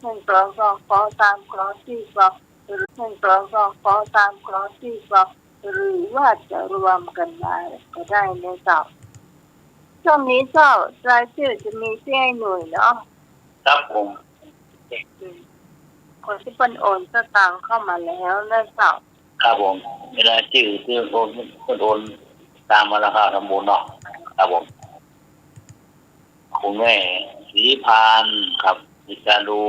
1 2 2 3 4 กล่อง1 2 2 3 4 กล่องหรือว่าจะรวมกันมาก็ได้นะเจ้าช่วงนี้เจ้ารายชื่อจะมีที่ให้หน่วยเนาะครับผมคนที่เป็นโอนสตางค์เข้ามาแล้วนะเจ้าครับผมเวลาชื่อโอนตามมาราคาทำบุญเนาะครับผมคุณแม่ศรีพานครับดิจารู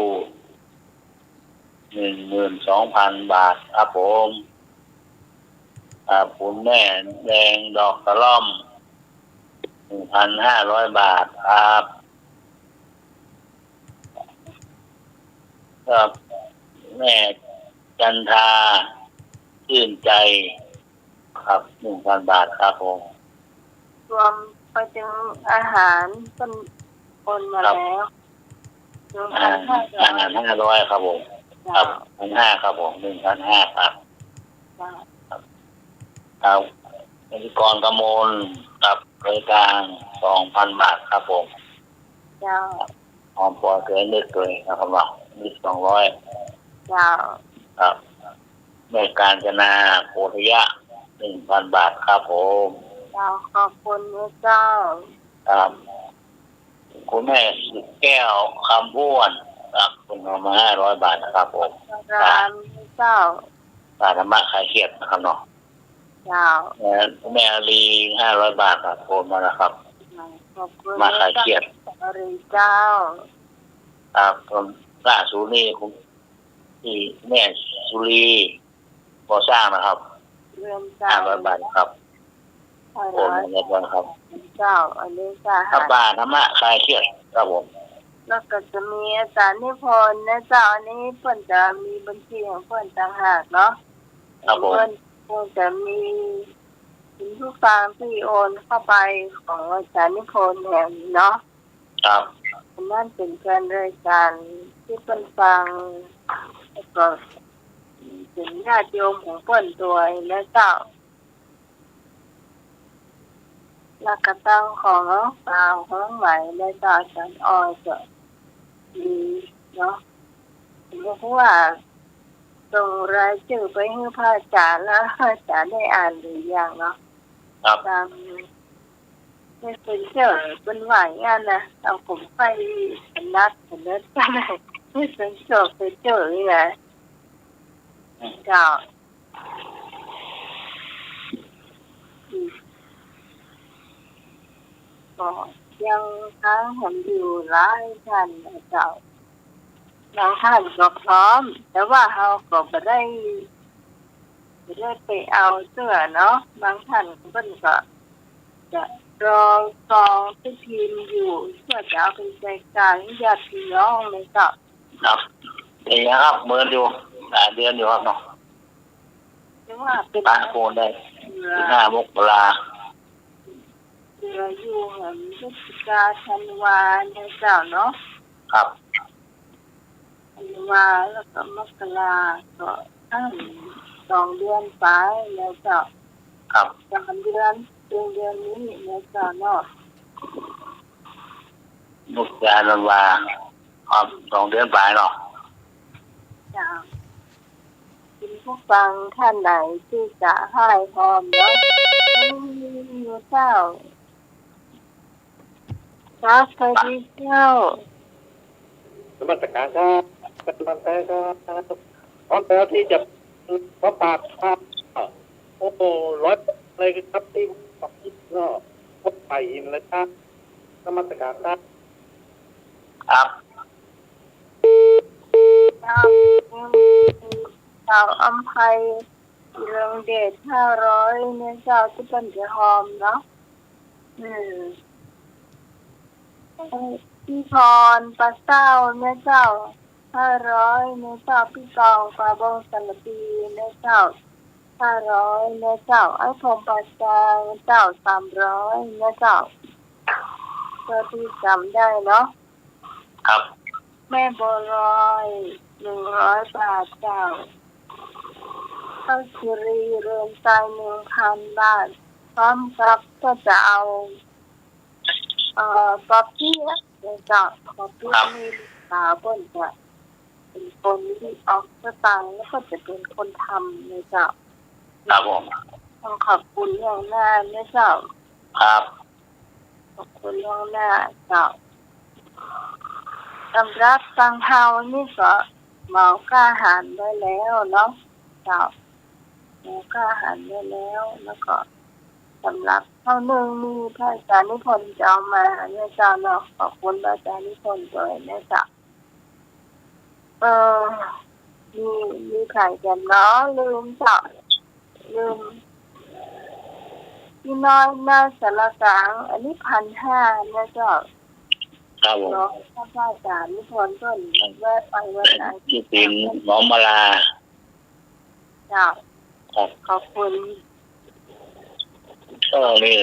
12,000 บาทครับผมคุณแม่แดงดอกกระล่อม1,500 บาทครับครับแม่จันทาชื่นใจครับ 1,000 บาทครับผมรวมไปถึงอาหารเป็นโอนมาแล้วอาหาร500ครับผมครับ1,500ครับผม1,500ครับครับบริกรกมลกับบริการ2,000 บาทครับผมหอมปอเสือเลือดเลยนะครับว่ามี200ครับแม่การจนาโพธิยะ 1,000 บาทครับผมขอบคุณเจ้าครับคุณแม่สุดแก้วคำบ้วนครับคุณเอามา500 บาทนะครับผมเจ้าธรรมะคลายเครียดนะครับเนาะคุณแม่อาลี500 บาทครับโอนมาแล้วครับมาคลายเครียดเจ้าครับผมล่าสุดนี่คุณที่แม่สุรีก่อสร้างนะครับ500 บาทครับโอนมาแล้วครับเจ้าอันนี้จ้าครับบาทธรรมะคลายเครียดครับผมแล้วก็จะมีอาจารย์นิพนธ์นะเจ้าอันนี้เพิ่นจะมีบัญชีของเพิ่นต่างหากเนาะครับผมเพิ่นจะมีสินทุกฟังที่โอนเข้าไปของอาจารย์นิพนธ์แห่งเนาะครับนั่นเป็นการรายการที่เพิ่นฟังแล้วก็เป็นญาติโยมของเพิ่นด้วยนะเจ้าแล้วก็ตั้งของเปล่าของใหม่ในตาฉันอ้อยก็ดีเนาะเพราะว่าส่งรายชื่อไปให้พระอาจารย์แล้วพระอาจารย์ได้อ่านหรือยังเนาะครับตามไม่เป็นเจ้าเป็นไหวอ่ะนะเอาผมไปนัดกันเลยไม่เป็นเจ้าเป็นเจ้าเลยนะเจ้าก็ยังค้างผมอยู่หลายท่านนะเจ้าบางท่านก็พร้อมแต่ว่าเขาก็ไม่ได้ไปเอาเสื้อเนาะบางท่านก็จะรอซองที่พิมพ์อยู่เพื่อจะเอาไปแจกจ่ายญาติพี่น้องเลยเจ้าครับนี่ครับเมื่ออยู่เดือนอยู่ครับเนาะถึงว่าเป็นการโอนได้15 มกราเดือนอยู่เหมือนพฤศจิกาธันวาเนี่ยเจ้าเนาะครับธันวาแล้วก็มกราก็2 เดือนไปแล้วเจ้าครับ3 เดือนเดือนนี้เนี่ยเจ้าเนาะมกราธันวาครับ2 เดือนไปเนาะจ้าคุณผู้ฟังท่านไหนที่จะให้พร้อมเนาะเจ้าครับสวัสดีเจ้าสมัครการครับปฏิบัติการครับพร้อมแล้วที่จะพบปากครับโอ้ร้อยเลยครับที่ปรับที่ก็พบไปอินเลยครับสมัครการครับครับเจ้าอำไพเรืองเดช500เนี่ยเจ้าที่เป็นจะหอมเนาะพี่พรปลาเต้าเนี่ยเจ้า500เนี่ยเจ้าพี่กองปลาบงสลับปีเนี่ยเจ้า500เนี่ยเจ้าไอ้พรมปลาจางเจ้า300เนี่ยเจ้าเพื่อที่จำได้เนาะครับแม่บัวลอย100 บาทเจ้าข้าวชิรีเรือนใจ 1,000 บาทพร้อมครับก็จะเอาป๊อปปี้นะเจ้าป๊อปปี้มีสาวบนจะ คนที่ออกสตางค์แล้วก็จะเป็นคนทำนะเจ้าครับผม ต้องขอบคุณล่วงหน้านะเจ้าครับขอบคุณล่วงหน้าเจ้าสำหรับสังเฮานี่ก็เหมากล้าหารได้แล้วเนาะเจ้าเหมากล้าหารได้แล้วแล้วก็สำหรับเท่านึงมีพระอาจารย์นิพนธ์จะเอามาเนี่ยเจ้าเนาะขอบคุณพระอาจารย์นิพนธ์ด้วยนะเจ้ามีใครกันเนาะลืมเจ้าลืมพี่น้อยนาสารกลางอันนี้1,500นะเจ้าครับผมเนาะพระอาจารย์นิพนธ์ต้นแวะไปวันไหนที่เป็นหมอมาลาเจ้าครับขอบคุณก็นี่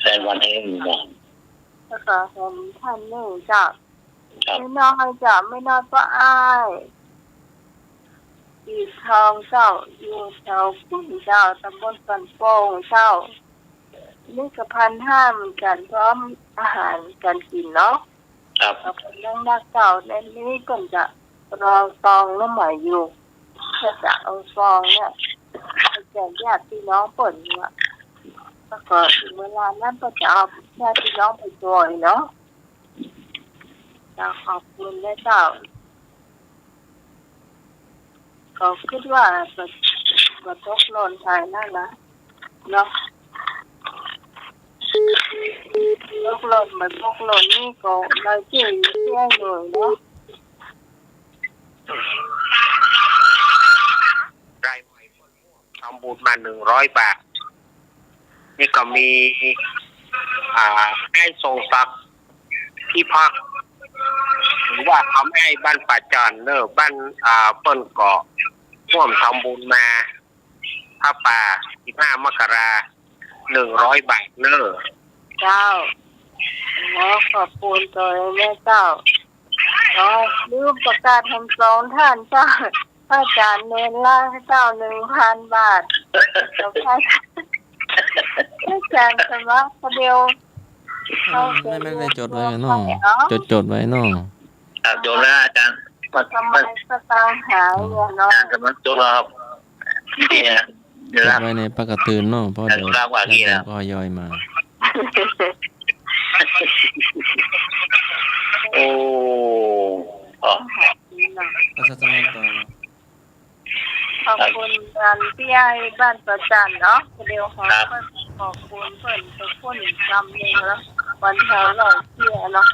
แฟนวันเองนะแล้วก็เห็นท่านนี่เจ้าไม่น้อยเจ้าไม่น้อยก็อ้ายปีทองเจ้าอยู่แถวพุ่นเจ้าตำบลสันโป่งเจ้านี่ก็1,500เหมือนกันพร้อมอาหารการกินเนาะครับขอบคุณนักเจ้าในนี้ก็จะรอซองน้ำใหม่อยู่จะเอาซองเนี่ยไปแจกญาติพี่น้องเปิดเนี่ยแล้วก็ถึงเวลานั้นก็จะเอาญาติพี่น้องไปจอยเนาะจะขอบคุณนะเจ้าเขาคิดว่าจะตกหล่นไทยนั่นนะเนาะตกหล่นเหมือนตกหล่นนี่ก็เราเจ๊เสียเลยเนาะรายใหม่ทำบุญมา100 บาทนี่ก็มีให้ส่งสักที่พักหรือว่าเขาไม่ให้บ้านป่าจานเนอะบ้านเปิ้นเกาะร่วมทำบุญมาผ้าป่า15 มกรา100 บาทเนอะเจ้าขอบคุณตัวแม่เจ้าลืมประกาศทำ2ท่านเจ้าพระอาจารย์เนรล่าเจ้า 1,000 บาทแล้วพระอาจารย์สมัครเดียวไม่ได้จดไว้เนาะจดไว้เนาะจดแล้วอาจารย์ทำไมก็ตามหาเนาะกำลังจดแล้วครับเนี่ยจดไว้ในปากกาตื่นเนาะเพราะเดี๋ยวก็ย่อยมาโอ้ก็จะต้องต่อขอบคุณกันพี่ไอ้บ้านประจันเนาะเดี๋ยวขอบคุณเพิ่นทุกคนจำนึงแล้ววันเช้าเราเที่ยเนาะ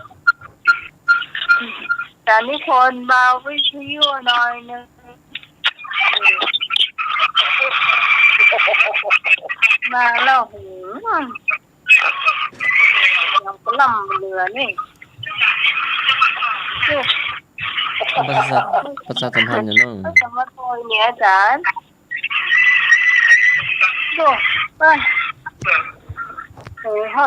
แต่นี่คนเบาวิทยุหน่อยนึงมาแล้วหูยังก็ล่ำเรือนี่ประชาสัมพันธ์อยู่เนาะสมัครตัวเนี่ยอาจารย์ดูไปให้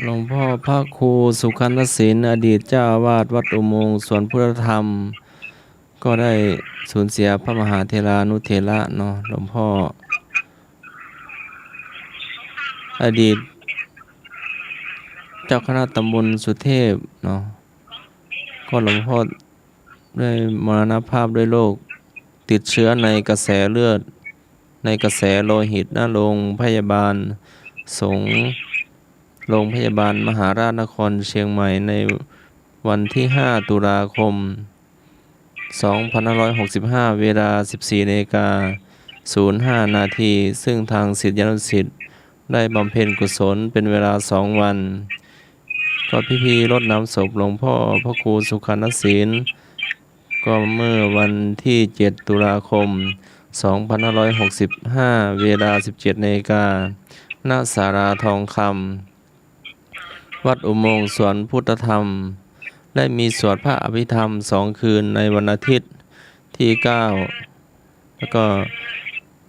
หลวงพ่อพระครูสุขันธศิลป์อดีตเจ้าอาวาสวัดอุโมงค์สวนพุทธธรรมก็ได้สูญเสียพระมหาเถรานุเถระเนาะหลวงพ่ออดีตเจ้าคณะตำบลสุเทพเนาะก็หลวงพ่อได้มรณภาพด้วยโรคติดเชื้อในกระแสเลือดในกระแสโลหิตณโรงพยาบาลสงฆ์โรงพยาบาลมหาราชนครเชียงใหม่ในวันที่5 ตุลาคม 2565 เวลา 14:05 นาทีซึ่งทางศิษยานุศิษย์ได้บำเพ็ญกุศลเป็นเวลา2 วันก็พิธีรดน้ำศพหลวงพ่อพระครูสุขันธศิลป์ก็เมื่อวันที่7 ตุลาคม 2565 เวลา 17:00 น.ณ ศาลาทองคำวัดอุโมงค์สวนพุทธธรรมได้มีสวดพระอภิธรรม2 คืนในวันอาทิตย์ที่ 9 แล้วก็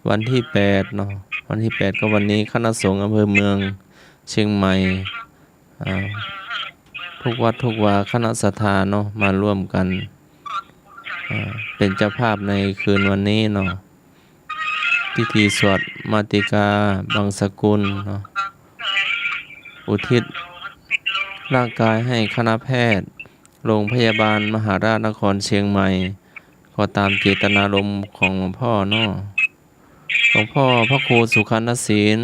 วันที่8เนาะวันที่8ก็วันนี้คณะสงฆ์อำเภอเมืองเชียงใหม่ทุกวัดทุกวาคณะศรัทธาเนาะมาร่วมกันเป็นเจ้าภาพในคืนวันนี้เนาะ พิธีสวดมาติกาบังสกุลเนาะอุทิศร่างกายให้คณะแพทย์โรงพยาบาลมหาราชนครเชียงใหม่ก็ตามเจตนารมณ์ของหลวงพ่อเนาะหลวงพ่อพระครูสุขันธศีล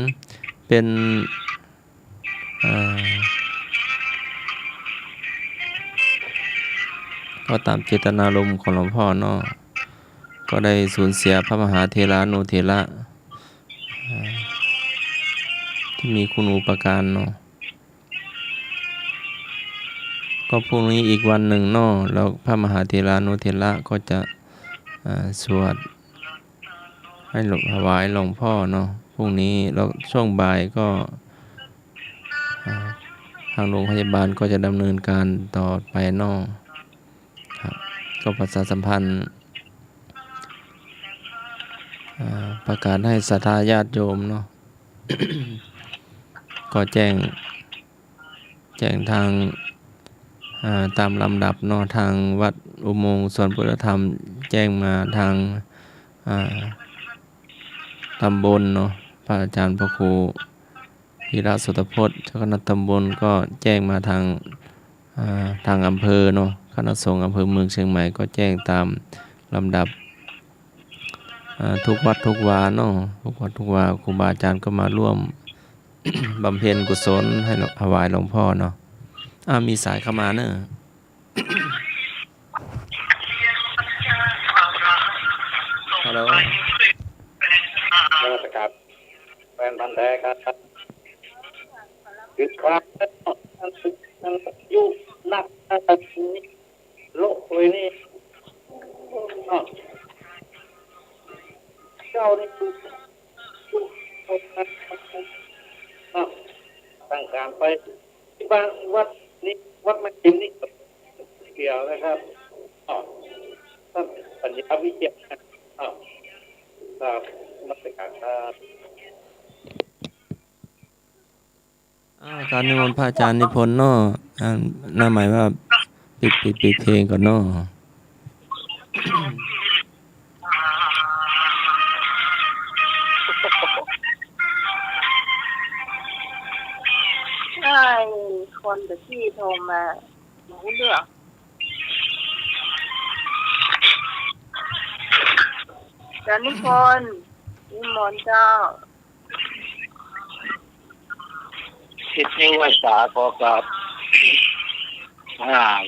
เป็นก็ตามเจตนารมณ์ของหลวงพ่อเนาะก็ได้สูญเสียพระมหาเถรานุเถระที่มีคุณูปการเนาะก็พรุ่งนี้อีกวันหนึ่งเนาะแล้วพระมหาเถรานุเถระก็จะสวดให้ถวายหลวงพ่อเนาะพรุ่งนี้แล้วช่วงบ่ายก็ทางโรงพยาบาลก็จะดำเนินการต่อไปเนาะครับก็ประชาสัมพันธ์ประกาศให้ศรัทธาญาติโยมเนาะ ก็แจ้งทางตามลำดับเนาะทางวัดอุโมงค์สวนพุทธธรรมแจ้งมาทางตำบลเนาะพระอาจารย์พระครูธีระสุตพจน์เจ้าคณะตำบลก็แจ้งมาทางอำเภอเนาะคณะสงฆ์อำเภอเมืองเชียงใหม่ก็แจ้งตามลำดับทุกวัดทุกวาเนาะทุกวัดทุกวาครูบาอาจารย์ก็มาร่วม บำเพ็ญกุศลให้ถวายหลวงพ่อเนาะมีสายเข้ามาเนอะ ฮัลโหล นมัสการแฟนพันธุ์แท้ครับคือครับยุนักโลกเลยนี่เจ้านี่ตั้งการไปที่บ้านวัดนี้วัดแม่จิมนี่เกี่ยวนะครับท่านปัญญาวิเชียรครับนมัสการครับ การนิมนต์พระอาจารย์นิพนธ์เนาะน่าหมายว่าปิดเพลงก่อนเนาะ ใช่คนแต่ที่โทรมารู้เรื่องจะนิพนธ์เจ้าสิทธิวสาขอกับ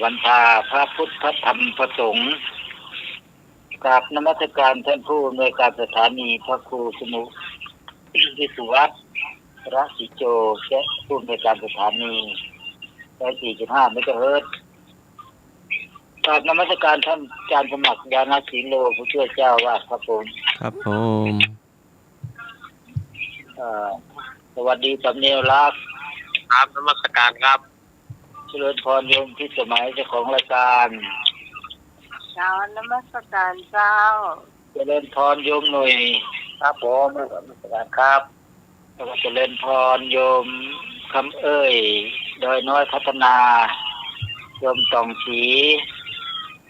วันพาพระพุทธธรรมประสงค์กราบนมัสการท่านผู้อำนวยการสถานีพระครูสมุวิสุวัฒน์รัศิโจและผู้อำนวยการสถานี4.5 เมกะเฮิรตซ์กราบนมัสการท่านอาจารย์สมัครยานาสีโลผู้ช่วยเจ้าวาดครับผมครับผมสวัสดีสำเนียวรักครับนมัสการครับเจริญพรโยมที่สมัยเจ้าของรายการเจ้านมัสการเจ้าเจริญพรโยมหน่วยครับผมนมัสการครับเจริญพรโยมคำเอ้ยดอยน้อยพัฒนาโยมตองศรี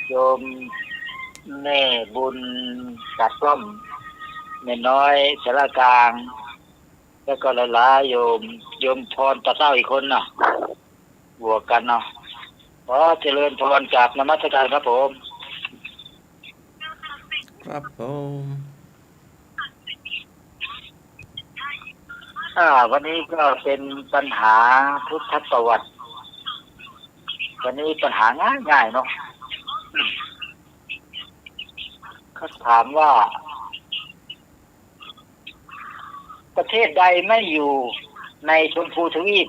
โยมแม่บุญตัดร่มแม่น้อยสารกลางแล้วก็หลายๆโยมพรตาเต้าอีกคนเนาะบวกกันเนาะขอเจริญพรจากนมัสการครับผมครับผมวันนี้ก็เป็นปัญหาพุทธประวัติวันนี้ปัญหาง่ายๆเนาะเขาถามว่าประเทศใดไม่อยู่ในชมพูทวีป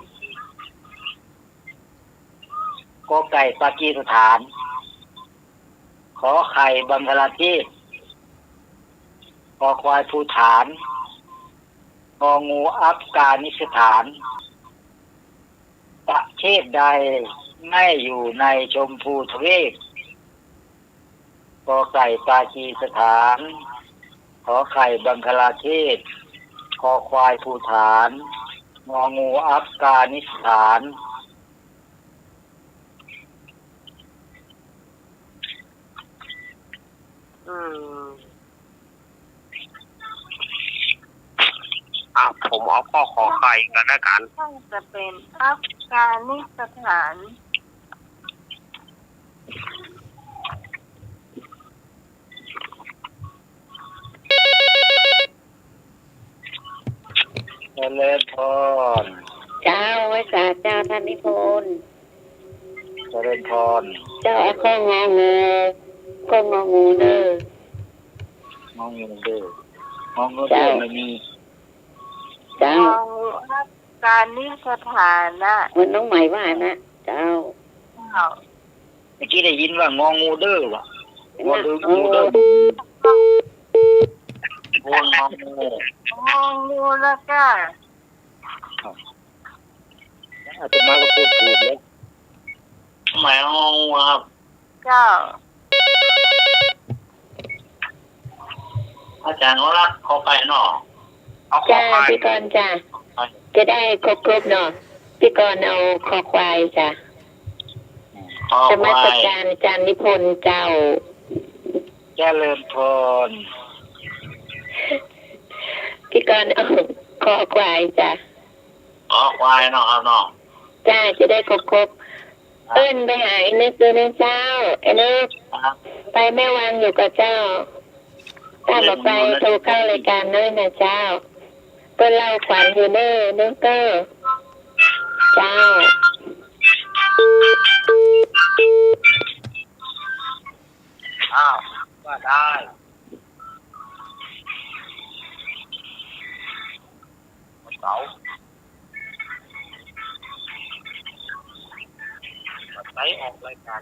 กอไก่ปากีสถานขอไข่บังกลาเทศคอควายภูฏานงองูอัฟกานิสถานประเทศใดไม่อยู่ในชมพูทวีปกอไก่ปากีสถานขอไข่บังกลาเทศคอควายภูฏานงองูอัฟกานิสถาน ผมเอาข้อขอไข่กันแล้วกัน น่าจะเป็นอัฟกานิสถาน เจริญพร เจ้าไว้สาเจ้าท่านนิพนธ์ เจริญพร เจ้าเอาข้ององูข้ององูเด้อ มองเงินเด้อมองเงินเด้อไม่มี เจ้า อัฟกานิสถานนะ มันน้องใหม่ว่านะเจ้า เมื่อกี้ได้ยินว่างองูเด้อวะงอเด้อ โอ้ งูเด้องูงองู มองดูแล้วก็ อาตมาก็พูดถูกแล้วทำไมงองูครับ เจ้า อาจารย์เขารักเขาไปเนาะเอาขอ จ้า ไป พี่กรณ์จ้าจะได้ครบๆเนาะพี่กรณ์เอาคอควายจ้า ขอ ส ไป มัสการอาจารย์นิพนธ์เจ้า เจริญพร พี่กรณ์เอาคอควายจ้า ขอควายเนาะครับเนาะ จ้าจะได้ครบๆเอิ้นไปหาไอ้นึกดูนะเจ้าไอ้นึก ครับ ไปแม่วังอยู่กับเจ้าถ้าบอกไปโทรเข้ารายการด้วยนะเจ้าเปิ้นเล่าขวัญอยู่เด้อนึกเก้อเจ้า อ้าวว่าได้วันเสาร์วันไหนออกรายการ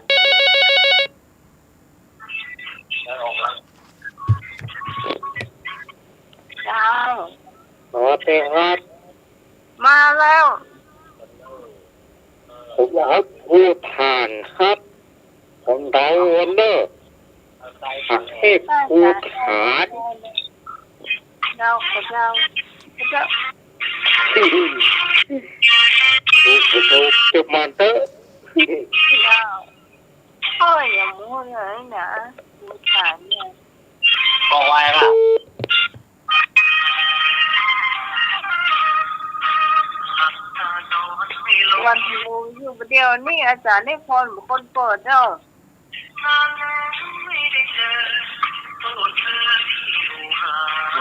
ได้ออกแล้ว เจ้า สวัสดีครับ มาแล้ว ผมอยากพูดผ่านครับผมดาววันเดอร์อาเทพพูดฐาน เจ้าเจ้าเจ้า ถูกจะมาเตอร์ เจ้าโอ้ยอย่ามูเลยนะมูฐานเนี่ย ก็ไว้ละ วันมูอยู่ประเดียวนี่อาจารย์ได้พรบุคคลเปิดเจ้า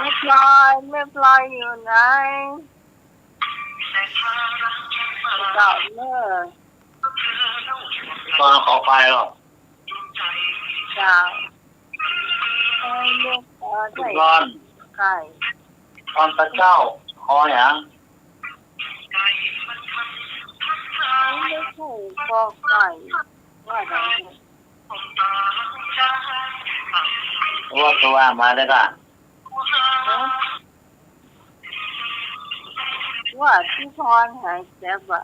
ไม่ปลอยอยู่ไหนเจ้าเมื่อ ตอนขอไปหรอก เจ้าไอ้เด็กไก่ นอน ไก่ ตอนตะเจ้าคออย่าง ไม่ใช่กอไก่ว่าไง ว่าตัวมาได้ก่ะ ว่าที่พรหายเจ็บอ่ะ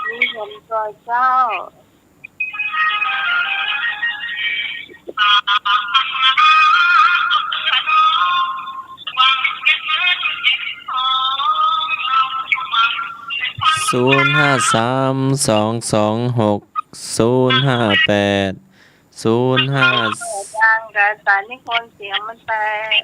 มีเห็นรอยเจ้า053226058055ดังกันแต่นี่คนเสียงมันแตก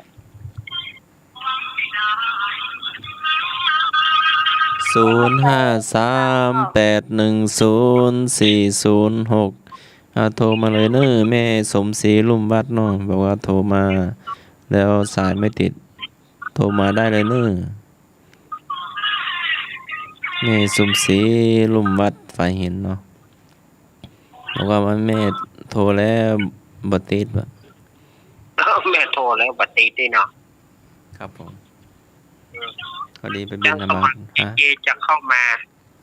0538104406โทรมาเลยเนอะแม่สมศรีลุ่มวัดเนาะบอกว่าโทรมาแล้วสายไม่ติดโทรมาได้เลยเนอะแม่สมศรีลุ่มวัดฝ่ายเห็นเนาะบอกว่าแม่โทรแล้วบ่ติดบ่ แม่โทรแล้วบัดนี้ที่เนาะ ครับผมพอดีไปบินธบาตฮะ เยจะเข้ามา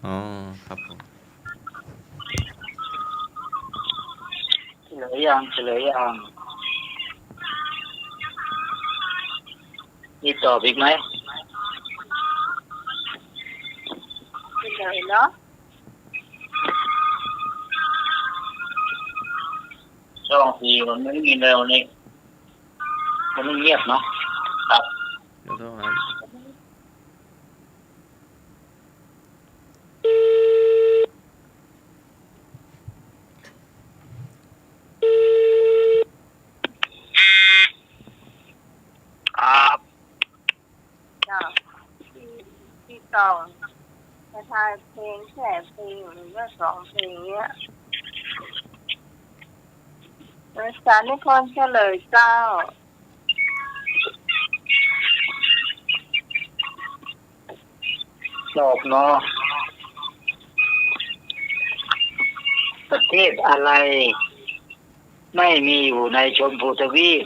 อ๋อครับผม เฉลยยังมีตอบอีกไหม ไปเลยเนาะ ช่องทีมันไม่มีเลยวันนี้มันไม่เงียบเนาะครับ เดี๋ยวโทรหา ครับ จ้าที่ต่อจะทายเพลงแค่เพลงหรือว่า2 เพลงเนี้ยสารนิพนธ์เฉลยเจ้า จบเนาะประเทศอะไรไม่มีอยู่ในชมพูทวีป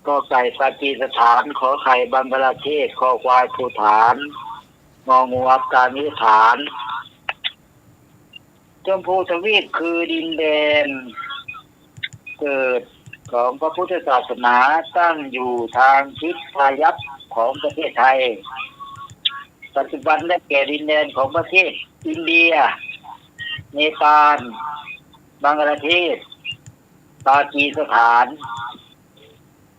ก็ไก่ปากีสถานขอไข่บังกลาเทศคอควายภูฐานงองูอัฟกานิสถานชมพูทวีปคือดินแดนเกิดของพระพุทธศาสนาตั้งอยู่ทางทิศพายัพของประเทศไทยปัจจุบันได้แก่ดินแดนของประเทศอินเดียเนปาลบังกลาเทศปากีสถาน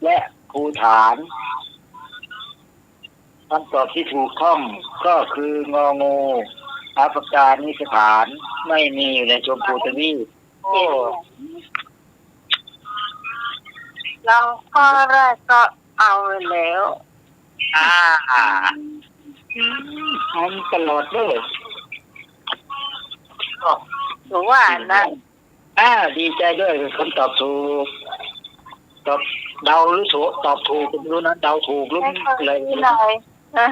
และภูฐานคำตอบที่ถูกต้องก็คืององูอัฟกานิสถานไม่มีอยู่ในชมพูทวีปโอ้ เราข้อแรกก็เอาไปแล้ว ทำตลอดเลยก็ หรือว่านะ ดีใจด้วยคำตอบถูกตอบเดาหรือถูกตอบถูกไม่รู้นะเดาถูกหรือ ให้คน อะไร ที่หน่อยนะ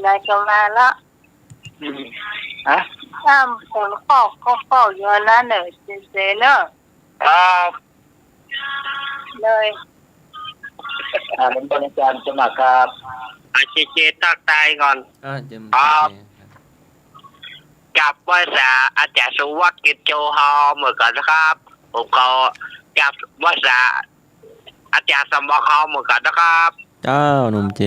ไหนๆก็มาแล้ว ฮะ ถ้าผลข้อก็เยอะนะเนี่ยเจเนอะ ครับ เลย เป็นบริการสมัครครับเจตักตายก่อน เจม ครับ กับว่าษาอาจารย์สุวัสดิ์กิจโจฮอเหมือนกันนะครับผมก็กับว่าษาอาจารย์สมบัติฮอเหมือนกันนะครับ เจ้าหนุ่มเจ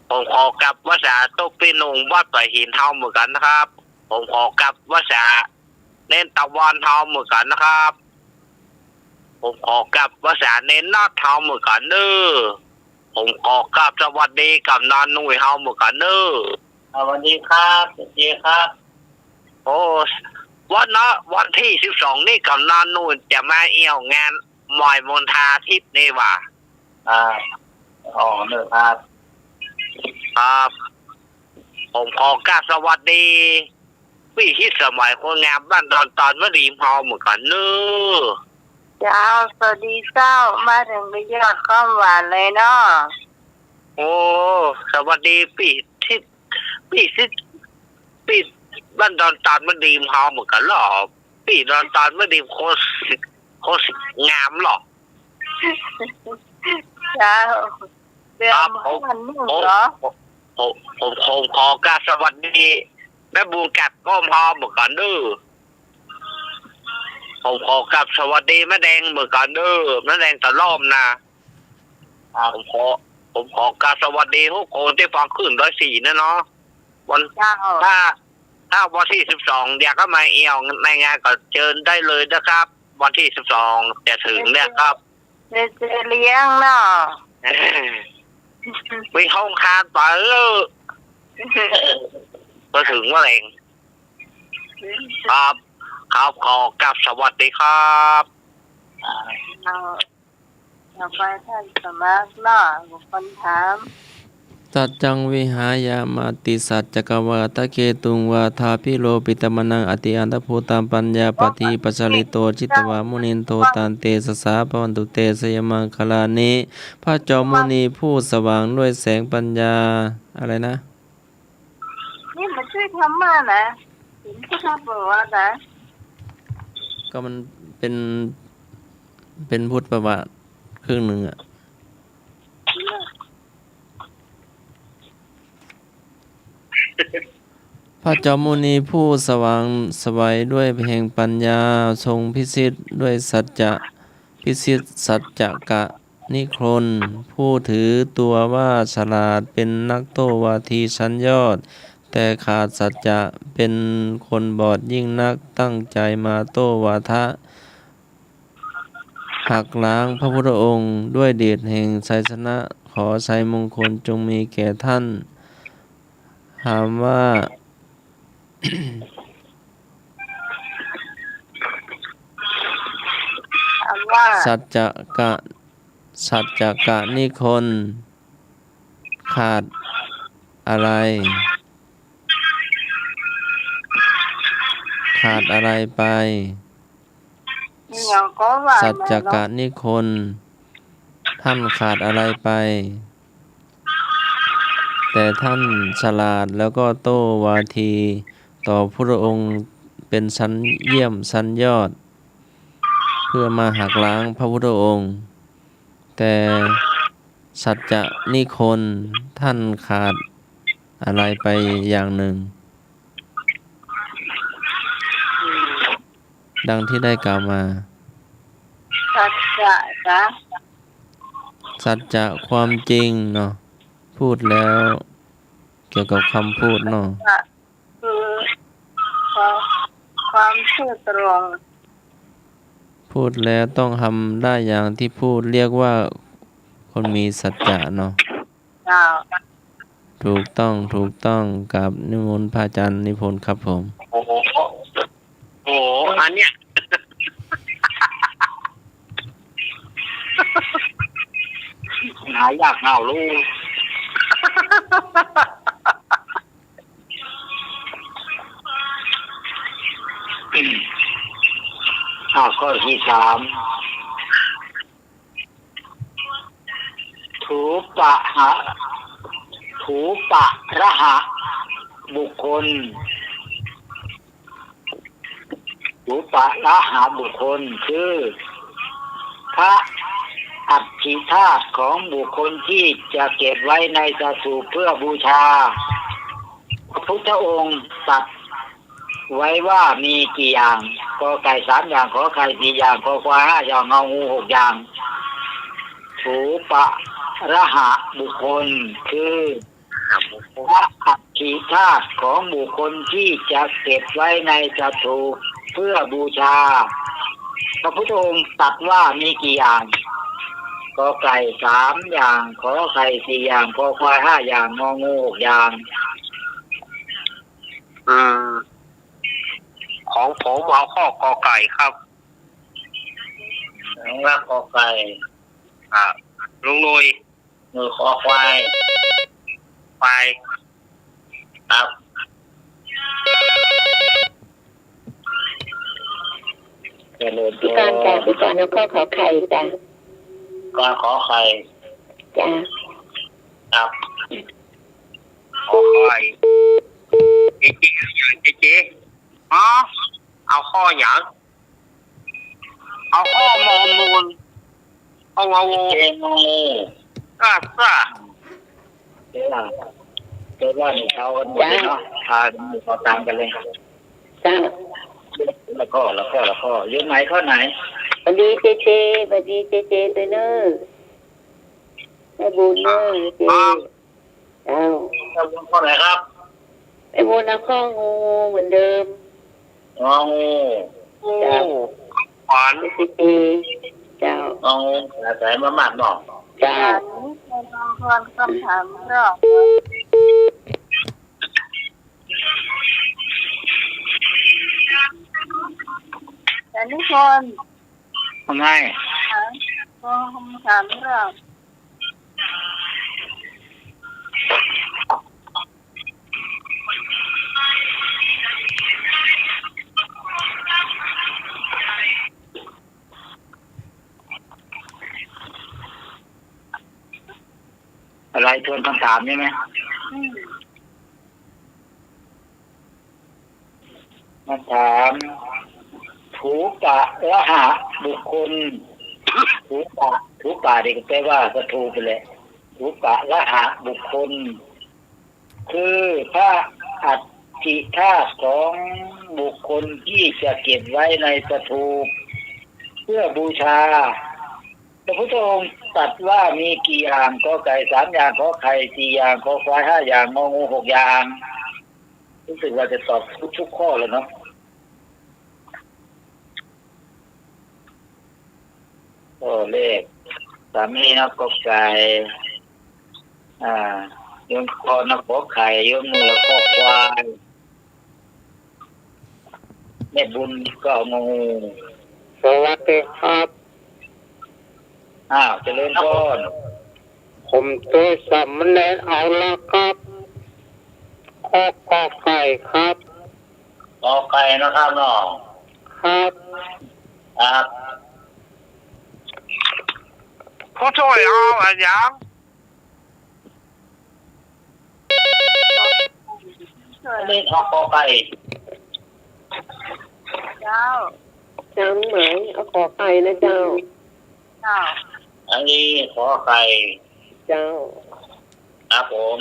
ผมขอกับว่าษาตุกปีนุงวัดปะหินเฮาเหมือนกันนะครับ ผมขอกับว่าษาเน้นตะวันเฮาเหมือนกันนะครับ ผมขอกับว่าษาเน้นนัดเฮาเหมือนกันเด้อผมขอกับสวัสดีกับนอนนุ่ยเฮาเหมือนกันเด้อสวัสดีครับเจครับ โอ้วันที่12นี่กับนอนนุ่ยจะมาเอี่ยวงานมอยมนทาทิพย์นี่ว่ะเนอะครับครับผมขอกราบสวัสดีพี่ที่สมัยคนงามบ้านดอนตอนวรีมฮอเหมือนกันเนอะ เจ้าสวัสดีเจ้ามาถึงไปยอดข้ามหวานเลยเนาะ โอ้สวัสดีพี่บ้านดอนตอนวรีมฮอเหมือนกันหรอพี่ดอนตอนวรีมโคตรงามหรอ เจ้าเดือนมันนึ่งเหรอ ผมขอกราบสวัสดีแม่บูมกัดก้มฮอเหมือนกันเด้อผมขอกราบสวัสดีแม่แดงเหมือนกันเด้อแม่แดงตะล่อมนะผมขอกราบสวัสดีทุกคนที่ฟังขึ้น104นะเนาะวัน เจ้า ถ้าวันที่12อยากก็มาเอี่ยวในงานก็เชิญได้เลยนะครับ วันที่12จะถึงเนี่ยครับ จะเลี้ยงเนาะ มีห้องคานไปเลยก็ถึงว่าเองครับขอกราบสวัสดีครับเราไปท่านสมัครเนาะคนถาม สัจจังวิหายามาติสัจจกวาตะเกตุงวาทาพิโลปิตมนังอติอันตภูตังปัญญาปฏิปัสสลิโตจิตวามุนินโตตันเตสสาภวันตุเตสยมังคลานิพระจอมมุนีผู้สว่างด้วยแสงปัญญาอะไรนะ นี่มันช่วยทำมานะถึงพุทธประวัตินะ ก็มันเป็นพุทธประวัติครึ่งหนึ่งอะพระจอมมุนีผู้สว่างไสวัยด้วยแห่งปัญญาทรงพิสิทธิ์ด้วยสัจจะพิสิทธิ์สัจจะกะนิครนผู้ถือตัวว่าฉลาดเป็นนักโต้วาทีชั้นยอดแต่ขาดสัจจะเป็นคนบอดยิ่งนักตั้งใจมาโต้วาทะ หักล้างพระพุทธองค์ด้วยเดชแห่งไสยชนะ ขอไสยมงคลจงมีแก่ท่าน ถามว่า ถามว่า สัจกะนิคนขาดอะไร ขาดอะไรไป อย่างก็ว่า สัจกะนิคนท่านขาดอะไรไป แต่ท่านฉลาดแล้วก็โต้วาทีต่อพระองค์เป็นชั้นเยี่ยมชั้นยอด เพื่อมาหักล้างพระพุทธองค์ แต่สัจจะนิคนท่านขาดอะไรไปอย่างหนึ่ง ดังที่ได้กล่าวมา สัจจะจ้ะ สัจจะความจริงเนาะพูดแล้วเกี่ยวกับคำพูดเนาะ จะคือความซื่อตรง พูดแล้วต้องทำได้อย่างที่พูดเรียกว่าคนมีสัจจะเนาะ เจ้า ถูกต้องกับนิมนต์พระอาจารย์นิพนธ์ครับผม โอ้โหอันเนี้ย หายากเงาลูกข้อที่ 3ถูปะระหะบุคคลถูปะระหะบุคคลคือพระอัฐิธาตุของบุคคลที่จะเก็บไว้ในสถูปเพื่อบูชาพระพุทธองค์ตรัสไว้ว่ามีกี่อย่างกอไก่3อย่างขอไข่4อย่างคอควาย5อย่างงองู6อย่างถูปะระหะบุคคลคือพระอัฐิธาตุของบุคคลที่จะเก็บไว้ในสถูปเพื่อบูชาพระพุทธองค์ตรัสว่ามีกี่อย่างกอไก่3อย่างขอไข่4อย่างคอควาย5อย่างงองู6อย่างของผมเอาข้อกอไก่ครับว่ากอไก่ลุงนุยมือคอควายครับพี่กรณ์จ้ะพี่กรณ์เอาข้อขอไข่จ้ะ ก่อนขอไข่ จ้ะ ครับขอไข่เจ๊อย่างเจ๊อ๋อเอาข้ออย่างเอาข้อมอมูลเอางองูซ่าเจ๊ว่านี่เขากันหมดเลยเนาะพาเขาตามกันเลย จ้ะ แล้วก็อยู่ไหนข้อไหน สวัสดีเจสวัสดีเจตัวเนอร์ไอ้บุญเนอร์เจเอา ข้อไหนครับ ไอ้บุญเอาข้องูเหมือนเดิม งองูขวาน เจเจ้าง องูแต่มาหมัดบอก จ้า อันนี้เป็นคำถามรอบแต่นี่คน ทำไม คำถามรอบ อะไรทวนคำถามใช่ไหมคำถามถูปะระหะบุคคลถูปะเด็กแปลว่าสถูไปเลยถูปะระหะบุคคลคือพระอัฐิธาตุของบุคคลที่จะเก็บไว้ในสถูปเพื่อบูชาพระพุทธองค์ตรัสว่ามีกี่อย่างกอไก่3อย่างขอไข่4อย่างคอควาย5อย่างงองู6อย่างรู้สึกว่าจะตอบทุกข้อเลยเนาะ เลขสามีนักกบไก่โยมคอนักขอไข่โยมมือขอควายแม่บุญก็งู สวัสดีครับ เจริญพร ผมตัวสามเณรเอาละครับขอกอไก่ครับ ขอไข่นะครับน้อง ครับ ครับ ผู้ช่วยเอาอะไรยัง เลขขอไข่ เจ้า จำไหมเอาขอไก่นะเจ้า เจ้า อันนี้ขอไข่ เจ้า ครับผม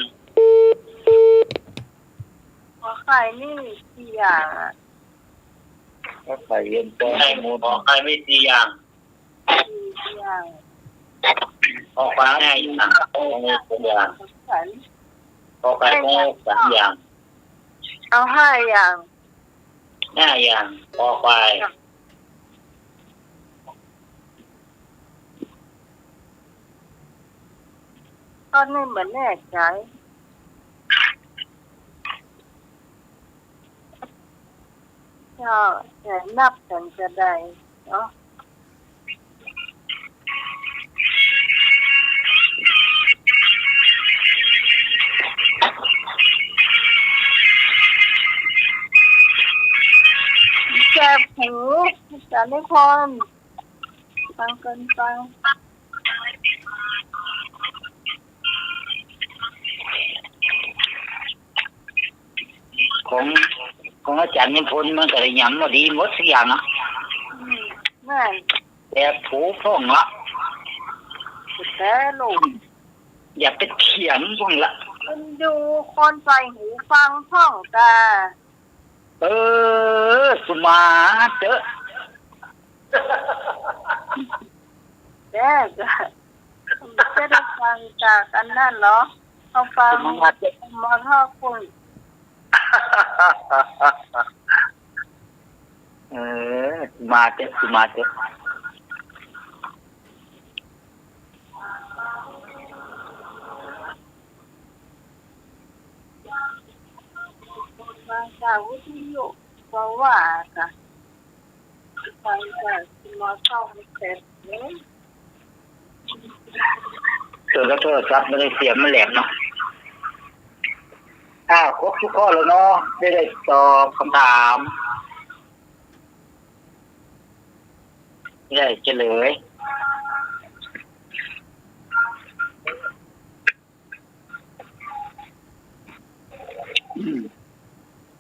ขอไข่นี่กี่อย่างอ่ะ ขอไข่เย็นตัวให้หมูขอไข่ไม่4อย่าง กี่อย่าง ขอไข่5อย่างของู2อย่าง ฉัน ขอไข่งู3อย่าง เอา5 อย่าง 5อย่างขอไข่ ตอนนี้เหมือนแน่ใจเจ้าแต่นับกันจะได้เนาะแจ็บหูจะไม่พรฟังเกินฟัง ของอาจารย์นิพนธ์มันก็ได้หยังมาดีหมดทุกอย่างแม่น แต่ผูพร่องละ แต่ลูก อย่าไปเถียงพวกละ มันดูคนใส่หูฟังท่องตา สุมาเจอ แต่จะได้ฟังจากอันนั่นเหรอเอาฟังมาท่อคุณ สุมาเจอสุมาเจอ ฟังจากวิทยุบอกว่าค่ะฟังจากมาท่องเสร็จเนี่ย แล้วโทรศัพท์ไม่ได้เสียงมันแหลมเนาะครบทุกข้อแล้วเนาะได้ตอบคำถามได้เฉลย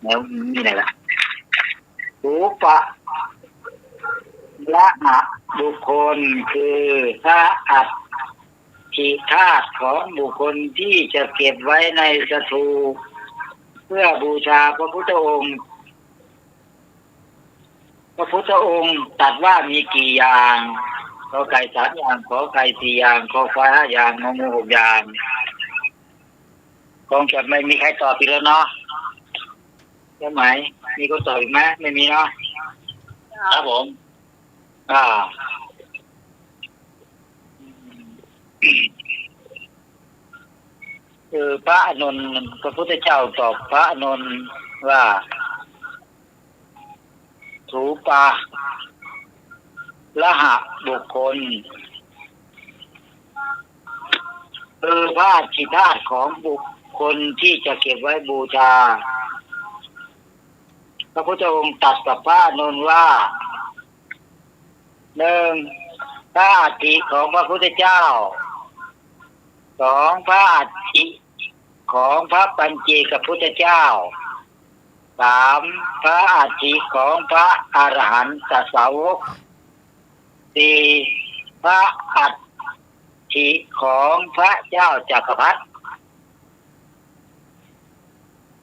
แล้วมีอะไรล่ะรูปะละหะบุคคลคือพระอัตถิธาตุของบุคคลที่จะเก็บไว้ในสถูปเพื่อบูชาพระพุทธองค์พระพุทธองค์ตรัสว่ามีกี่อย่างขอไก่3อย่างขอไก่4อย่างขอควาย5อย่างงองู6อย่างคงจะไม่มีใครตอบอีกแล้วเนาะใช่ไหมมีคนตอบอีกไหมไม่มีเนาะครับผมคือพระอานนท์พระพุทธเจ้าตอบพระอานนท์ว่ารูปะละหะบุคคลคือพระอัตถิธาตุของบุคคลที่จะเก็บไว้บูชาพระพุทธองค์ตรัสกับพระอานนท์ว่า1พระอัฐิของพระพุทธเจ้า2พระอัฐิของพระปัญเจกพุทธเจ้า3พระอัฐิของพระอรหันตสาวก4พระอัฐิของพระเจ้าจักรพรรดิ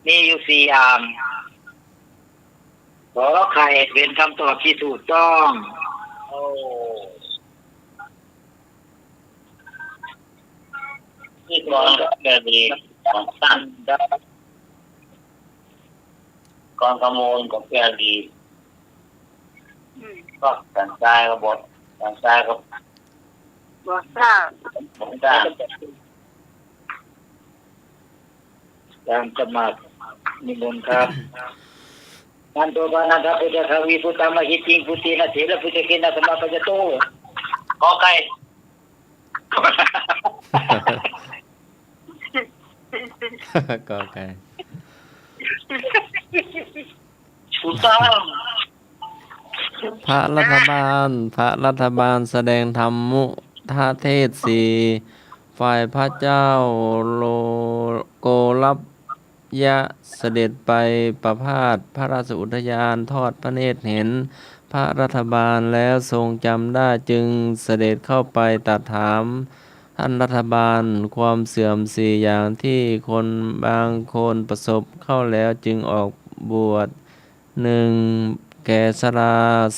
มีอยู่4อย่างขอใครเป็นคำตอบที่ถูกต้องที่ก่อนก็แบบนี้ของสั้นก่อนขโมยก็แก่ดีก็สันใจก็บดสันใจก็ บอกเจ้า ผมจ้าการสมัครนิมนต์ครับนันโตปานาคาพุทธคาวีพุทธามาหิติงพุทธินาเถระพุทธเกนะสมาปัจจโตกอไก่ ก็ไก่ ถูกต้อง พระรัฐบาลแสดงธรรมมุทาเทศสี่ฝ่ายพระเจ้าโลโกลับยะเสด็จไปประพาสพระราชอุทยานทอดพระเนตรเห็นพระรัฐบาลแล้วทรงจำได้จึงเสด็จเข้าไปตรัสถามท่านรัฐบาลความเสื่อมสี่อย่างที่คนบางคนประสบเข้าแล้วจึงออกบวช 1. แก่ชรา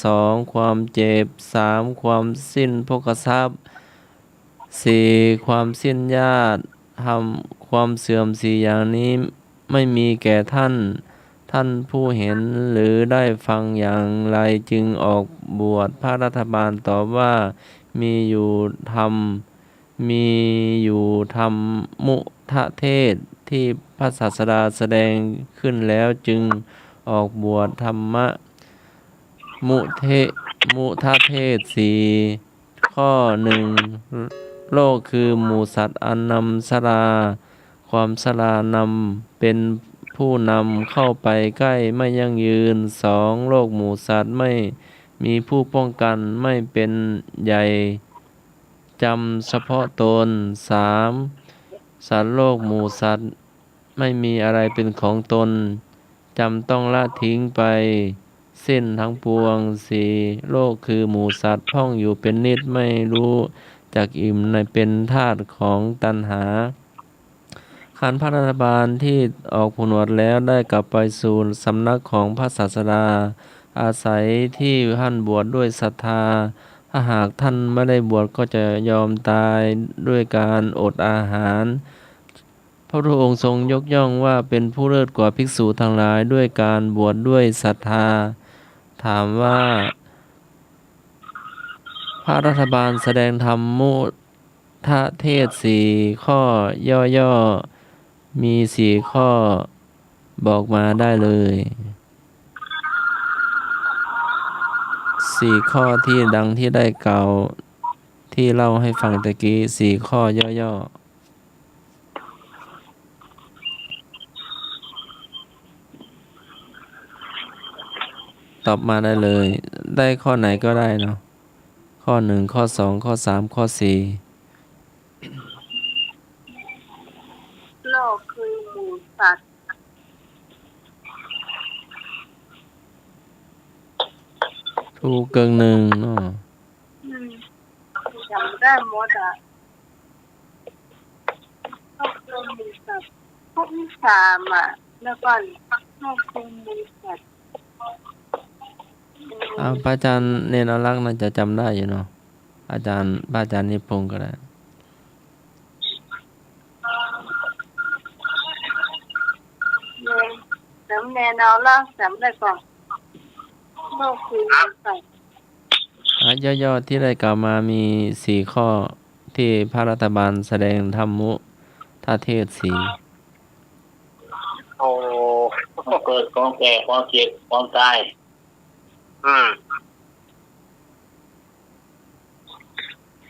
2. ความเจ็บ 3. ความสิ้นภพทรัพย์ 4. ความสิ้นญาติทำความเสื่อมสี่อย่างนี้ไม่มีแก่ท่านผู้เห็นหรือได้ฟังอย่างไรจึงออกบวชพระรัฐบาลตอบว่ามีอยู่ธรรมมุทะเทศที่พระศาสดาแสดงขึ้นแล้วจึงออกบวชธรรมมุทะเทศสี่ข้อ 1. โลกคือหมู่สัตว์อันนำชราความชรานำเป็นผู้นำเข้าไปใกล้ไม่ยั่งยืน 2. โลกหมู่สัตว์ไม่มีผู้ป้องกันไม่เป็นใหญ่จำเฉพาะตน 3. สัตว์โลกหมู่สัตว์ไม่มีอะไรเป็นของตนจำต้องละทิ้งไปสิ้นทั้งปวง 4. โลกคือหมู่สัตว์ท่องอยู่เป็นนิจไม่รู้จักอิ่มในเป็นทาสของตัณหาขันธ์พระรัฐบาลที่ออกผนวดแล้วได้กลับไปสู่สำนักของพระศาสดาอาศัยที่ท่านบวชด้วยศรัทธาถ้าหากท่านไม่ได้บวชก็จะยอมตายด้วยการอดอาหารพระพุทธองค์ทรงยกย่องว่าเป็นผู้เลิศกว่าภิกษุทั้งหลายด้วยการบวชด้วยศรัทธาถามว่าพระรัฐบาลแสดงธรรมมุทะเทศสี่ข้อย่อๆมีสี่ข้อบอกมาได้เลยสี่ข้อที่ดังที่ได้กล่าวที่เล่าให้ฟังตะกี้สี่ข้อย่อๆตอบมาได้เลยได้ข้อไหนก็ได้เนาะข้อ 1 ข้อ 2 ข้อ 3 ข้อ 4โลกคือหมู่สัตว์ ถูกเกินหนึ่งเนาะ จำได้หมดอ่ะโลกคือหมู่สัตว์พวกที่สามอ่ะแล้วก็โลกคือหมู่สัตว์ พระอาจารย์เนนอรักษ์น่าจะจำได้อยู่เนาะพระอาจารย์นิพนธ์ก็ได้สำเนียงเอาล่างสำได้ก่อนโลกคือหมู่สัตว์ย่อๆที่ได้กล่าวมามีสี่ข้อที่พระรัฐบาลแสดงธรรมมุทาเทศสี่โอ้เกิดความแก่ความเจ็บความตาย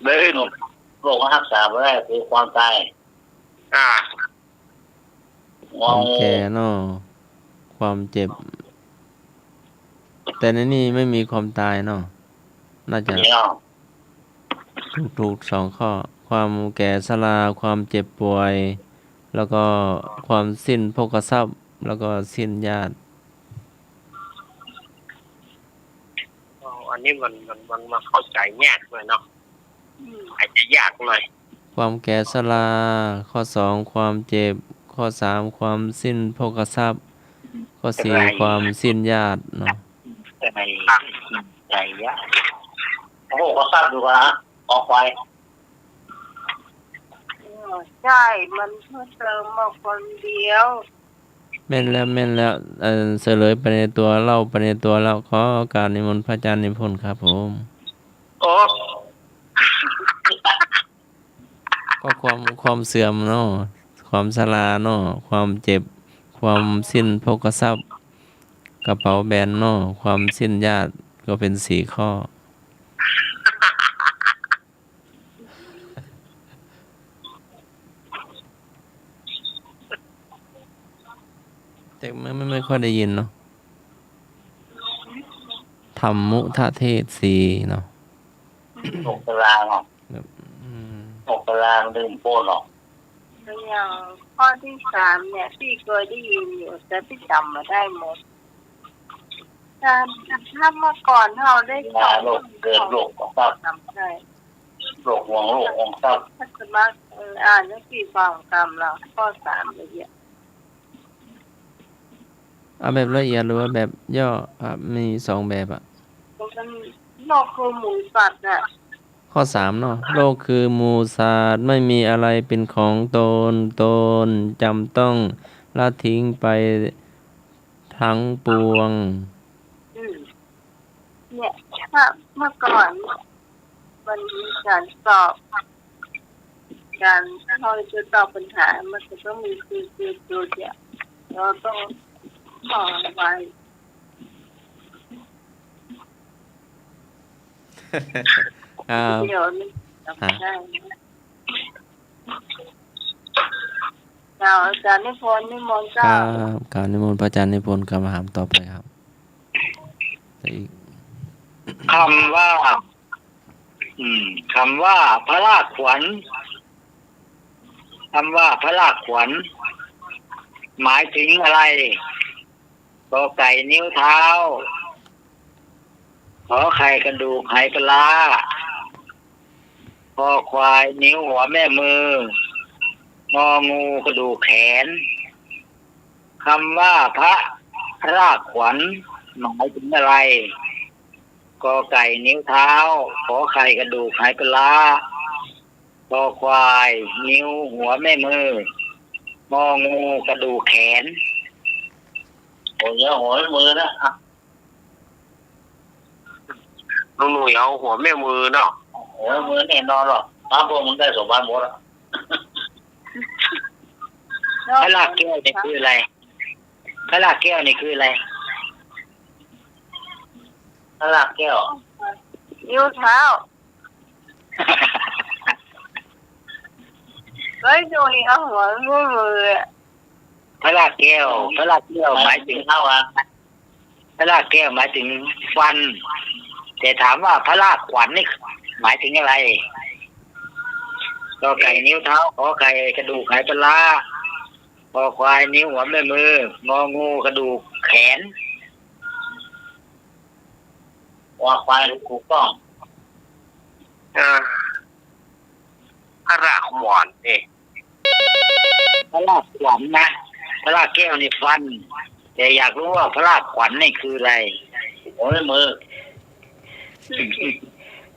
เดินโรครักษาไม่ได้คือความตายความแก่เนาะความเจ็บแต่ในนี้ไม่มีความตายเนาะน่าจะถูกสองข้อความแก่ชราความเจ็บป่วยแล้วก็ความสิ้นภพทรัพย์แล้วก็สิ้นญาติอันนี้มันมาเข้าใจยากเลยเนาะอาจจะยากหน่อยความแก่ชราข้อ 2ความเจ็บข้อ 3ความสิ้นภพทรัพย์ข้อ 4ความสิ้นญาติเนาะแต่ในใจยากโอ้ก็ทราบดูว่าออกไปใช่มันเพิ่มเติมมาคนเดียวแม่นแล้วเสลยไปในตัวเล่าไปในตัวแล้วขอโอกาสนิมนต์พระอาจารย์นิพนธ์ครับผมโอ้ ก็ความเสื่อมเนาะความชราเนาะความเจ็บความสิ้นภพทรัพย์กระเป๋าแบนเนาะความสิ้นญาติก็เป็น4 ข้อแต่ไม่ค่อยได้ยินเนาะธรรมุทะเทศ4เนาะ6 ตารางเนาะ6 ตารางดื่มโป้นหรอกอย่างข้อที่3เนี่ยพี่เคยได้ยินอยู่แต่พี่จำมาได้หมดถ้าเมื่อก่อนเราได้สอนโรคเกิดโรคของทรัพย์จำได้โรคห่วงโรคของทรัพย์ถ้าสมมติอ่านหนังสือฟังกรรมเราข้อ3ละเอียดเอาแบบละเอียดหรือว่าแบบย่อมี2แบบอ่ะโลกคือหมูสัตว์น่ะข้อ3เนาะโลกคือหมู่สัตว์ไม่มีอะไรเป็นของตนจำต้องละทิ้งไปทั้งปวงเนี่ยถ้าเมื่อก่อนมันมีการสอบการเราจะตอบปัญหามันจะต้องมีคือตัวเนี่ยเราต้องมองไว้เดี๋ยวนี้จำได้อาจารย์นิพนธ์เจ้าการนิมนต์พระอาจารย์นิพนธ์กรรมฐานต่อไปครับคำว่าพระราชขวัญคำว่าพระราชขวัญหมายถึงอะไรกอไก่นิ้วเท้าขอไข่กระดูกไหปลาคอควายนิ้วหัวแม่มืององูกระดูกแขนคำว่าพระราชขวัญหมายถึงอะไรกอไก่นิ้วเท้าขอไข่กระดูกไหปลาคอควายนิ้วหัวแม่มืององูกระดูกแขนโอ้ยหัวแม่มือนะลุงหนุ่ยเอาหัวแม่มือเนาะหัวมือแน่นอนหรอกป้าพวกมึงได้สมบัติหมดแล้วพระรากแก้วนี่คืออะไรพระรากแก้วนี่คืออะไรพระรากแก้วนิ้วเท้าเฮ้ยดูนี่เอาหัวมือพระรากแก้วหมายถึงเท้าอะพระรากแก้วหมายถึงฟันแต่ถามว่าพระราชขวัญนี่หมายถึงอะไรกอไก่นิ้วเท้าขอไข่กระดูกไหปลาคอควายนิ้วหัวแม่มืององูกระดูกแขนว่าควายถูกต้องพระราชขวัญพระราชขวัญนะพระราชแก้วนี่ฟันแต่อยากรู้ว่าพระราชขวัญนี่คืออะไรโอ้ยมือ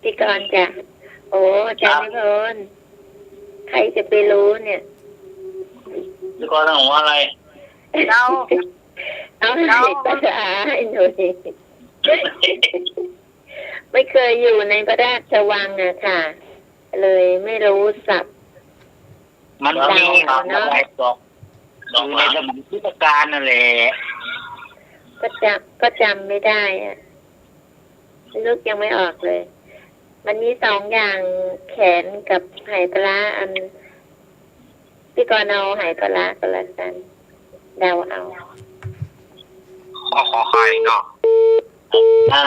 พี่กรณ์จ้ะโอ้อาจารย์นิพนธ์ใครจะไปรู้เนี่ยพี่กรณ์ต้องว่าอะไรเอาให้ภาษาให้หน่อยไม่เคยอยู่ในพระราชวังอะค่ะเลยไม่รู้ศัพท์มันมีหลายดอกในสมัยพุทธกาลนั่นแหละก็จำไม่ได้อะนึกยังไม่ออกเลยมันมี2อย่างแขนกับไหปลาอันพี่กรณ์เอาไหปลาก็แล้วกันเดาเอาขอไข่เนาะ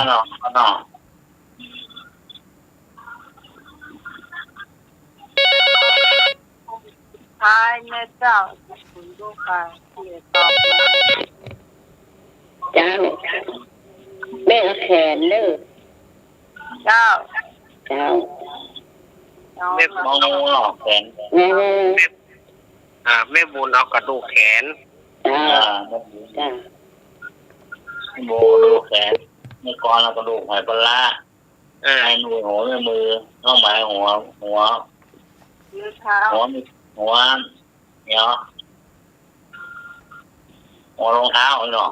เนาะท้ายแม่เจ้าคุณลูกค้าที่ตอบเจ้าแม่แขนเด้อเจ้าแม่มองแขนแม่บุญเอากระดูกแขนโบกระดูกแขนในกรเอากระดูกไหปลาให้หนูหัวแม่มือต้องหมายหัวนิ้วเท้าหัวเนี่ยหัวรองเท้าเนาะ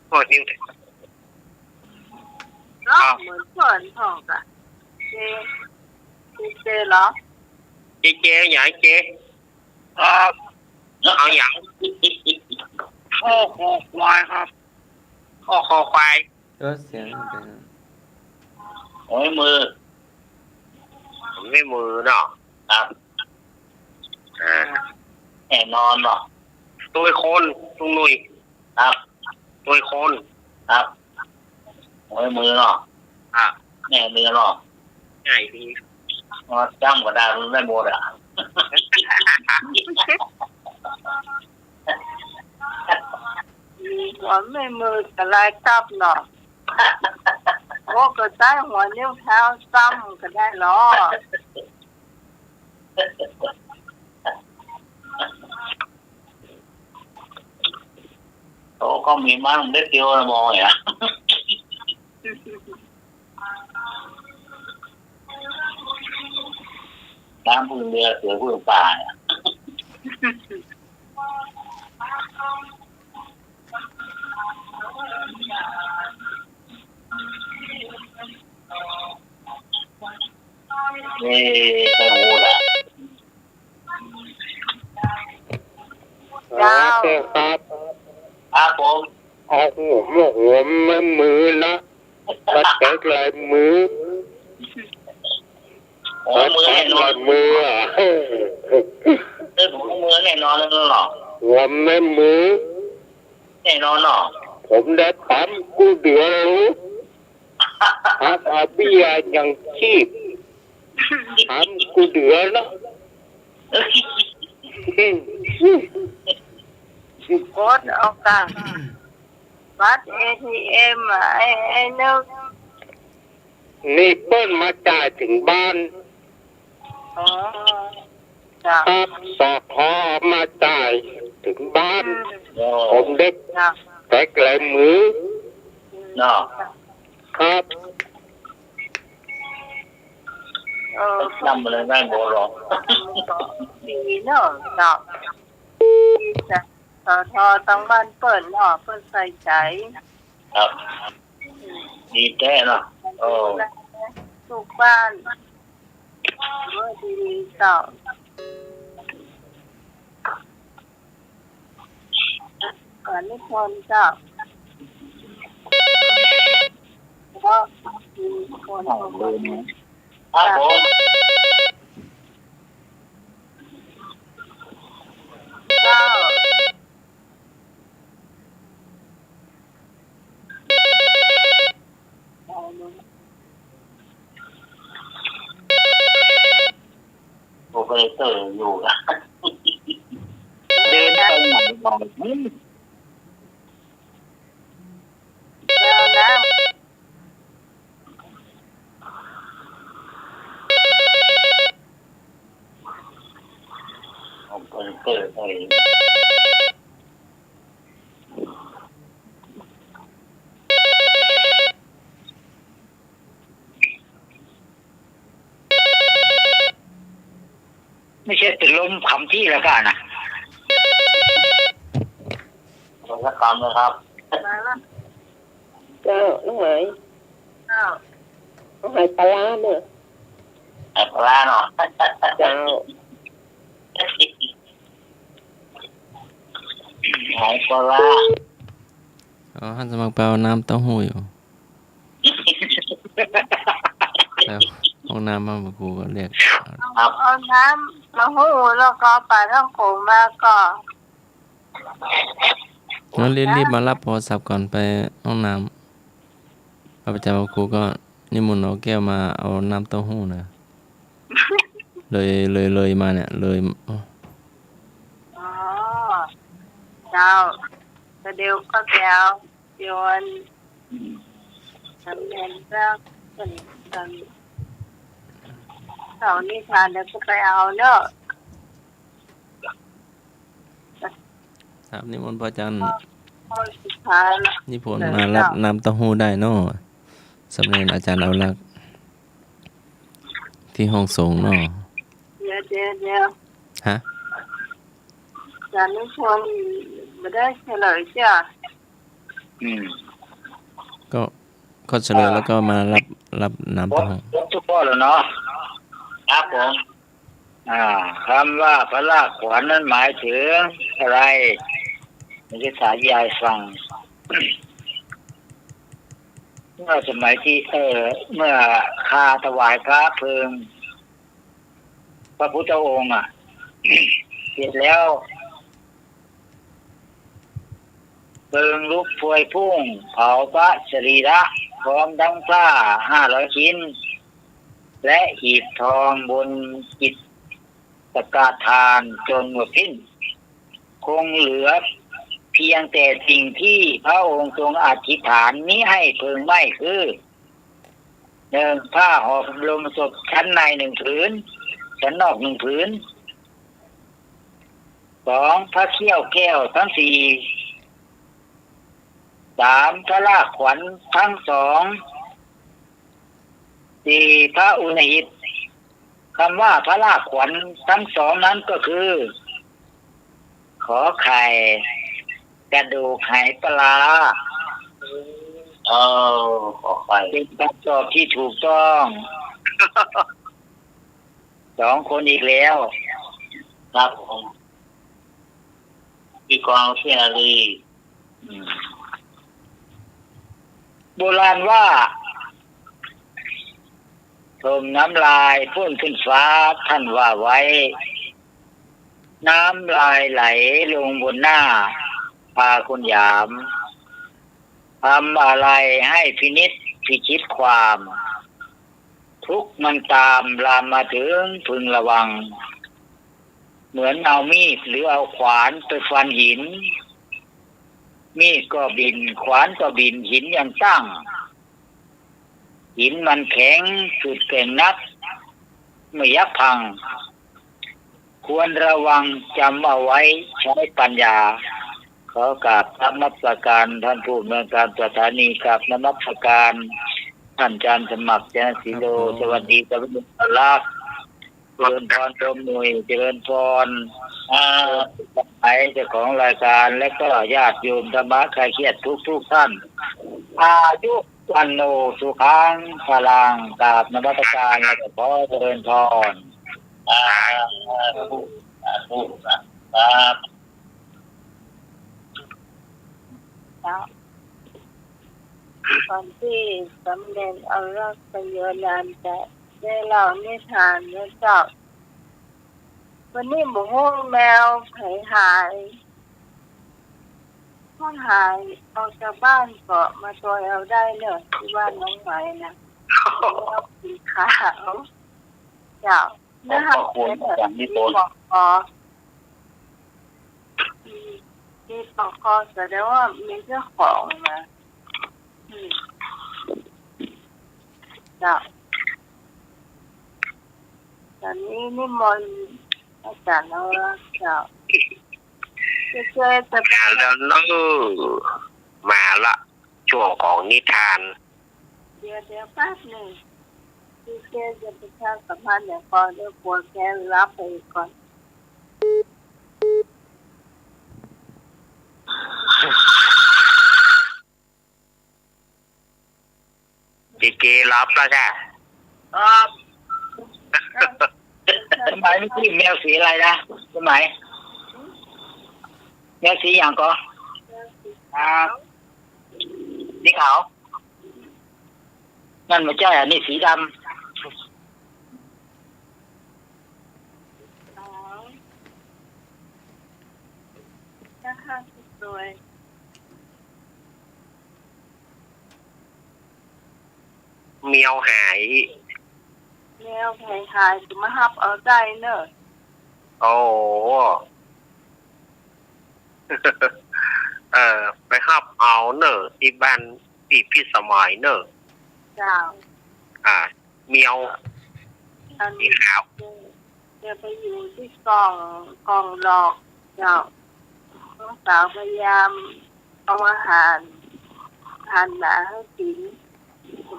หัวนิ้วเนาะเหมือนส่วนทองอะ เจเหรอ เจอย่างเจเอาอย่างข้อคอควายครับข้อคอควาย ก็เสียงเป็น โอ้ยมือ ไม่มือเนาะ ครับ อ่า แน่นอนเนาะ ตัวคนตุงหนุ่ย ครับ ตัวคน ครับโอ้ยมือเนาะ อ่ะ แน่มือเนาะ ง่ายดี มาจำก็ได้มันไม่หมดอ่ะ หัวไม่มือกับลายตับเนาะโอ้ก็ใช้หัวนิ้วเท้าซ้ำก็ได้เนาะ โอ้ก็มีมั่งได้เดียวนะมองอ่ะน้ำพึ่งเรือเสือพึ่งป่าเนี่ยนี่ไม่รู้ละ เจ้า ครับ ครับผม เอาหัวไม่มือนะมาแตะลายมือ โอ้มือแน่นอน มือ เรื่องของมือแน่นอนแล้วเนาะ หัวไม่มือ แน่นอนเนาะ ผมได้ทำกูเดือดรู้อาเบียยังชีพทำกูเดือดนะ กดเอากันบัตร ATM ไอ้นึก นี่เปิ้ลมาจ่ายถึงบ้าน อ๋อจ้ะ ครับสอคอมาจ่ายถึงบ้าน โอ้ ผมเด็ก จ้ะ แตะลายมือ เนาะ ครับ จำมาเลยไม่หมดหรอก ดีเนาะเนาะจ้ะสอทอตั้งบ้านเปิดเนาะเปิดใส่ใจ ครับดีแท้เนาะโอ้ ทุกบ้านเมื่อดีเจ้าก่อนนิพนธ์เจ้าก็มีคน ของลืมครับผม เจ้า โอเปอเรเตอร์อยู่นะเดินไปไหนมอง แล้วนะ โอเปอเรเตอร์ไปไม่ใช่ติดลมคำที่แล้วกันนะมันก็คำนะครับ มาละ เจ้าน้องหาย เจ้า น้องหายปลาร้าเนี่ย ไอ้ปลาเนาะ เจ้า ไอ้ปลา อ๋อท่านสมัครแปลว่าน้ำเต้าหู้อยู่แล้วห้องน้ำบ้านครูก็เรียก เอาน้ำมาหูแล้วก็ปลาท่องโขงมาก็ งั้นรีบมารับโทรศัพท์ก่อนไปห้องน้ำพระอาจารย์ครูก็นิมนต์เอาแก้วมาเอาน้ำเต้าหู้นะเลยมาเนี่ยเลยอ๋อ อ๋อเจ้าแต่เดี๋ยวก็เดี๋ยวโยนทำเงินแล้วกันเสาร์นี้ทานเดี๋ยวก็ไปเอาเนอะ ครับนิมนต์พระอาจารย์ ข้อสุดท้ายละ นิพนธ์มารับน้ำเต้าหู้ได้เนาะสำเร็จอาจารย์เอาลักษณ์ที่ห้องสงฆ์เนาะ เดี๋ยว ฮะ จานนี้ชวนไม่ได้เฉลยจ้ะ ก็เฉลยแล้วก็มารับน้ำ พบ เต้าหู้ ทุกข้อแล้วเนาะ ครับผมคำว่าพระราชขวัญนั้นหมายถึงอะไรมันจะสาธยายฟัง เมื่อสมัยที่เมื่อคาถวายพระเพลิงพระพุทธองค์เสร็จแล้วเพลิงลุกพวยพุ่งเผาพระสรีระพร้อมทั้งผ้า500 ชิ้นและหีบทองบนกิจตกาทานจนหมดสิ้นคงเหลือเพียงแต่สิ่งที่พระองค์ทรงอธิษฐานนี้ให้เพลิงไหม้คือ1ผ้าห่อบรมศพชั้นใน1 ผืนชั้นนอก1 ผืน2พระเขี้ยวแก้วทั้ง4 3พระราชขวัญทั้ง2 4พระอุณหิตคำว่าพระราชขวัญทั้ง2นั้นก็คือขอไข่กระดูกไหปลาขอไข่เป็นคำตอบที่ถูกต้อง2 คนอีกแล้วครับผมพี่กองเสียรีโบราณว่าทมน้ำลายพุ่งขึ้นฟ้าท่านว่าไว้น้ำลายไหลลงบนหน้าพาคนยามทำอะไรให้พินิจพิชิตความทุกข์มันตามลามมาถึงพึงระวังเหมือนเอามีดหรือเอาขวานไปฟันหินมีดก็บินขวานก็บินหินยังตั้งหินมันแข็งสุดเก่งนักไม่ยักพังควรระวังจำเอาไว้ใช้ปัญญาขอกราบนมัสการท่านผู้อำนวยการสถานีกราบนมัสการท่านอาจารย์สมัครเจริญศรีโลสวัสดีครับทุกท่านรักเจริญพรชมหน่วยเจริญพรไปเจ้าของรายการและก็ญาติโยมธรรมะใครเครียดทุกท่านอายุวันโนสุขังพลังกราบนมัสการและก็ขอเจริญพรครับก่อนที่สำเร็จเอารักประโยชน์นานแต่ได้เล่านิทานเนื้อเจ้าวันนี้หมูห้องแมวหายห้องหายออกจากบ้านเกาะมาตัวเอาได้เนอะที่บ้านน้องไหมนะแล้วสีขาวเจ้าเนื้อหาที่บอกที่ปอกคอแสดงว่ามีเจ้าของนะเจ้าตอนนี้นิมนต์อาจารย์เอาละเจ้าจะมาแล้วเนอะมาละช่วงของนิทานเดี๋ยวแป๊บหนึ่งพี่เจจะประชาสัมพันธ์อย่างก่อนเดี๋ยวกลัวแกรับไปก่อนดีเจรับแล้วจ้ะสมัยนี่แมวสีอะไรนะสมัยแมวสีอย่างก็สีขาวนั่นไม่ใช่อันนี้สีดำนะคะสวยเมียวหายแมวหายจะมาฮับเอาได้เนอะโอ้ไปฮับเอาเนอะที่บ้านพี่สมัยเนอะเจ้าเมียวสีขาวจะไปอยู่ที่กองหลอกเจ้าน้องสาวพยายามเอาอาหารทานหนาให้กิน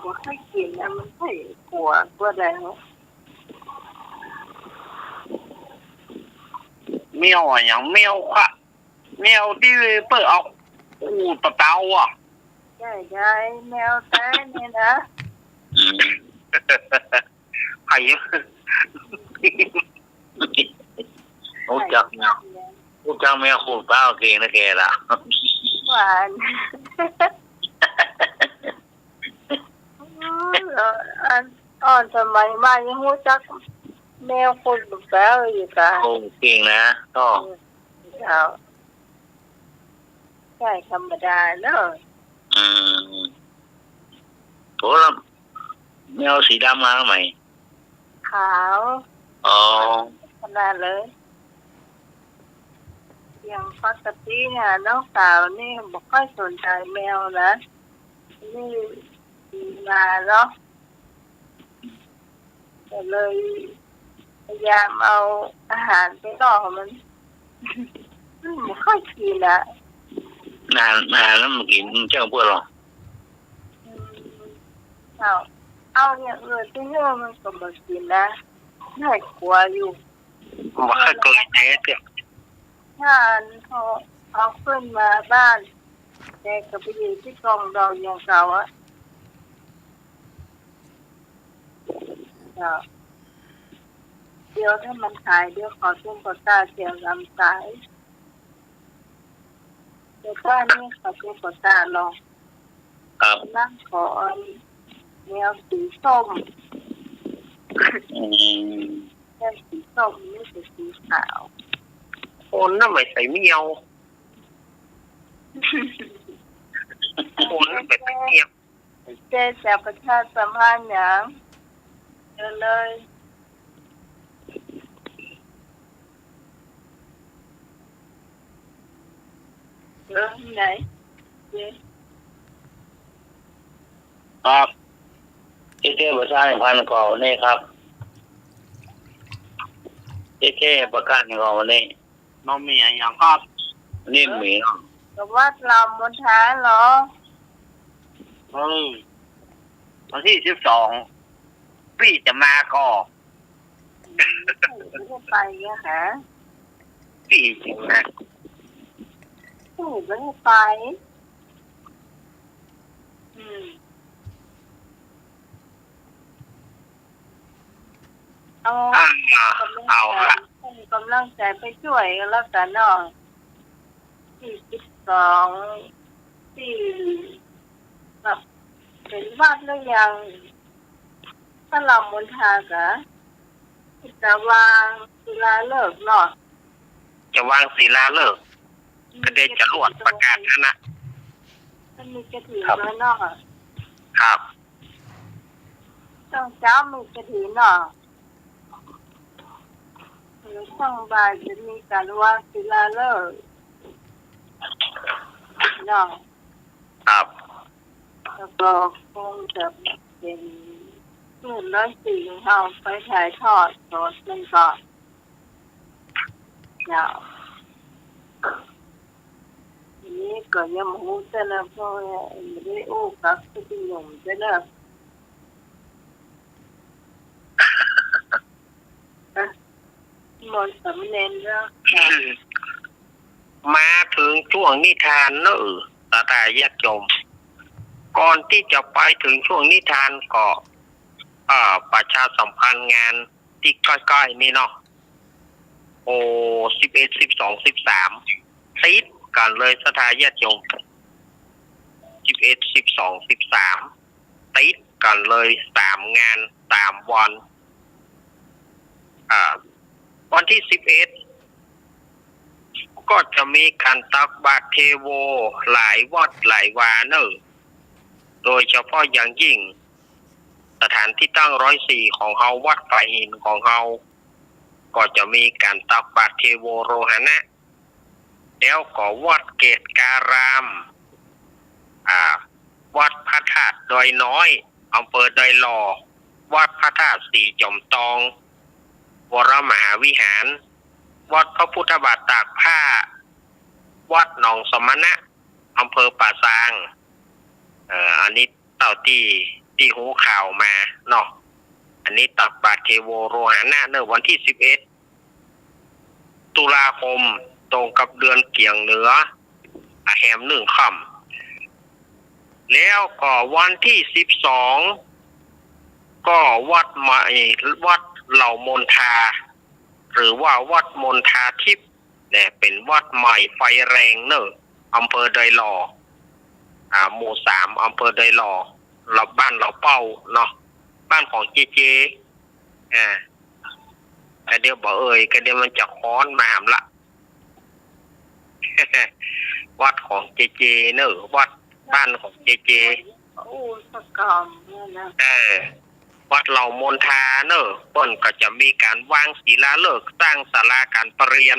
บอกให้กินนะมันไม่กลัวใดเหรอเมียวอย่างเมียวค่ะเมียวที่เปิดออกตะเตาใช่แมวแต่เนี่ยนะใคร รู้จักแมวขูดเป้าเก่งนะแกล่ะ หวานอ่อนสมัยมายังรู้จักแมวคนแบบแป๊วอยู่กะ โอ้เก่งนะก็ เจ้าใช่ธรรมดาเนอะ โหแล้วแมวสีดำมาไหม ขาว อ๋อ ขนาดเลยอย่างปกติเนี่ยน้องสาวนี่บอกค่อยสนใจแมวนะนี่มาเนาะก็เลยพยายามเอาอาหารไปล่อมันไม่ค่อยกินละ นานแล้วมันกินเจ้าเพื่อนหรอ เอาอย่างอื่นที่เยอะมันก็มากินนะน่ากลัวอยู่ ว่าเกิดแท้เถอะ ถ้าเขาเอาขึ้นมาบ้านแต่ก็ไปอยู่ที่กองดองอย่างเก่าอะเดี๋ยวถ้ามันหายเดี๋ยวขอซุ่มขอตาเสียงลำสายเดี๋ยวก็นี่ขอซุ่มขอตาลอง ครับ นั่งขอแนวสีส้มแนวสีส้มนี่คือสีขาว คนน่ะไม่ใส่เมียวคนน่ะไม่ใส่เมียว เจ๊จะประชาสัมพันธ์อย่างเดินเลยเดินไหนเจ๊ ครับเจ๊ประชาสัมพันธ์ก่อนนี่ครับเจ๊ประกาศก่อนวันนี้ น้องเมียอย่างครับ นี่หมีเนาะ กับวัดลำมณฑาเหรอ วันที่12พี่จะมาก็ ไม่ได้ไปอะฮะ พี่จริงนะ ไม่ได้ไปเอากำลังใจไปช่วยกันแล้วกันเนาะที่12ที่แบบเป็นวัดแล้วยังถ้าเรามณฑากะจะวางศิลาฤกษ์เนาะ จะวางศิลาฤกษ์ก็ได้จรวดประกาศนะ มันมีกระถิ่นแล้วเนาะ ครับ ต้องเช้ามีกระถิ่นเนาะหรือช่วงบ่ายจะมีการวางศิลาฤกษ์เนาะ ครับ แล้วก็คงจะเป็นคลื่น104ของเราไปถ่ายทอดสดมันก็เนาะทีนี้ก็ยังไม่รู้จะนะเพราะไม่ได้อู้กับที่หนุ่มจะเนอะมนต์สำเนียงเนาะ มาถึงช่วงนิทานเนอะตาญาติโยมก่อนที่จะไปถึงช่วงนิทานก็ประชาสัมพันธ์งานที่ใกล้ๆนี่เนาะโอ้11 12 13ติดกันเลยสถาญาติโยม11 12 13ติดกันเลย3งาน3วันวันที่11ก็จะมีการตักบาตรเทโวหลายวัดหลายวาเนอะโดยเฉพาะอย่างยิ่งสถานที่ตั้ง104ของเฮาวัดป่าหินของเฮาก็จะมีการตักบาตรเทโวโรหณะแล้วก็วัดเกตการามวัดพระธาตุดอยน้อยอำเภอดอยหล่อวัดพระธาตุสีจอมตองวรมหาวิหารวัดพระพุทธบาทตากผ้าวัดหนองสมณะอำเภอป่าซางอันนี้เต่าที่หูข่าวมาเนาะอันนี้ตักบาตรเทโวโรหณะเนวันที่11ตุลาคมตรงกับเดือนเกี่ยงเหนือแหม1ค่ำแล้วก็วันที่12ก็วัดใหม่วัด เหล่ามนทาหรือว่าวัดมนทาทิพย์เนี่ยเป็นวัดใหม่ไฟแรงเนอะอำเภอดอยหล่อหมู่ 3อำเภอดอยหล่อเราบ้านเราเป้าเนาะบ้านของเจเจแต่เดี๋ยวบอกก็เดี๋ยวมันจะค้อนมาหามละ วัดของเจเจเนอะวัดบ้านของเจเจสกอมเนี่ยนะวัดเหล่ามนทาเนอะเปิ้นก็จะมีการวางศิลาฤกษ์สร้างศาลาการประเรียน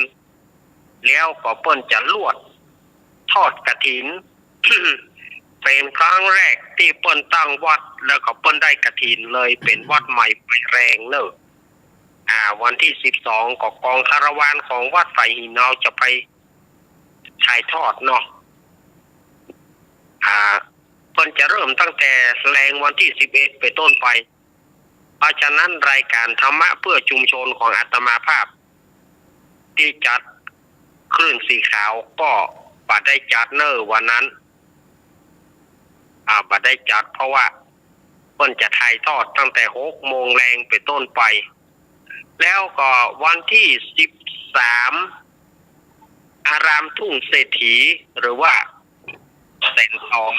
แล้วก็เปิ้นจะลวดทอดกฐิน เป็นครั้งแรกที่เปิ้นตั้งวัดแล้วก็เปิ้นได้กฐินเลยเป็นวัดใหม่ไฟแรงเนอะวันที่12ก็กองคาราวานของวัดไฟหินเนาจะไปถ่ายทอดเนาะเพิ่นจะเริ่มตั้งแต่แรงวันที่11ไปต้นไปเพราะฉะนั้นรายการธรรมะเพื่อชุมชนของอาตมาภาพที่จัดคลื่นสีขาวก็บัดได้จัดเนอวันนั้นบัดได้จัดเพราะว่าเพิ่นจะถ่ายทอดตั้งแต่6 โมงแรงไปต้นไปแล้วก็วันที่13อารามทุ่งเศรษฐีหรือว่าแสนทอง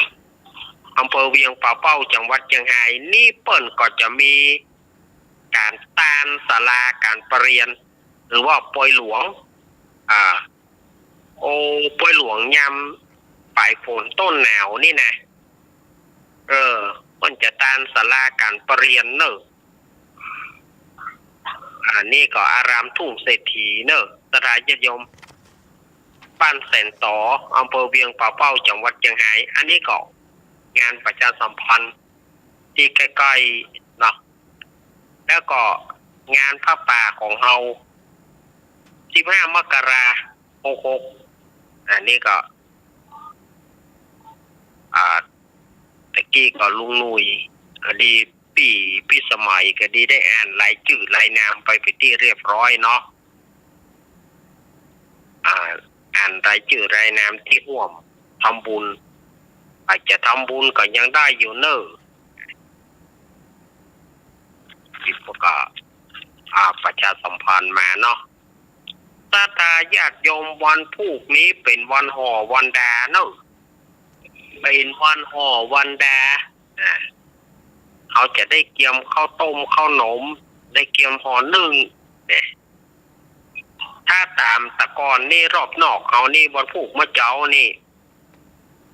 อำเภอเวียงป่าเป้าจังหวัดเชียงรายนี่เปิ้นก็จะมีการตานศาลาการประเรียนหรือว่าปอยหลวงปอยหลวงยามปลายฝนต้นหนาวนี่นะเปิ้นจะตานศาลาการประเรียนเนอะนี่ก็อารามทุ่งเศรษฐีเนอะสถานญาติโยมบ้านแสนต่ออำเภอเวียงป่าเป้าจังหวัดเชียงรายอันนี้ก็งานประชาสัมพันธ์ที่ใกล้ๆเนาะแล้วก็งานผ้าป่าของเฮา15 มกราคม 66อันนี้ก็ตะกี้ก็ลุงนุยก็ดีปีสมัยก็ดีได้อ่านรายชื่อรายนามไปที่เรียบร้อยเนาะอ่านรายชื่อรายนามที่ร่วมทำบุญอาจจะทำบุญก็ยังได้อยู่เนอะที่พวกก็ประชาสัมพันธ์มาเนาะตาญาติโยมวันพรุ่งนี้เป็นวันห่อวันดาเนอะเป็นวันห่อวันดาเขาจะได้เกียมข้าวต้มข้าวหนมได้เกียมห่อนึ่งเนี่ยถ้าตามตะกอนนี่รอบนอกเขานี่วันผูกมะเจ้านี่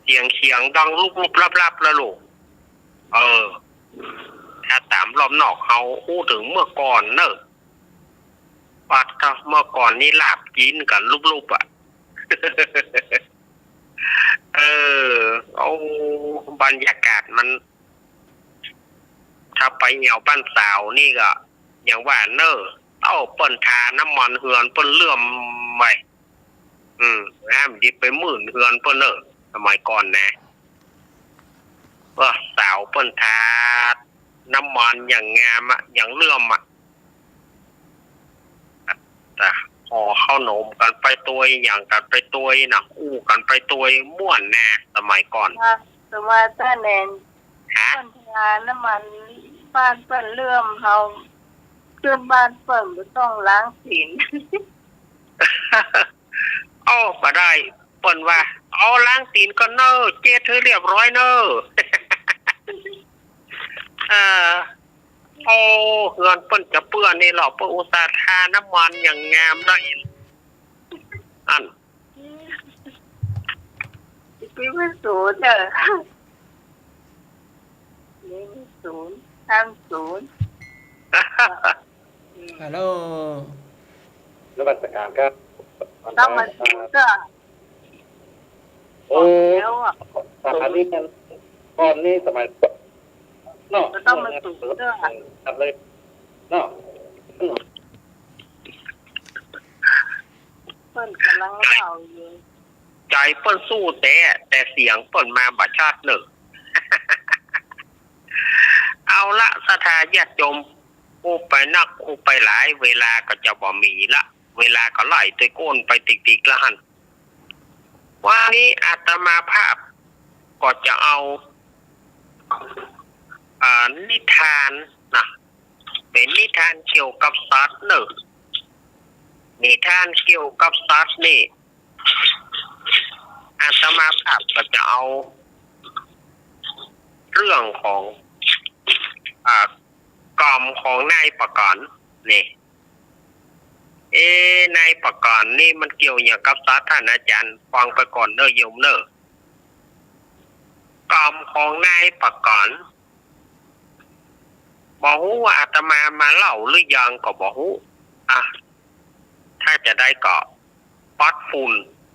เสียงดังลุกลับแล้วลูกถ้าตามรอบนอกเขาพูดถึงเมื่อก่อนเนอะปัดก็เมื่อก่อนนี่ลาบกินกันลุบๆเอาบรรยากาศมันถ้าไปเหนียวบ้านสาวนี่ก็อย่างว่าเนอะเปิ้นทาน้ำมันเหือนเปิ้นเลื่อมไปห้ามดิบไปหมื่นเหือนเปิ้นเนอะสมัยก่อนนะว่าสาวเปิ้นทาน้ำมันอย่างงามอย่างเลื่อมแต่ห่อข้าวหนมกันไปตัวอย่างกันไปตัวนะอู้กันไปตัวม่วนแน่สมัยก่อนสมัยต้นแนนเปิ้นทาน้ำมันบ้านเปิ้นเลื่อมเฮาเพื่อนบ้านเปิ้นบ่ต้องล้างศีลบ่ได้เปิ้นว่าล้างศีลก็เนอะเจ็ดให้เรียบร้อยเนอะเงินเปิ้นจะเปื้อนนี่หรอกเปิ้นอุตส่าห์ทาน้ำมันอย่างงามได้อันพี่ไม่สูญเด้อนี่ศูนย์30ฮัลโหลนมัสการครับต้องมาสูญก็อันนี้มันก่อนนี้สมัยเนาะต้องมาสูญก็ทำเลยเนาะเปิ้นกำลังเล่าอยู่ใจเปิ้นสู้แต่เสียงเปิ้นมาบัดชาติหนึ่งเอาละสถาญาติโยมอู้ไปนักอู้ไปหลายเวลาก็จะบ่มีละเวลาก็ไล่ตัวโก้นไปติ๊กๆละหันวันนี้อาตมาภาพก็จะเอานิทานนะ เป็นนิทานเกี่ยวกับสัตว์เนอะนิทานเกี่ยวกับสัตว์นี่อาตมาภาพก็จะเอาเรื่องของกรรมของนายประกันนี่นายประกันนี่มันเกี่ยวอย่างกับสัตว์ท่านอาจารย์ฟังไปก่อนเนอะโยมเนอะกรรมของนายประกันบอกว่าอาตมามาเล่าหรือยังก็บอกถ้าจะได้ก็ปัดฝุ่น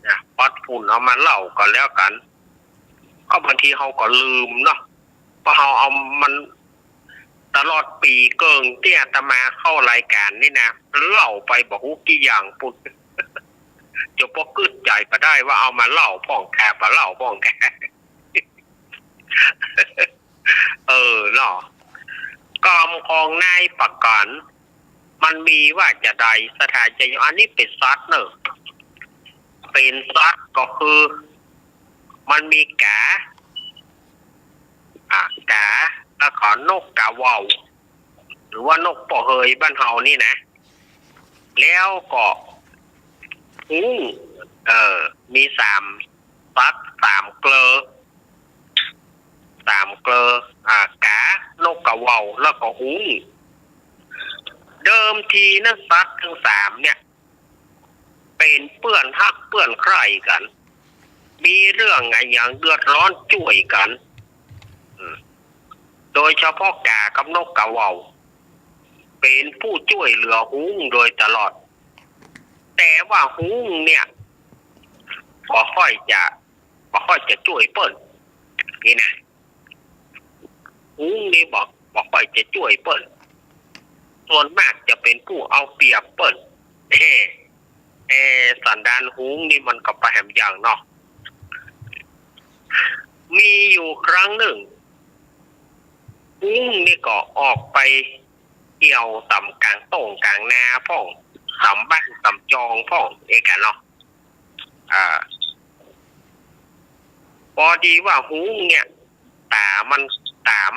นะปัดฝุ่นเอามาเล่าก็แล้วกันก็บางทีเขาก็ลืมเนาะเพราะเขาเอามันตลอดปีเกิงที่อาตมาเข้ารายการนี่นะเล่าไปบอกกี่อย่างปุ๊บจะพอกึดใจไปได้ว่าเอามาเล่าพ่องแกมาเล่าพ่องแกเนาะกรรมของนายประกันมันมีว่าจะใดสถานจะอยู่อันนี้เป็นซัดเนอะเป็นซัดก็คือมันมีกาแล้วก็นกกาว่าวหรือว่านกปอเฮยบ้านเฮานี่นะแล้วก็มี3ซัด3เกลอกานกกาว่าวแล้วก็เดิมทีนะซัดทั้ง3เนี่ยเป็นเปื้อนฮักเปื้อนใครกันมีเรื่องอะไรอย่างเดือดร้อนช่วยกันโดยเฉพาะกากับนกกาว่าวเป็นผู้ช่วยเหลือโดยตลอดแต่ว่าเนี่ยบ่ค่อยจะช่วยเปิ้นนี่นะนี่บ่ค่อยจะช่วยเปิ้นส่วนมากจะเป็นผู้เอาเปรียบเปิ้นสันดานนี่มันก็ไปแหมอย่างเนาะมีอยู่ครั้งหนึ่งนี่ก็ออกไปเกี่ยวต่ำกลางโต่งกลางนาพ่องต่ำบ้านต่ำจองพ่องกันเนาะพอดีว่าเนี่ยตา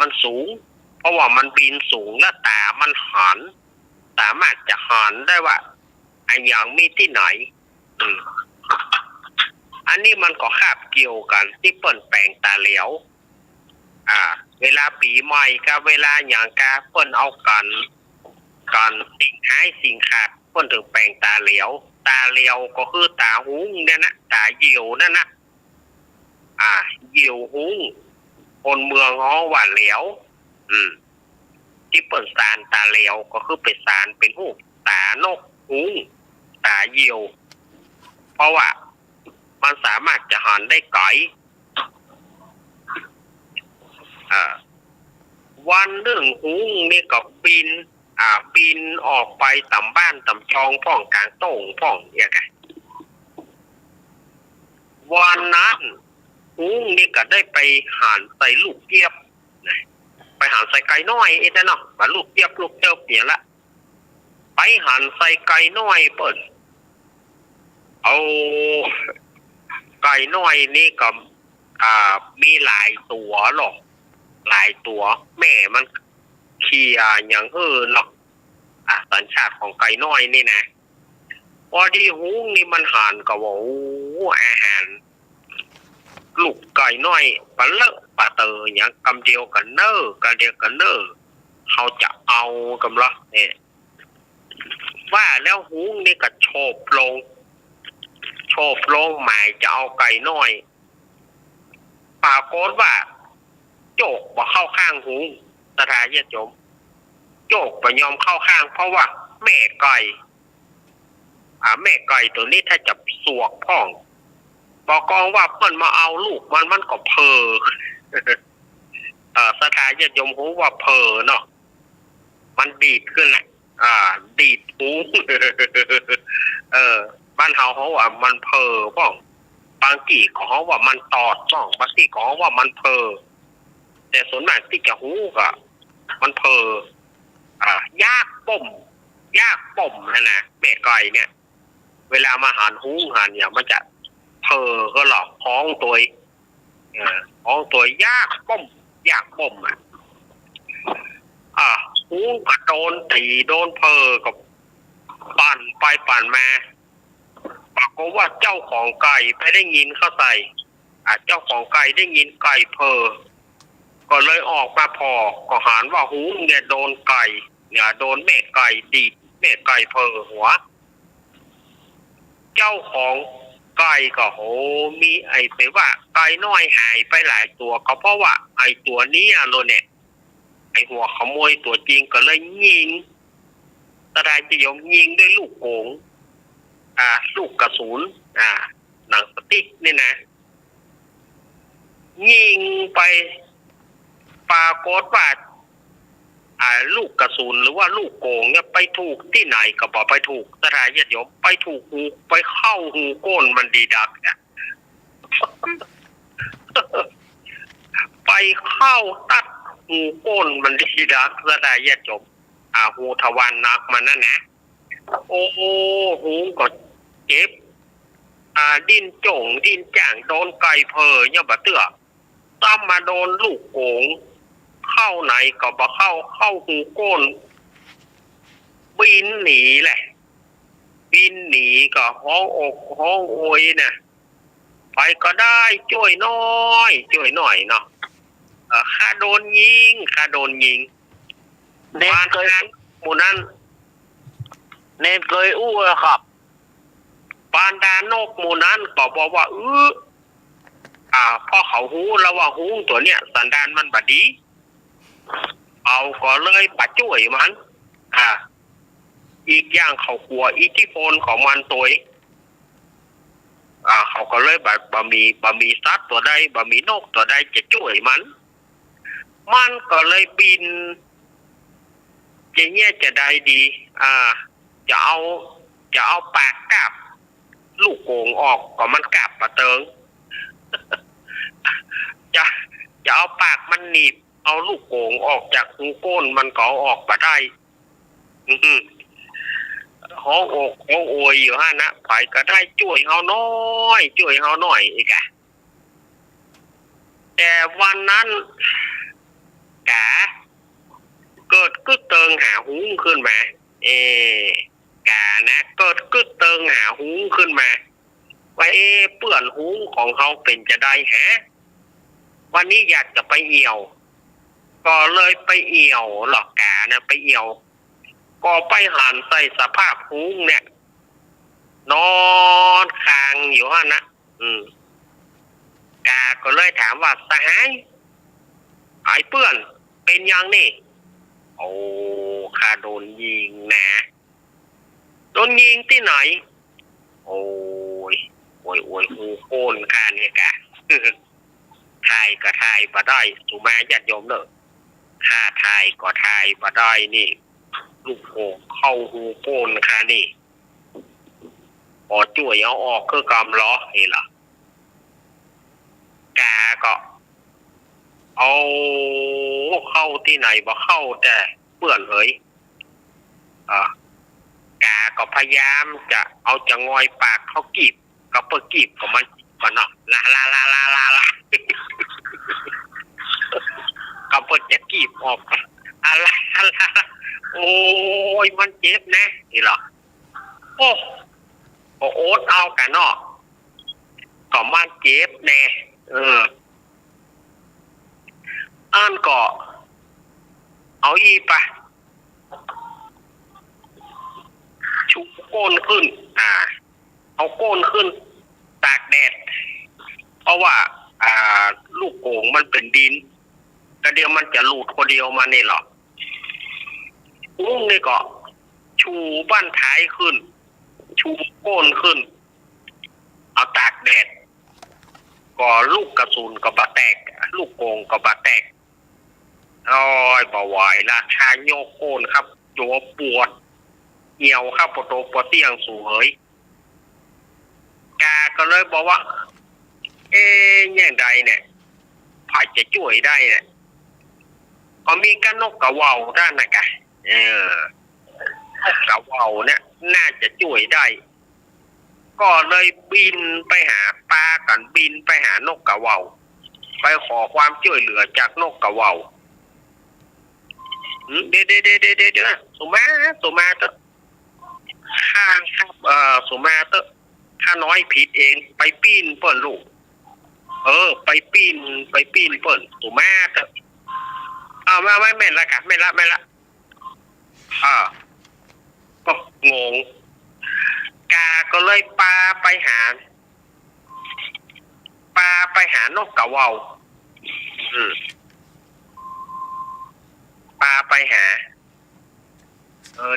มันสูงเพราะว่ามันปีนสูงแล้วตามันหันสามารถจะหันได้ว่าอันอย่างมีที่ไหนอันนี้มันก็คาบเกี่ยวกันที่เปิ้นแปลงตาเหลียวเวลาปีใหม่กับเวลาอย่างกาเปิ้นเอากันสิ่งหายสิ่งขาดเปิ้นถึงแปลงตาเหลียวก็คือตาเนี่ยนะตาเหยี่ยวนั่นนะเหยี่ยวคนเมืองฮ้อว่าเหลียวที่เปิ้นสารตาเหลียวก็คือเป็นสารเป็นหูตานกตาเหยี่ยวเพราะว่ามันสามารถจะหันได้ไกลวันหนึ่งนี่ก็ปีนออกไปต่ำบ้านต่ำจองพ่องกลางโต่งพ่องอย่างไงวันนั้นนี่ก็ได้ไปหันใส่ลูกเจี๊ยบไปหันใส่ไก่น้อยเนาะว่าลูกเจี๊ยบเนี่ยละไปหันใส่ไก่น้อยเปิดเอาไก่น้อยนี่ก็มีหลายตัวหรอกหลายตัวแม่มันเคียอย่างเนาะสัญชาติของไก่น้อยนี่นะพอดีนี่มันหันก็ว่าอาหารลูกไก่น้อยปลาเลอะปลาเตออย่างกำเดียวกันเนอเขาจะเอากำละเนี่ยว่าแล้วนี่ก็โฉบลงหมายจะเอาไก่น้อยปรากฏว่าโจกบ่เข้าข้างสถานญาติโยมโจกบ่ยอมเข้าข้างเพราะว่าแม่ไก่ตัวนี้ถ้าจะสวกพ่องบอกกองว่าเพิ่นมาเอาลูกมันก็เผลอสถานญาติโยมว่าเผลอเนาะมันดีดขึ้นแหละดีดบ้านเฮาเขาว่ามันเผลอพ่องบางทีเขาว่ามันตอดพ่องบางทีเขาว่ามันเผลอแต่ส่วนมากที่จะก็มันเผลอยากป่มนะแม่ไก่เนี่ยเวลามาหันเนี่ยมันจะเผลอก็หลอกท้องตัวยากป่ม หูก็โดนตีโดนเพอกับปั่นไปปั่นมาปรากฏว่าเจ้าของไก่ไปได้ยินเข้าใส่เจ้าของไก่ได้ยินไก่เพอก็เลยออกมาพอก็หานว่าหูเนี่ยโดนไก่เนี่ยโดนแม่ไก่ดีดแม่ไก่เพอหัวเจ้าของไก่ก็โหมีไอ้ไปว่าไก่น้อยหายไปหลายตัวก็เพราะว่าไอ้ตัวนี้โลเนี่ยไอ้หัวขโมยตัวจริงก็เลยยิงตาได้จะยอมยิงด้วยลูกโป่งลูกกระสุนหนังสติ๊กนี่นะยิงไปปรากฏว่าลูกกระสุนหรือว่าลูกโป่งเนี่ยไปถูกที่ไหนก็บอกไปถูกตาได้ญาติโยมไปถูกหูไปเข้าหูก้นมันดีดักเนี่ย ไปเข้าตัดหูก้นมันดีดักตาได้ญาติโยมหูทวารนักมันนั่นนะโอ้หูก็เจ็บดิ้นจ่งดิ้นจ่างโดนไก่เพอเนี่ยบะเตื้อต้องมาโดนลูกโป่งเข้าไหนก็บ่เข้าหูก้นบินหนีแหละบินหนีก็ห้องอกห้องโอยนะไปก็ได้ช่วยน้อยเนาะข้าโดนยิงบ้านนั้นหมู่นั้นเนนเคยอู้ครับปานดานกหมู่นั้นก็บอกว่าพ่อเขาหูแล้วว่าหูตัวเนี้ยสันดานมันบดีเอาก็เลยปัดช่วยมันอีกอย่างเขากลัวอิทธิพลของมันตัวเขาก็เลยบะมีสัตว์ตัวใดบะมีนกตัวใดจะช่วยมันก็เลยบินจะเงี้ยจะได้ดีจะเอาปากกับลูกโป่งออกก็มันกลับมาเติง จะเอาปากมันหนีบเอาลูกโป่งออกจากหูก้นมันก็ออกมาได้ห้องอกห้องโอยอยู่ฮะนะไปก็ได้ช่วยเฮาน้อยอีกแต่วันนั้นเกิดกึดเติงหาหูขึ้นมานะเกิดกึดเติงหาหูขึ้นมาว่าเปื่อนหูของเขาเป็นจะได้ฮะวันนี้อยากจะไปเอี่ยวก็เลยไปเอี่ยวหรอกนะไปเอี่ยวก็ไปหันใส่สภาพหูเนี่ยนอนคางอยู่ฮะนะก็เลยถามว่าสหายไอ้เปื่อนเป็นยังนี่โอ้ข้าโดนยิงนะโดนยิงที่ไหนโอ้ยหูโคนข้าเนี่ยทายก็ทายมาได้สุมาญาติโยมเนอะข้าทายก็ทายมาได้นี่ลูกโป่งเข้าหูโคนข้านี่พอช่วยเอาออกคือกำล้อนี่ล่ะก็เอาเข้าที่ไหนบ่เข้าแต่เปื่อนเลยก็พยายามจะเอาจะงอยปากเขากีบก็เปิดกีบของมันก่อนเนาะลาก็เปิดจะกีบออกอะไรโอ้ยมันเจ็บนะนี่หรอโอ้โอ๊ตเอากันเนาะก็มันเจ็บแน่อันก็เอาอีปะชุบโก้นขึ้นเอาโก้นขึ้นตากแดดเพราะว่าลูกโป่งมันเป็นดินแต่เดียวมันจะหลุดคนเดียวมานี่หรออุ้งนี่ก็ชูบ้านท้ายขึ้นชูโก้นขึ้นเอาตากแดดก็ลูกกระสุนก็บาแตกลูกโป่งก็บาแตกบ่ไหวราคาโยกโก้นครับโยปวดเหี่ยวครับปวดปวดเตียงสูงเฮ้ยก็เลยบอกว่าอย่างใดเนี่ยผ่านจะช่วยได้เนี่ยก็มีกันนกกระว่าวด้านนะกะนกกระว่าวเนี่ยน่าจะช่วยได้ก็เลยบินไปหาปลากันบินไปหานกกระว่าวไปขอความช่วยเหลือจากนกกระว่าว เดี๋ยวสุมาเตอะข้าครับสุมาเตอะข้าน้อยผิดเองไปปีนเปิ่นลูกไปปีนเปิ่นสุมาเตอะไม่แม่นละค่ะไม่ละก็งงกาก็เลยปาไปหานกกะว่าวปาไปหา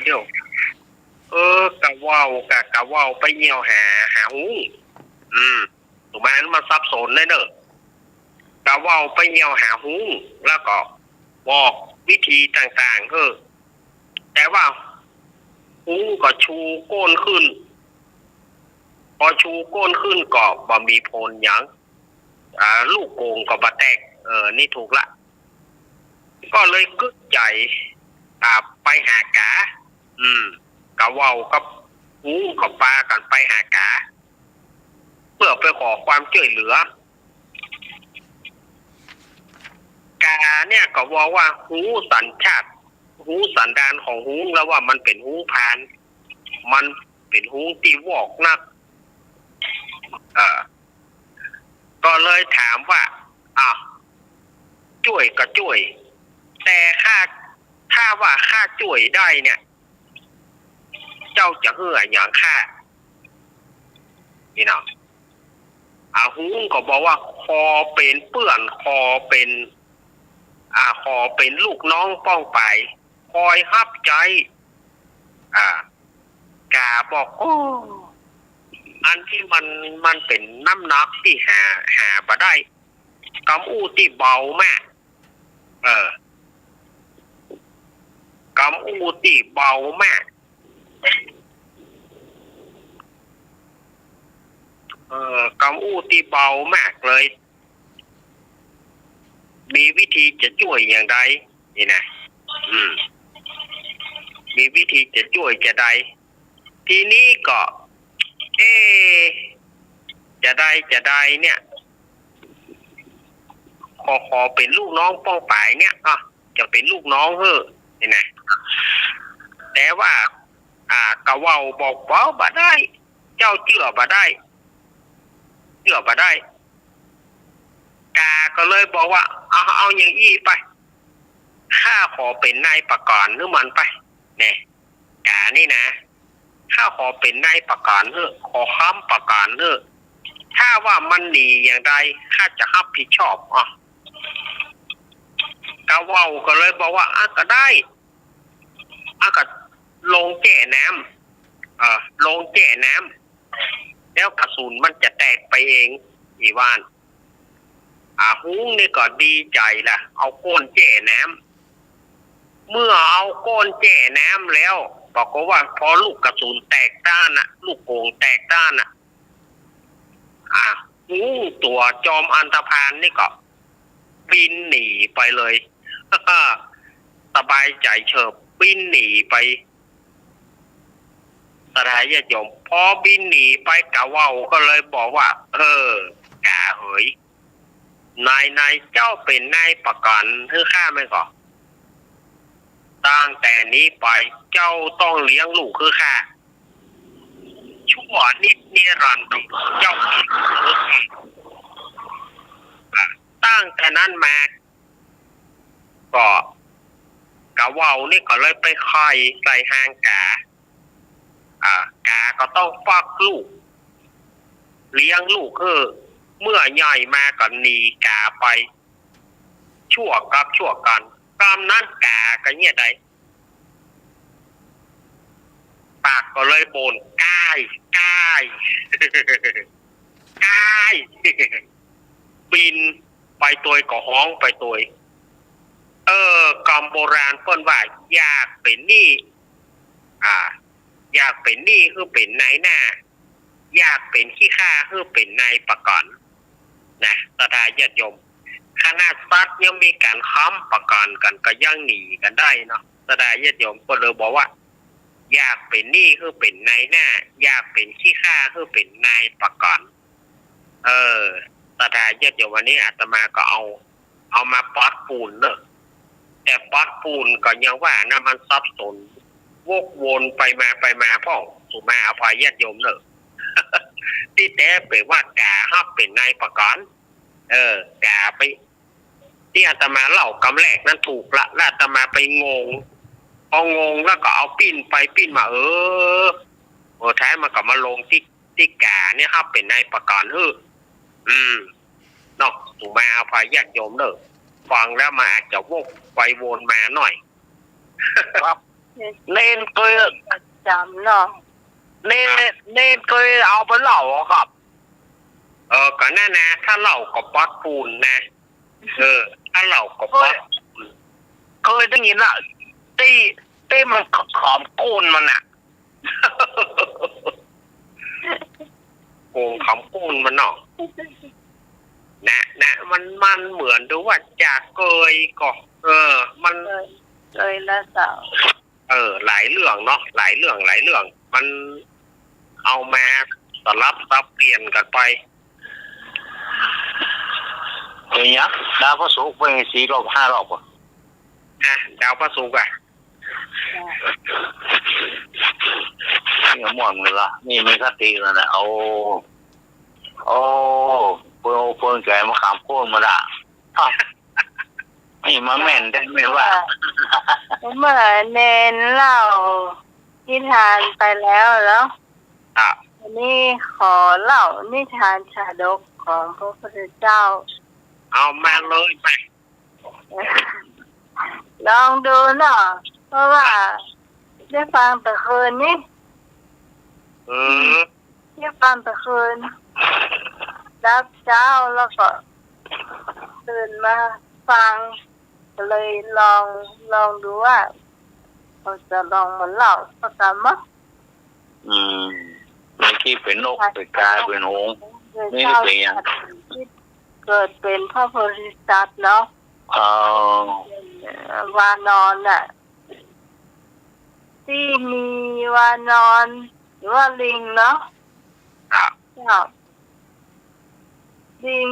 เดี๋ยวกะว่าวกะว่าวไปเหี่ยวหาหูถูกไหมมันซับซ้อนเลยเนอะกะว่าวไปเหี่ยวหาหูแล้วก็บอกวิธีต่างๆแต่ว่าหูก็ชูก้นขึ้นพอชูก้นขึ้นก็บ่มีผลหยังลูกโป่งก็บ่แตกนี่ถูกละก็เลยกึกใจไปหากากะว่าวกับหูกับปลากันไปหากาเพื่อไปขอความช่วยเหลือกาเนี่ยก็บอกว่าหูสัญชาติหูสันดานของหูแล้วว่ามันเป็นหูพานมันเป็นหูตีวอกนักก็เลยถามว่าช่วยก็ช่วยแต่ถ้าว่าข้าช่วยได้เนี่ยเจ้าจะเหื่ออย่างข้านี่เนาะหูก็บอกว่าคอเป็นเปื้อนคอเป็นลูกน้องป้องไปคอยฮับใจกาบอกอันที่มันเป็นน้ำหนักที่หาบ่ได้กำอู้ที่เบามากกำอู้ที่เบามากกำอู้ที่เบามากเลยมีวิธีจะช่วยอย่างไรนี่นะมีวิธีจะช่วยจะใดทีนี้ก็จะได้เนี่ยขอเป็นลูกน้องป้องป่ายเนี่ยจะเป็นลูกน้องนี่นะแต่ว่ากะว่าวบอกว่าบ่ได้เจ้าเชื่อบ่ได้กาก็เลยบอกว่าเอาอย่างอี้ไปข้าขอเป็นนายประกรณ์หรือมันไปเนี่ยกานี่นะข้าขอเป็นนายประกรณ์ขอค้ำประกรณ์ถ้าว่ามันหนีอย่างใดข้าจะรับผิดชอบกะว่าวก็เลยบอกว่าก็ได้ก็ลงแก่น้ำลงแก่น้ำแล้วกระสุนมันจะแตกไปเองอีวานหุ้งนี่ก็ดีใจล่ะเอาก้นแจ่น้ำเมื่อเอาก้นแจ่น้ำแล้วบอกว่าพอลูกกระสุนแตกด้านลูกโป่งแตกด้านหุ้งตัวจอมอันธพาลนี่ก็บินหนีไปเลยสบายใจเฉิบบินหนีไปสถานญาติโยมพอบินหนีไปกะว่าวก็เลยบอกว่ากาเฮ้ยนายเจ้าเป็นนายประกันข้าไม่ก่อตั้งแต่นี้ไปเจ้าต้องเลี้ยงลูกข้าชั่วนิดนิรันดร์เจ้าตั้งแต่นั้นมาก็กะว่าวนี่ก็เลยไปคอยใส่หางกากาก็ต้องฟักลูกเลี้ยงลูกเมื่อใหญ่มาก็หนีกาไปชั่วกันตามนั้นกาก็เนี่ยใดปากก็เลยบ่นกายบินไปตัวก็ห้องไปตัวกำโบราณเพิ่นว่าอยากเป็นนี่อยากเป็นนี่คือเป็นนายหน้าอยากเป็นขี้ข้าคือเป็นนายประกันนะสถานญาติโยมขนาดสัตว์ยังมีการค้ำประกันกันก็ยังหนีกันได้เนาะสถานญาติโยมก็เลยบอกว่าอยากเป็นนี่คือเป็นนายหน้าอยากเป็นขี้ข้าคือเป็นนายประกันสถานญาติโยมวันนี้อาตมาก็เอามาปอดปูนเนอะ แต่ปัดปูนก็ยังว่านะมันซับสนวกวนไปมาพ่อสุมาอภัยญาติโยมเนอะ ที่แต่ไปว่ากาฮับเป็นนายประกันกาไปที่อาตมาเล่ากำแรกนั้นถูกละแล้วอาตมาไปงงพองงแล้วก็เอาปิ้นไปปิ้นมาท้ายมันก็มาลงที่กาเนี่ยฮับเป็นนายประกันเนาะสุมาอภัยญาติโยมเนอะฟังแล้วมาอาจจะวกไปวนมาหน่อย ครับเน้นเคยจำเนาะเน้นเคยเอาไปเล่าครับก็แน่นะถ้าเล่ากับปัดปูนนะถ้าเล่ากับปัดเคยได้ยินละตีมันขอมโกนมันอ่ะ โกงขำโกนมันเนาะนะมันเหมือนดูว่าจะเกยก็มันเลยแล้วสาวหลายเรื่องเนาะหลายเรื่องมันเอามาสลับซับเปลี่ยนกันไปเนี่ยดาวพระศุกร์เป็น4 รอบ 5 รอบป่ะดาวพระศุกร์นี่ม่วนเลยละนี่มีคติแล้วนะเพิ่งแก่มาขามโค่นมาละนี่มาแม่นได้ไหมว่าเมื่อเนนเล่านิทานไปแล้ววันนี้ขอเล่านิทานชาดกของพระพุทธเจ้าเอามาเลยไปลองดูเนาะเพราะว่าได้ฟังแต่คืนนี้ได้ฟังแต่คืนรับเช้าแล้วก็ตื่นมาฟังก็เลยลองดูว่าเราจะลองมาเล่าสักคำมั้ยเมื่อกี้เป็นนกเป็นกาเป็นหงส์นี่เป็นยังเกิดเป็นพระโพธิสัตว์เนาะวานอนน่ะที่มีวานอนหรือว่าลิงเนาะลิง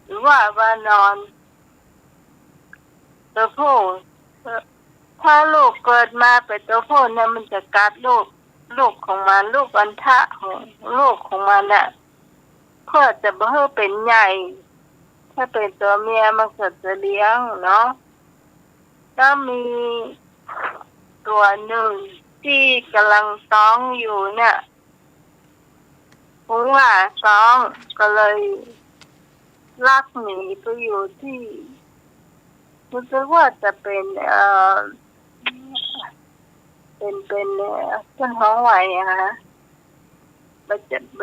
หรือว่าวานอนตัวผู้ถ้าลูกเกิดมาเป็นตัวผู้เนี่ยมันจะกัดลูกของมันลูกอัณฑะของลูกของมันน่ะเพื่อจะเพื่อเป็นใหญ่ถ้าเป็นตัวเมียมันก็จะเลี้ยงเนาะก็มีตัวหนึ่งที่กำลังท้องอยู่เนี่ยรู้ว่าท้องก็เลยลักหนีไปอยู่ที่รู้สึกว่าจะเป็นต้นห้องไหวนะคะบั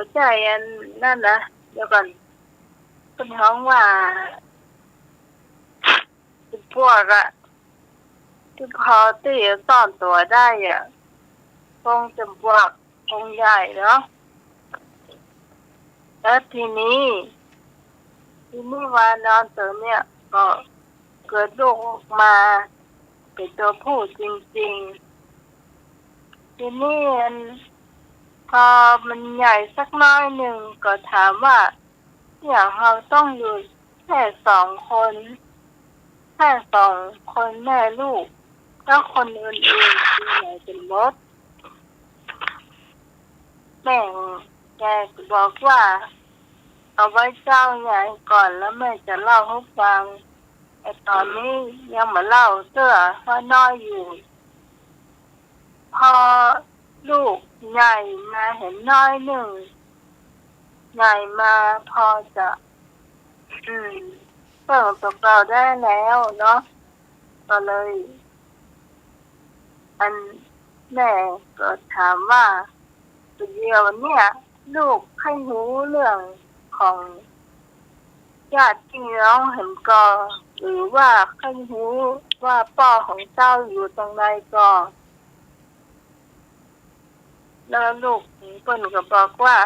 จจัยอันนั่นนะเดี๋ยวก่อนต้นห้องว่าเป็นพวกที่พอที่จะซ่อนตัวได้คงจำพวกคงใหญ่เนาะแล้วทีนี้วานอนตัวเนี่ยก็เกิดลูกออกมาเป็นตัวผู้จริงๆทีนี้พอมันใหญ่สักน้อยหนึ่งก็ถามว่าอย่างเราต้องอยู่แค่2 คนแม่ลูกแล้วคนอื่นๆที่ไหนเป็นมดแม่แกบอกว่าเอาไว้เจ้าใหญ่ก่อนแล้วแม่จะเล่าให้ฟังไอ้ตอนนี้ยังมาเล่าเสื้อเพราะน้อยอยู่พอลูกใหญ่มาเห็นน้อยหนึ่งใหญ่มาพอจะเปิดตัวเราได้แล้วเนาะก็เลยแม่ก็ถามว่าเดียวเนี่ยลูกให้รู้เรื่องของญาติพี่น้องเห็นก็หรือว่าให้รู้ว่าพ่อของเจ้าอยู่ตรงไหนก็แล้วลูกเปิ้นก็บอกว่า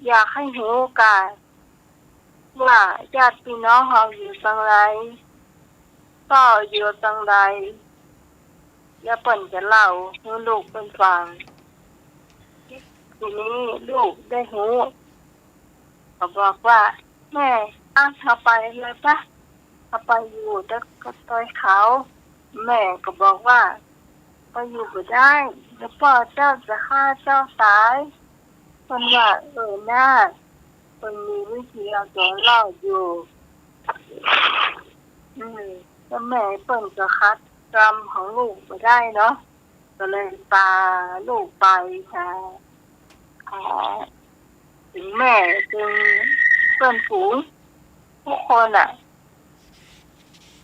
อยากให้รู้กันว่าญาติพี่น้องเราอยู่ตรงไหนพ่ออยู่ตรงไหนแล้วเปิ้นจะเล่าให้ลูกเปิ้นฟังทีนี้ลูกได้รู้ก็บอกว่าแม่เอาไปเลยปะเ ถ้าไปอยู่แต่ก็ต้อยเขาแม่ก็บอกว่าไปอยู่ก็ได้แล้วพ่อเจ้าจะฆ่าเจ้าตายคนว่าหน้าคนมีวิธีเอาตัวรอดอยู่แล้วแม่เปิ้นจะคัดกรรมของลูกไม่ได้เนาะก็เลยพาลูกไปหาถึงแม่จึงเพื่อนฝูงทุกคน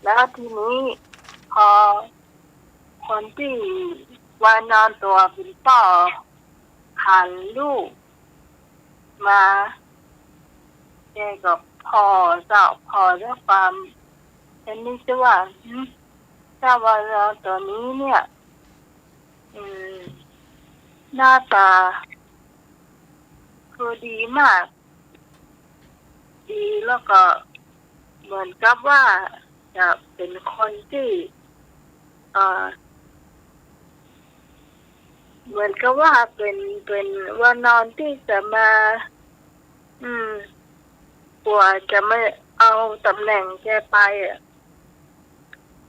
แล้วทีนี้พอคนที่วานอนตัวเป็นป่อหันลูกมาแกกับพ่อเจ้าพ่อด้วยความเป็นนี่ชื่อว่าเจ้าวานอนตัวนี้เนี่ยหน้าตาคือดีมากดีแล้วก็เหมือนกับว่าจะเป็นคนที่เหมือนกับว่าเป็นว่านอนที่จะมากลัวจะไม่เอาตำแหน่งแกไป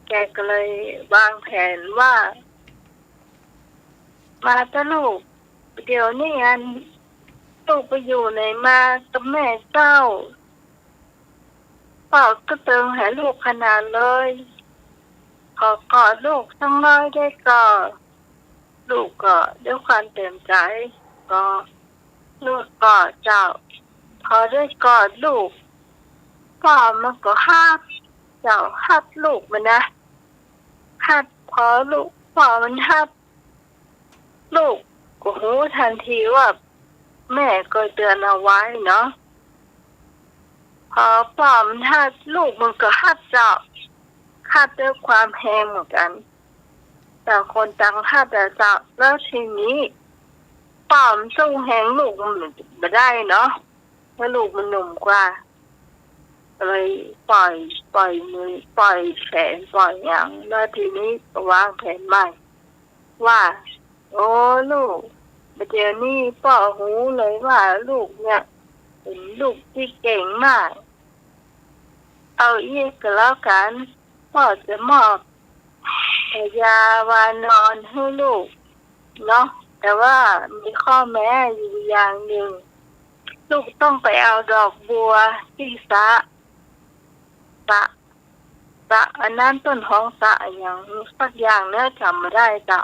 แกก็เลยวางแผนว่ามาตะลูกเดี๋ยวนี้ลูกไปอยู่ไหนมากับแม่เจ้าพ่อก็เติมให้ลูกขนาดเลยขอกอดลูกสักน้อยได้ก็ลูกก็ด้วยความเต็มใจก็ลูกกอดเจ้าพอได้กอดลูกพ่อมันก็ฮับเจ้าฮับลูกมันนะฮับพอลูกพ่อมันฮับลูกก็รู้ทันทีว่าแม่ก็เตือนเอาไว้เนาะพอพ่อมันฮับลูกมันก็ฮับเจ้าฮับด้วยความแฮงเหมือนกันต่างคนต่างฮับแต่เจ้าแล้วทีนี้พ่อมันสู้แฮงลูกมันไม่ได้เนาะเพราะลูกมันหนุ่มกว่าเลยปล่อยมือปล่อยแขนปล่อยอย่างแล้วทีนี้ก็วางแผนใหม่ว่าโอ้ลูกเดี๋ยวนี้พ่อหูเลยว่าลูกเนี่ยเป็นลูกที่เก่งมากเอาอีกก็แล้วกันพ่อจะมอบยาวานอนให้ลูกเนาะแต่ว่ามีข้อแม้อยู่อย่างหนึ่งลูกต้องไปเอาดอกบัวที่สระอันนั้นต้นห้องสระอย่างสักอย่างเนื้อจำไม่ได้จ้ะ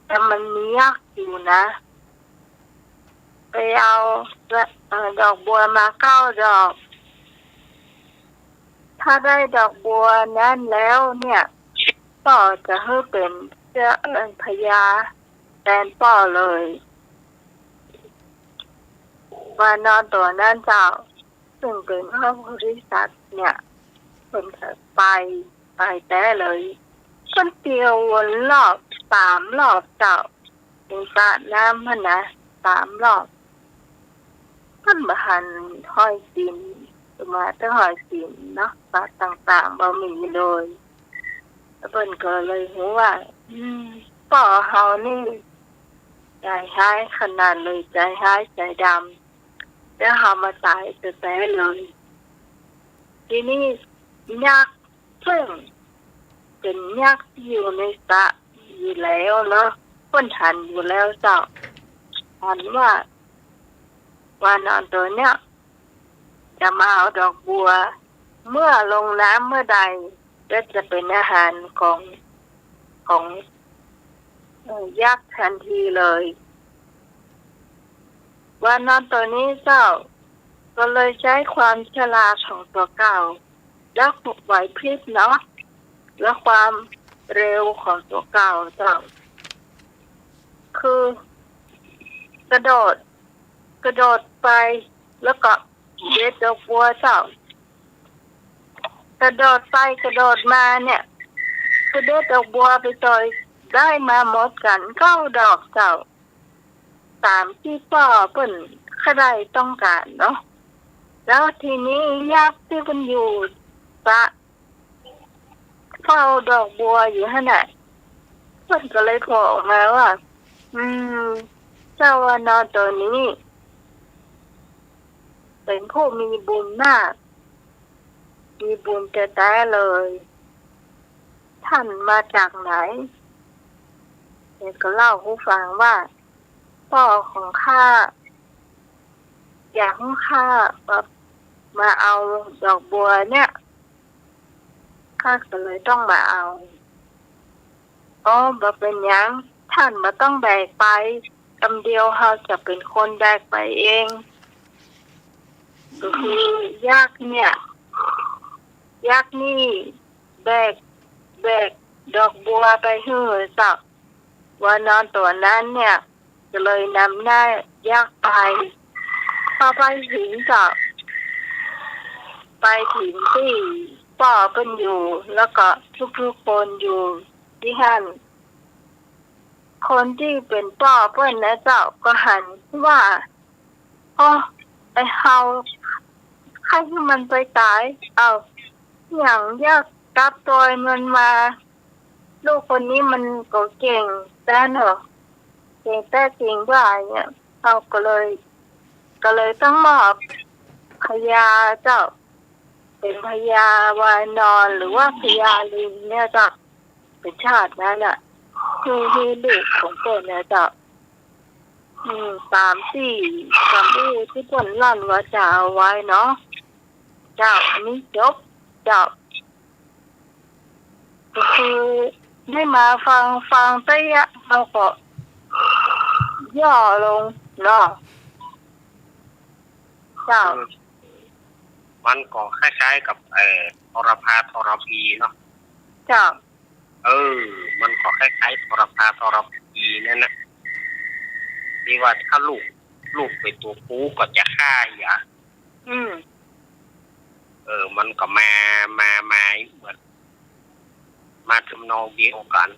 แต่มันมียักษ์อยู่นะไปเอาดอกบัวมา9 ดอกถ้าได้ดอกบัวนั้นแล้วเนี่ยป่อจะให้เป็นเจ้าพญาแทนป่อเลยวานอนตัวนั้นเจ้าซึ่งเป็นพระโพธิสัตว์เนี่ยเป็นไปแต่เลยคนเดียววนรอบ3 รอบเจ้าเป็นสระน้ำมันนะ3 รอบมันบหันห้อยสินมาตั้งห้อยสินเนาะปลาต่างๆบ่มีเลยแล้วเพิ่นก็เลยรู้ว่าป่อเฮานี่ใจหายขนาดเลยใจหายใจดำแล้วเฮามาตายแต่เลยทีนี้ยักษ์ซึ่งเป็นยักษ์ที่อยู่ในสระอยู่แล้วเนาะเพิ่นหันอยู่แล้วเจ้าหันว่าวานอนตัวเนี้ยจะมาเอาดอกบัวเมื่อลงน้ำเมื่อใดก็จะเป็นอาหารของยักษ์ทันทีเลยวานอนตัวนี้เจ้าก็เลยใช้ความฉลาดของตัวเก่าและไหวพริบเนาะและความเร็วของตัวเก่าเจ้าคือกระโดดไปแล้วก็เด็ดดอกบัวเจ้ากระโดดไปกระโดดมาเนี่ยก็เด็ดดอกบัวไปต่อยได้มาหมดกัน9 ดอกเจ้าตามที่พ่อเพิ่นเขาได้ต้องการเนาะแล้วทีนี้ยักษ์ที่มันอยู่สระเฝ้าดอกบัวอยู่ขนาดเพิ่นก็เลยโผล่ออกมาว่าเจ้าวานอนตัวนี้เป็นผู้มีบุญมาก มีบุญแต่แต่เลย ท่านมาจากไหนเด็กก็เล่าให้ฟังว่าพ่อของข้าอยากให้ข้าแบบมาเอาดอกบัวเนี่ยข้าก็เลยต้องมาเอาแบบเป็นยังท่านมาต้องแบกไปกำเดียวเขาจะเป็นคนแบกไปเองก็คือยากเนี่ยยากนี่แบกดอกบัวไปเหื่อสักว่านอนตัวนั้นเนี่ยก็เลยนำหน้ายากไปพอไปถึงจะไปถึงที่ป่อเป็นอยู่แล้วก็ทุกๆคนอยู่ที่หันคนที่เป็นป่อเปิ้นนะเจ้าก็หันว่าไปเฮาใครที่มันไปตายเอาอย่างยากกลับตัวมันมาลูกคนนี้มันก็เก่งแต่เนอะเก่งแต่จริงว่าเนี่ยเขาก็เลยต้องมอบพญาเจ้าเป็นพญาวานอนหรือว่าพญาลิงเนี่ยเจ้าเป็นชาตินั้นน่ะคือลูกของเปิ้นเนี่ยเจ้า3-4คำที่เปิ้นลั่นว่าจะเอาไว้เนาะเจ้าอันนี้จบเจ้าก็คือให้มาฟังไปอ่ะเราก็ย่อลงเนาะเจ้ามันก็คล้ายๆกับทรพาทรพีเนาะเจ้ามันก็คล้ายๆทรพาทรพีนั่นนะที่ว่าถ้าลูกเป็นตัวผู้ก็จะฆ่าอย่ามันก็มาเหมือนมาทำนองเดียวกัน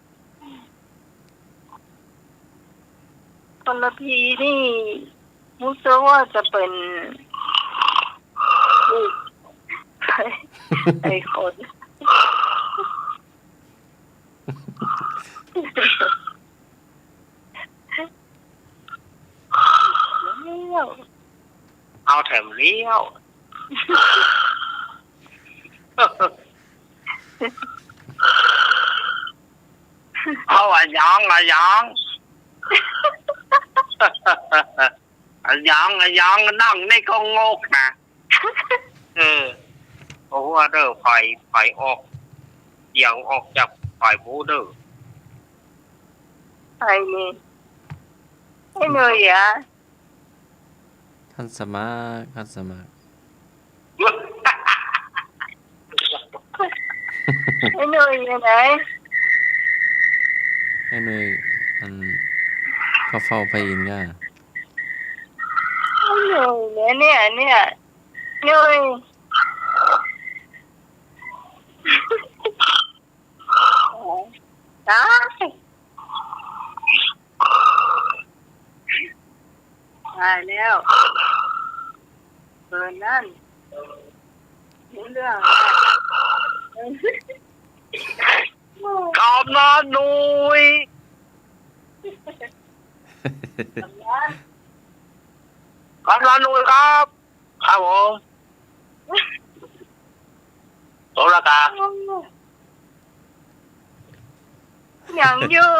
ทรพีนี่รู้สึกว่าจะเป็นไอ้คนเอาแถมเลี้ยวเอายองนั่งนี่ก็งกนะเพราะว่าไฟออกเดี่ยวออกจากไฟบูไอ้นี่ไอ้หน่อยอ่ะท่านสมัครไอ้หน่อยอยู่ไหนไอ้หน่อยเขาเฝ้าไปอินง่าไอ้หน่อยเนี่ยหน่อยตายแล้วนั่นเรื่องกอบนอนนุยกอบนอนนุยครับผมโตละกาอย่างอยู่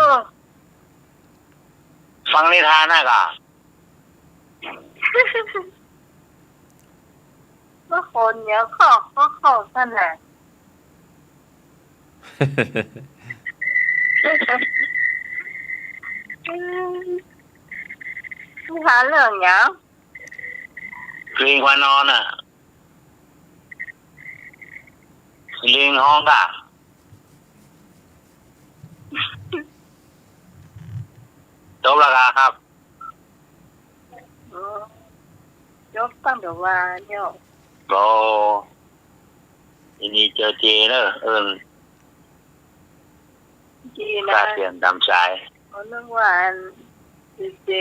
ฟังนิทานนะกะเมื่อคนเนี่ยขอสั่นแหละหาเรื่องยังลิงวานอนอ่ะลิงห้องกะจบราคาครับยกตั้งเดี๋ยวว่าเนี่ยโอ้ทีนี้เจอเจเนอะจีนะเปลี่ยนดำใจเรื่องว่าเจ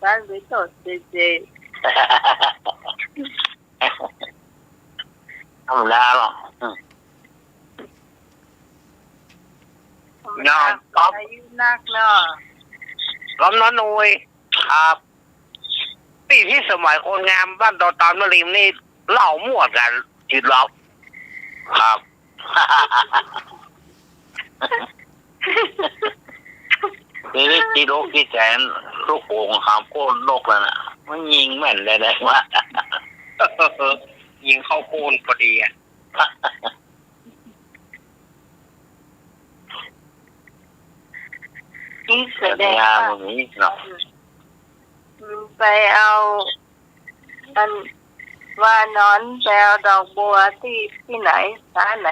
บ้านวิโสเจธรรมดาหรอกยอมอายุนักเนาะล้อมน้อยนุยครับปีที่สมัยคนงามบ้านตอนมะริมนี่เล่ามั่วกันจิตเรา ครับ นี่ตีโลกที่แสนลูกโป่งหามโค่นนกแล้วน่ะมันยิงแม่นเลยนะว่า ยิงเข้าโคนพอดีอ่ะ นี่แส แต่ ดง งาน ว่า มันนี้เนาะ ไปเอาอันว่านอนไปเอาดอกบัวที่ไหนสาไหน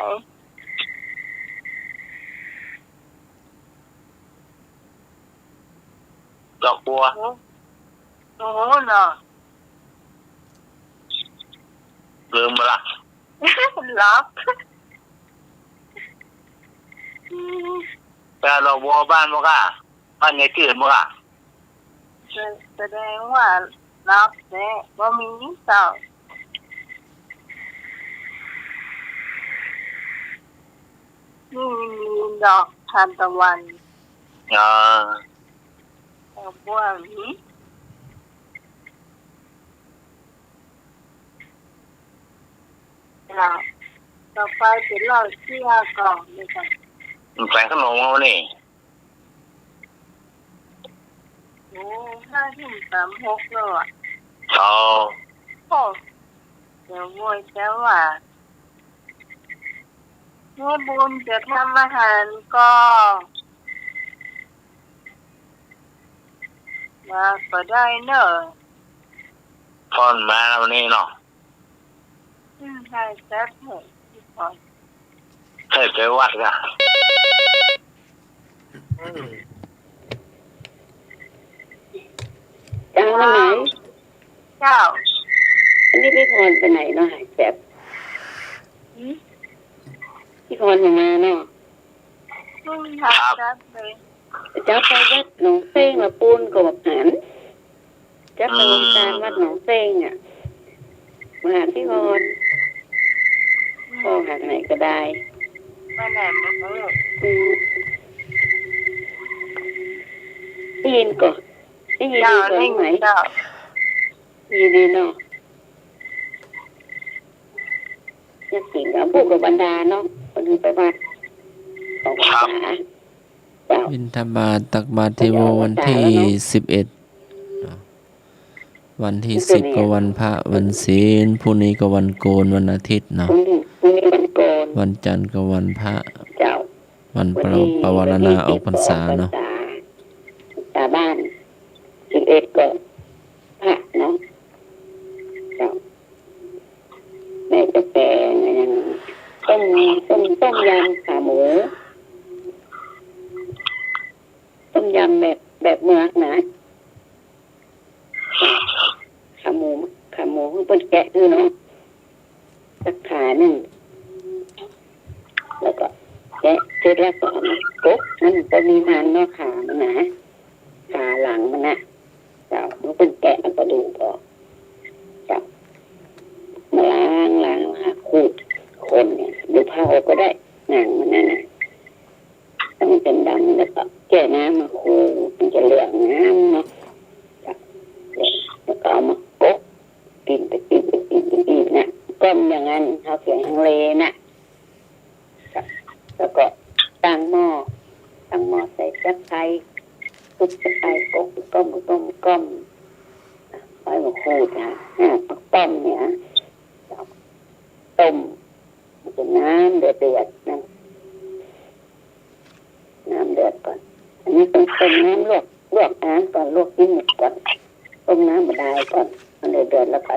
ดอกบัว โอ้โหเนาะ ลืมไปละ ล็อก แต่ดอกบัวบ้านมั้งอ่ะบ้านไงจืดมั้งอ่ะ แสดงว่าล็อกแน่ว่ามีเต่านี่มีดอกทานตะวัน เออ ดอกบัวนี้เราต่อไปเป็นเราเชี่ยกล่องเลยค่ะ มันแฝงขนมเอานี่ โอ้5-36แล้วอ่ะ เอา โอ้เดี๋ยวโวยจะว่าเมื่อบุญจะทำอาหารก็มาก็ได้เนอะ พอนมาแล้ววันนี้เนาะ ให้แซ่บเหอะพี่พร เคยไปวัดกัน เจ้าวันไหน เจ้า อันนี้พี่พรไปไหนเนาะหายแบบพี่พรยังมาเนาะ ให้แซ่บเลย เจ้าไปวัดหนองเซ้งมาปูนกับแบบหันเจ้าไปวงการวัดหนองเซ้งอ่ะมาหาพี่พรพ่อหักไหนก็ได้ มาไหนมาเถอะ ได้ยินก่อนได้ยิน เจ้า ก่อน นี่ ไหม เจ้า ยินดีเนาะจะสิ่งกับพวกกับบรรดาเนาะคนที่ไปวัดของภาษาเจ้า บิณฑบาตตักบาตรเทโววันที่11วันที่10ก็วันพระวันศีลพรุ่งนี้ก็วันโกนวันอาทิตย์เนาะ พรุ่งนี้วันโกน วันจันทร์ก็วันพระ เจ้า วันปวารณาออกพรรษาเนาะ ตาบ้าน11ก็พระเนาะเจ้าแม่จะแปลงอย่างต้มยำขาหมูต้มยำแบบเมืองนะขาหมูเป็นแกะคือเนาะสักขาหนึ่งแล้วก็แกะเสร็จแล้วก็เอามากบนั่นปริมาณเนาะขามันนะขาหลังมันนะเจ้ามันเป็นแกะมันก็ดูพอเจ้ามาล้างขูดคนเนี่ยดูผ้าออกก็ได้หนังมันนั่นนะถ้ามันเป็นดำแล้วก็แก้น้ำมาคูมันจะเหลืองน้ำเนาะแล้วก็เอามากบกินนะก้มอย่างนั้นเขาเขียนทางเลนะแล้วก็ตั้งหม้อใส่ตะไคร้ทุบตะไคร้กบก้มไว้มาขูดนะต้มเนี่ยต้มมันจะน้ำเดือดนะน้ำเดือดก่อนอันนี้ต้องต้มน้ำลวกน้ำก่อนลวกกินหมดก่อนต้มน้ำบดายก่อนมันเดือดแล้วก็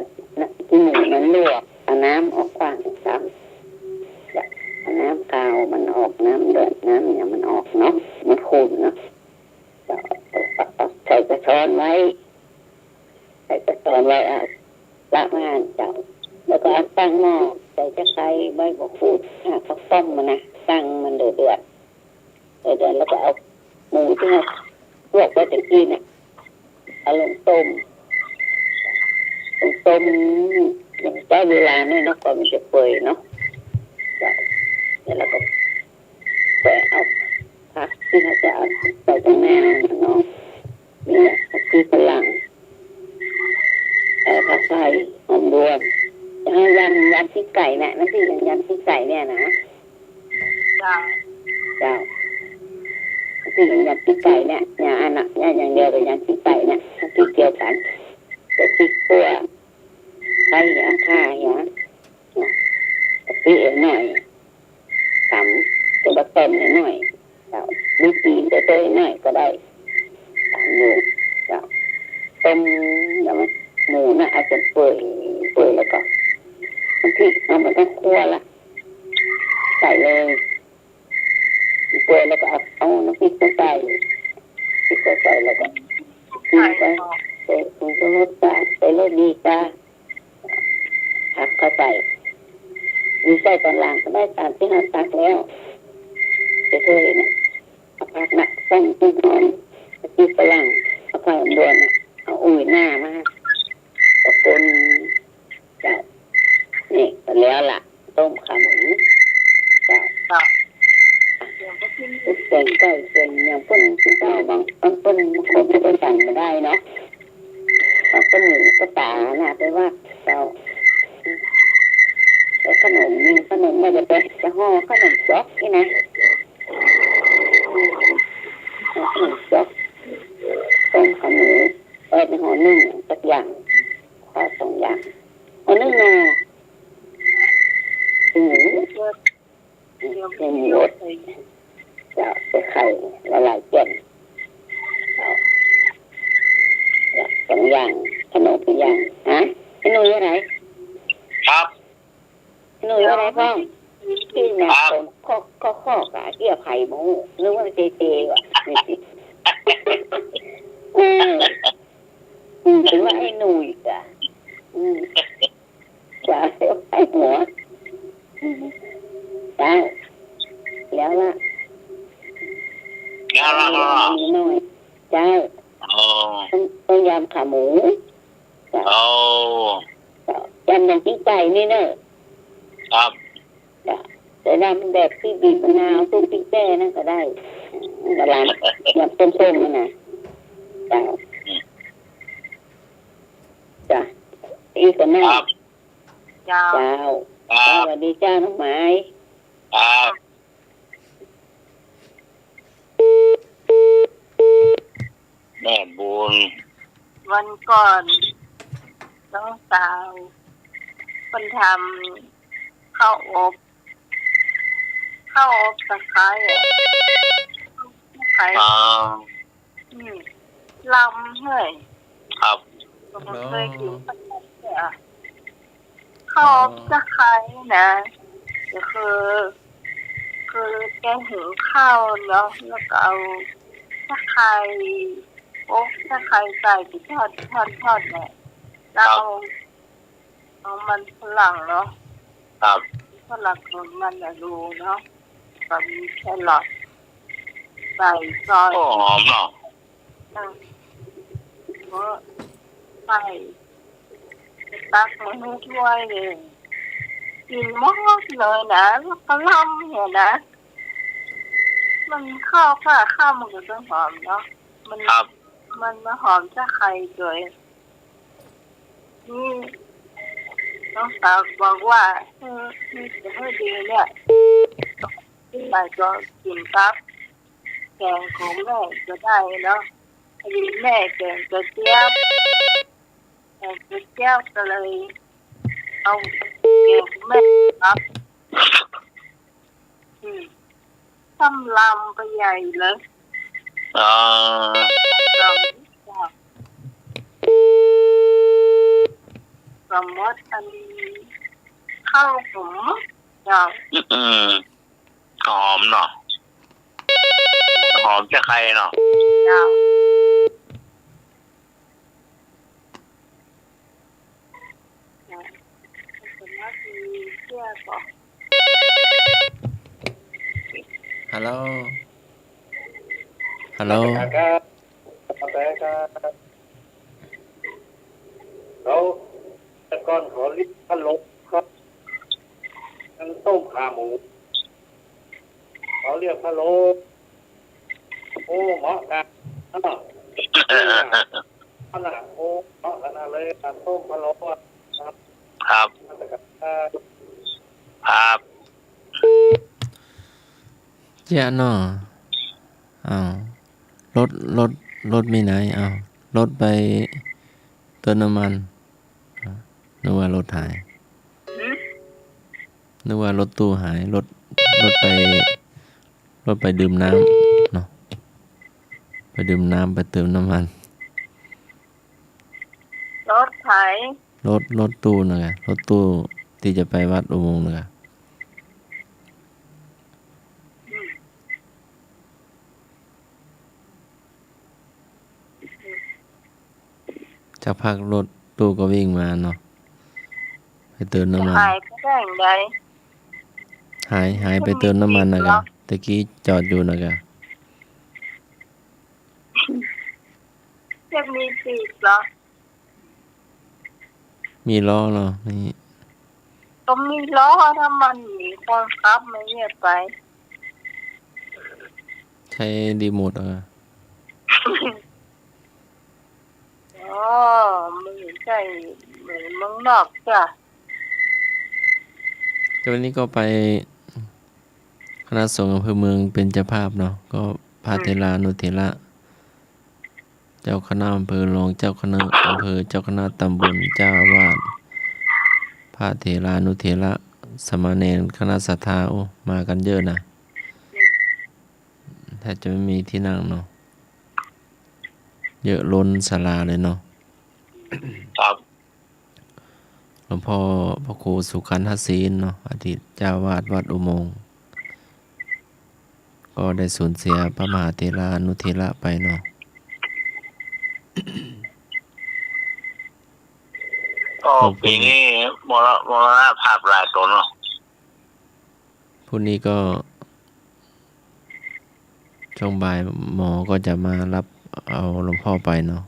กินหมูมันลวกเอาน้ำออกกว้างซ้ำเอาน้ำกาวมันออกน้ำเดือดน้ำเนี่ยมันออกเนาะมันขุ่นเนาะใส่กระชอนไว้ละงานเจ้าแล้วก็ตั้งหม้อใส่ตะไคร้ใบบักฟูดข้าวต้มมันนะตั้งมันเดือดแล้วก็เอาหมูที่เราลวกไว้ตะกี้เนี่ยเอาลงต้มอย่างใช้เวลาเนี่ยเนาะก่อนมันจะเปื่อยเนาะแล้วก็แกะเอาผักที่เราจะเอาใส่ตรงหน้าเนาะนี่แหละผักชีฝรั่งผักไทยหอมรวมจะให้ยำพริกไก่นะนั่นที่ยำพริก ใส่เนี่ยนะ จ้า เจ้าที่ยำพริกไก่เนี่ยอย่างอันน่ะอย่างเดียวกับยำพริกไก่เนี่ยพริกเดียวกันแต่พริกขั่วไก่ยาข่าอย่างกะปิหน่อยตำตัวต้มหน่อยเจ้ามีปีนตัวหน่อยก็ได้ตามอยู่เจ้าต้มอย่างหมูน่ะอาจจะเปื่อยแล้วก็น้ำพริกมันก็คั่วละใส่เลยเปื่อยแล้วก็เอาน้ำพริกใส่พริกใส่แล้วก็กินไปใส่ผงชูรสจ้าใส่รสดีจ้าผักก็ใส่มีใส่ตอนหลังก็ได้ตามที่เราตักแล้วเคยนะผักหนักใส่ต้นหอมตะกี้ฝรั่งเอาไข่บวนเอาอุ่ยหน้ามาตะปนเจ้านี่แล้วล่ะต้มขาหมูเจ้าเส้นไก่เส้นอย่างปนที่เจ้าบางปนคนจะไปสั่งไม่ได้เนาะบางปนหมูก็ตาหน้าไปว่าเจ้าแล้วขนมไม่ได้เป็นจะห่อขนมจ๊อกนี่นะขนมจ๊อกต้มขาหมูเป็นห่อนึ่งสักอย่างข้าว2 อย่างห่อนึ่งนาหมูเป็นรสจะใส่ไข่ละลายเจน2 อย่างขนม1 อย่างฮะพี่หนุ่ยอะไร ครับ หนุ่ยอะไรพ่อที่แม่ผมข้อกะเกี่ยวไข่หมูนึกว่าเจว่ะถึงว่าไอ้หนุ่ยกะจะไอ้หัวจ้าแล้วล่ะน้อยจ้าต้มยำขาหมูจ้ายำอย่างที่ไก่นี่เนอะครับแต่ได้มันแบบที่บีบมะนาวซุปพริกแก่นั่นก็ได้ตลาดแบบส้มๆนั่นนะจ้าอีกคนนั่งเจ้าสวัสดีจ้าน้องไม้แม่บุญวันก่อนน้องสาวคนทำข้าวอบตะไคร้ลำเฮ้ยครับผมเคยกินประจำเนี่ยข้าวอบตะไคร้นะก็คือแกงหุงข้าวเนาะแล้วก็เอาตะไคร้อบตะไคร้ใส่ที่ทอดเนี่ยแล้วเอามันฝรั่งเนาะครับฝรั่งของมันดูเนาะกับมีแครอทใส่ซอยโอ้หอมเนาะก็ใส่ตักมาให้ถ้วยเลยกินมากเลยนะแล้วก็ล้ำเนี่ยนะมันข้าวมันก็ต้องหอมเนาะมันมาหอมจะไข่ด้วยนี่น้องสาวบอกว่านี่จะให้ดีเนี่ยที่ไหนก็กินครับแกงของแม่ก็ได้เนาะดีแม่แกงกระเจี๊ยบก็เลยเอาแกงแม่ครับทำลำไปใหญ่เลยสมมติอันข้าวผมจ้าหอมเนาะหอมจะใครเนาะจ้าสมมติเชื่อก่อนฮัลโหลครับเราแต่ก่อนขอลิบพะโล้ครับกันต้มขาหมูเขาเรียกพะโล้โอ้เหมาะกันขนาดโอ้เหมาะขนาดเลยการต้มพะโล้ครับครับ เจ้าเนาะอ้าวรถรถรถมีไหนอ้าวรถไปเติมน้ำมันนึกว่ารถหายนึกว่ารถตู้หายรถไปดื่มน้ำเนาะไปดื่มน้ำไปเติมน้ำมันรถไถรถตู้นะรถตู้ที่จะไปวัดอุโมงค์นะจากพักรถตู้ก็วิ่งมาเนาะไปเติมน้ำมันหายไปได้อย่างไร หายไปเติมน้ำมันนะกะตะกี้จอดอยู่นะกะจะมีปีกเหรอมีล้อเหรอนี่ ก็มีล้อถ้ามันมีคนขับไม่เงียบไป ใช้รีโมทเหรอ อ๋อไม่ใช่เหมือนเมืองนอกจ้ะวันนี้ก็ไปคณะสงฆ์อำเภอเมืองเป็นเจ้าภาพเนาะก็พระเถรานุเถระเจ้าคณะอำเภอรองเจ้าคณะอำเภอเจ้าคณะตำบลเจ้าอาวาสพระเถรานุเถระสามเณรคณะศรัทธาโอ้มากันเยอะนะแทบจะไม่มีที่นั่งเนาะเยอะล้นศาลาเลยเนาะครับหลวงพ่อพระครูสุขันธศีลเนาะอดีตเจ้าวาดวัดอุโมงค์ก็ได้สูญเสียพระมหาเถรานุเถระไปเนาะก็ปีนี้มรณภาพหลายตนเนาะพรุ่งนี้ก็ช่วงบ่ายหมอก็จะมารับเอาหลวงพ่อไปเนาะ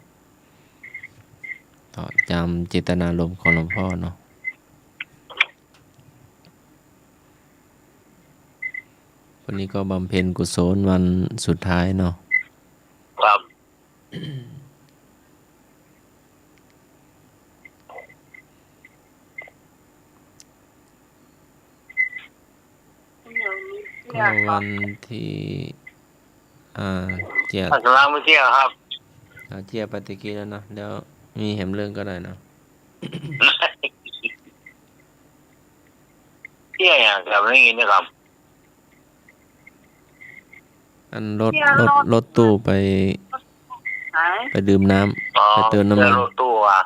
จำเจตนารมณ์ของหลวงพ่อเนาะวันนี้ก็บำเพ็ญกุศลวันสุดท้ายเนาะครับก็วันที่เจียกำลังไปเที่ยวครับเจียปฏิกิริแล้วเนาะเดี๋ยวมีแหมเรื่องก็ได้เนาะเที่ยวอย่างแบบนี้นะครับอันรถตู้ไปดื่มน้ำไปเติมน้ำมันรถตู้อ่ะ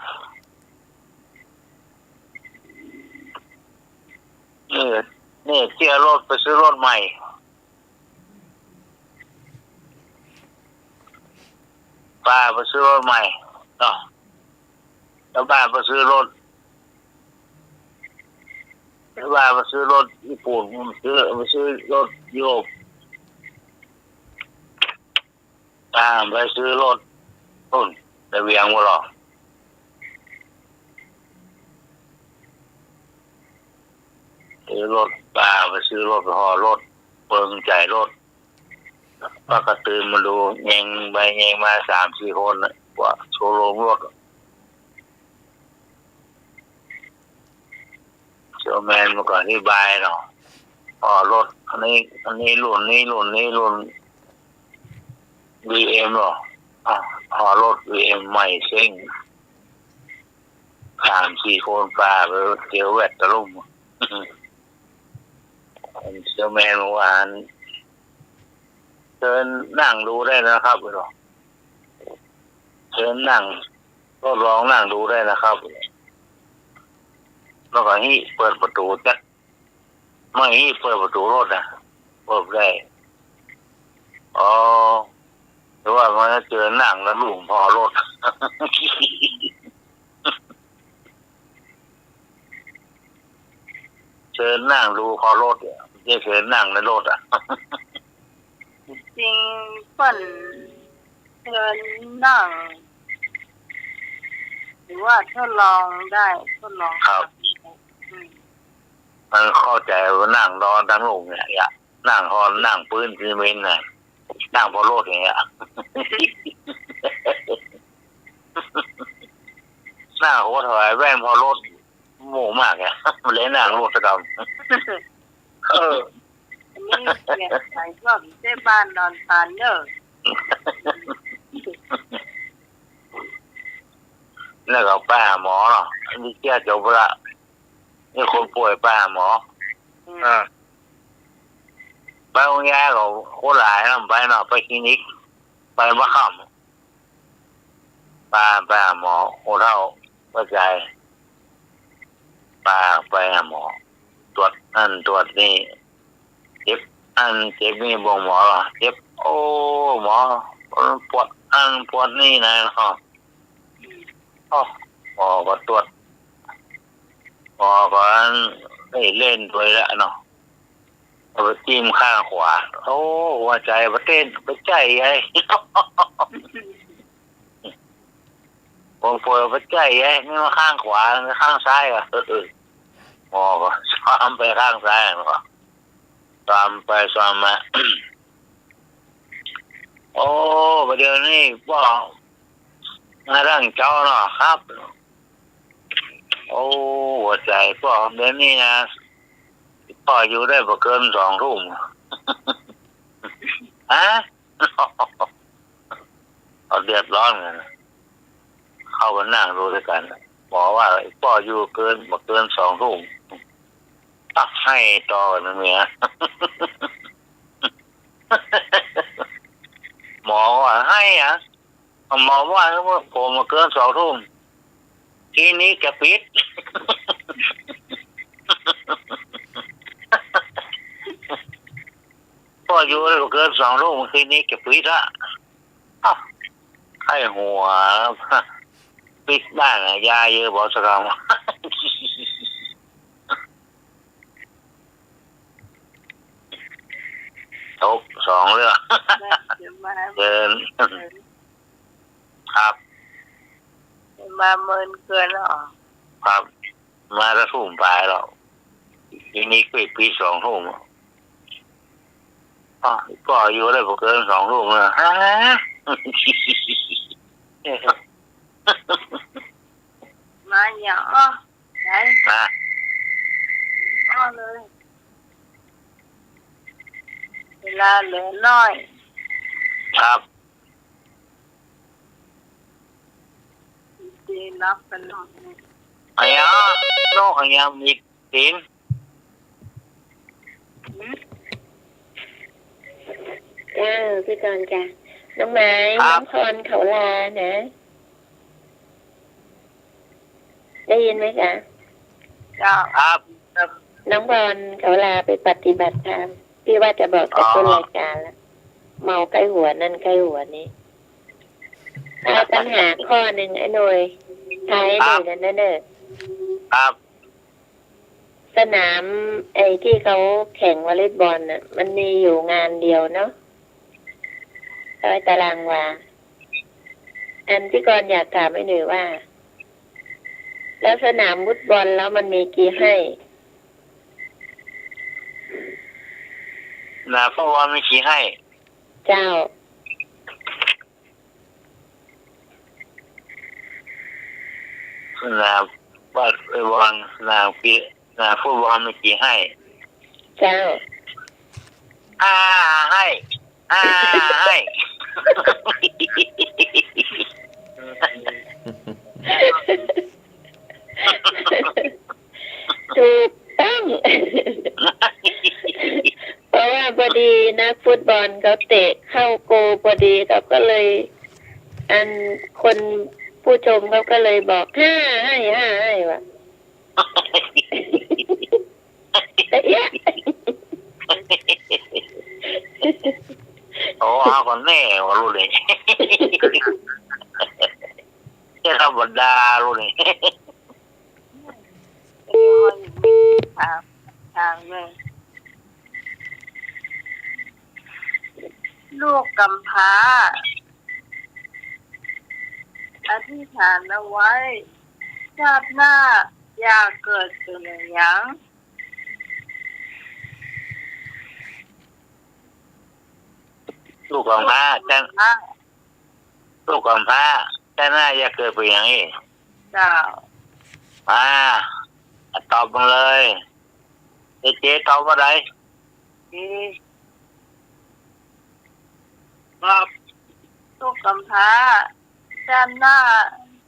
นี่เที่ยวรถไปซื้อรถใหม่ป้าไปซื้อรถใหม่เนาะแล้วป้าไปซื้อรถญี่ปุ่นไปซื้อรถยุโรปไปซื้อรถต้นแต่เวียงว่าหรอซื้อรถไปซื้อรถไปห่อรถเปิงใจรถป้าก็ตื่นมาดูแยงไปแยงมา 3-4 คนนะว่าโชว์รูมรถโชว์แมนมาก่อนที่บายเนาะห่อรถอันนี้รุ่นVM หรอห่อรถ VM ใหม่เซ็ง 3-4 คนป้าไปเที่ยวแวดตะลุ่มโชว์แมนเมื่อวานเชิญนั่งดูได้นะครับเชิญนั่งก็ลองนั่งดูได้นะครับแล้วก็เปิดประตูจัดไม่เปิดประตูรถนะเปิดได้หรือว่ามันจะเจอนั่งแล้วลุงพอรถเชิญนั่งดูพอรถเนี่ยจะเชิญนั่งในรถจริงเปิ่นเชิญนั่งหรือว่าทดลองได้ทดลองครับมันเข้าใจว่านั่งรอทั้งลุงเนี่ยนั่งฮอนนั่งปืนซีเมนต์น่ะนั่งพอรถอย่างเงี้ยหน้าหัวถอยแว่นพอรถโม่มากเนี่ยมันเลยนั่งรถสะดำอันนี้ นี่เกียรติใส่ก็มีเจ้บ้านนอนทานเนอะ แล้วก็ไปหาหมอเนาะอันนี้เครียดจบละนี่คนป่วยไปหาหมอไปโรงพยาบาลก็โคตรหลายนะไปเนาะไปคลินิกไปบ้าค่ำไปหาหมอโคตรเท่าเข้าใจไปหาหมอตรวจนั่นตรวจนี่เจ็บเจ็บนี่บอกหมอเหรอเจ็บโอ้หมอปวดปวดนี่นะเนาะหมอก็ตรวจหมอก็ได้เล่นด้วยแล้วเนาะเอาไปจิ้มข้างขวาโอ้หัวใจประเต้นไปใจไอ้ผมปวดไปใจไอ้นี่มาข้างขวาข้างซ้ายอ่ะหมอก็ซ้อมไปข้างซ้ายเนาะซ้อมไปซ้อมมาโอ้ประเดี๋ยวนี้บอกมาเรื่องเจ้าเนาะครับโอ้หัวใจพ่อเดี๋ยวนี้นะพ่ออยู่ได้บ่เกิน2 ทุ่มฮะเขาเดือดร้อนกันเข้ามานั่งดูด้วยกันบอกว่าพ่ออยู่บ่เกิน2 ทุ่มตักให้ต่อนะเมียหมอว่าให้หมอว่าผมมาเกิน2 ทุ่มทีนี้จะปิดพ่ออยู่ได้เกิน2 ทุ่มทีนี้จะปิดละให้หัวปิดบ้านยาเยอะบอกสักคำจบ2 เรื่องเดินครับมาเมินเกินหรอครับมาแล้วทุ่มปลายแล้วทีนี้ปี2 ทุ่มก็อยู่ได้บ่เกิน2 ทุ่มเลยฮะมาอย่างไหนมาเลยเวลาเหลือน้อยครับดีนับกันหน่อยโลกยังมีตีนพี่กรณ์จ้ะน้องไม้น้องพรเขาลานะได้ยินไหมจ๊ะครับน้องพรเขาลาไปปฏิบัติธรรมพี่ว่าจะบอกกับต้นรายการแล้วเมาใกล้หัวนั่นใกล้หัวนี้ปัญหาข้อหนึ่งไอ้หน่อยท้ายหน่อยนั่นเด้อครับสนามไอ้ที่เขาแข่งวอลเลย์บอลน่ะมันมีอยู่งานเดียวเนาะตารางวาอันที่ก่อนอยากถามไอ้หน่อยว่าแล้วสนามฟุตบอลแล้วมันมีกี่ให้เพราะว่าไม่กี่ให้เจ้าว่าบอลฟุตบอลไม่กี่ให้เจ้าให้ถูกต้องเพราะว่าพอดีนักฟุตบอลเขาเตะเข้าโกพอดีเขาก็เลยคนผู้ชมเขาก็เลยบอกให้ว่ะโอ้เอาคนแน่ว่ารู้เลยแค่ธรรมดารู้เลยทางเลยลูกกำพร้าอธิษฐานเอาไว้ชาติหน้าอย่าเกิดเป็นอย่าง ลูกกำพร้าแต่ลูกกำพร้าแต่หน้าอย่าเกิดเป็นอย่างนี้เจ้าตอบมาเลยเจ๊ตอบว่าไร ครับ ลูกกำพร้าชาติหน้า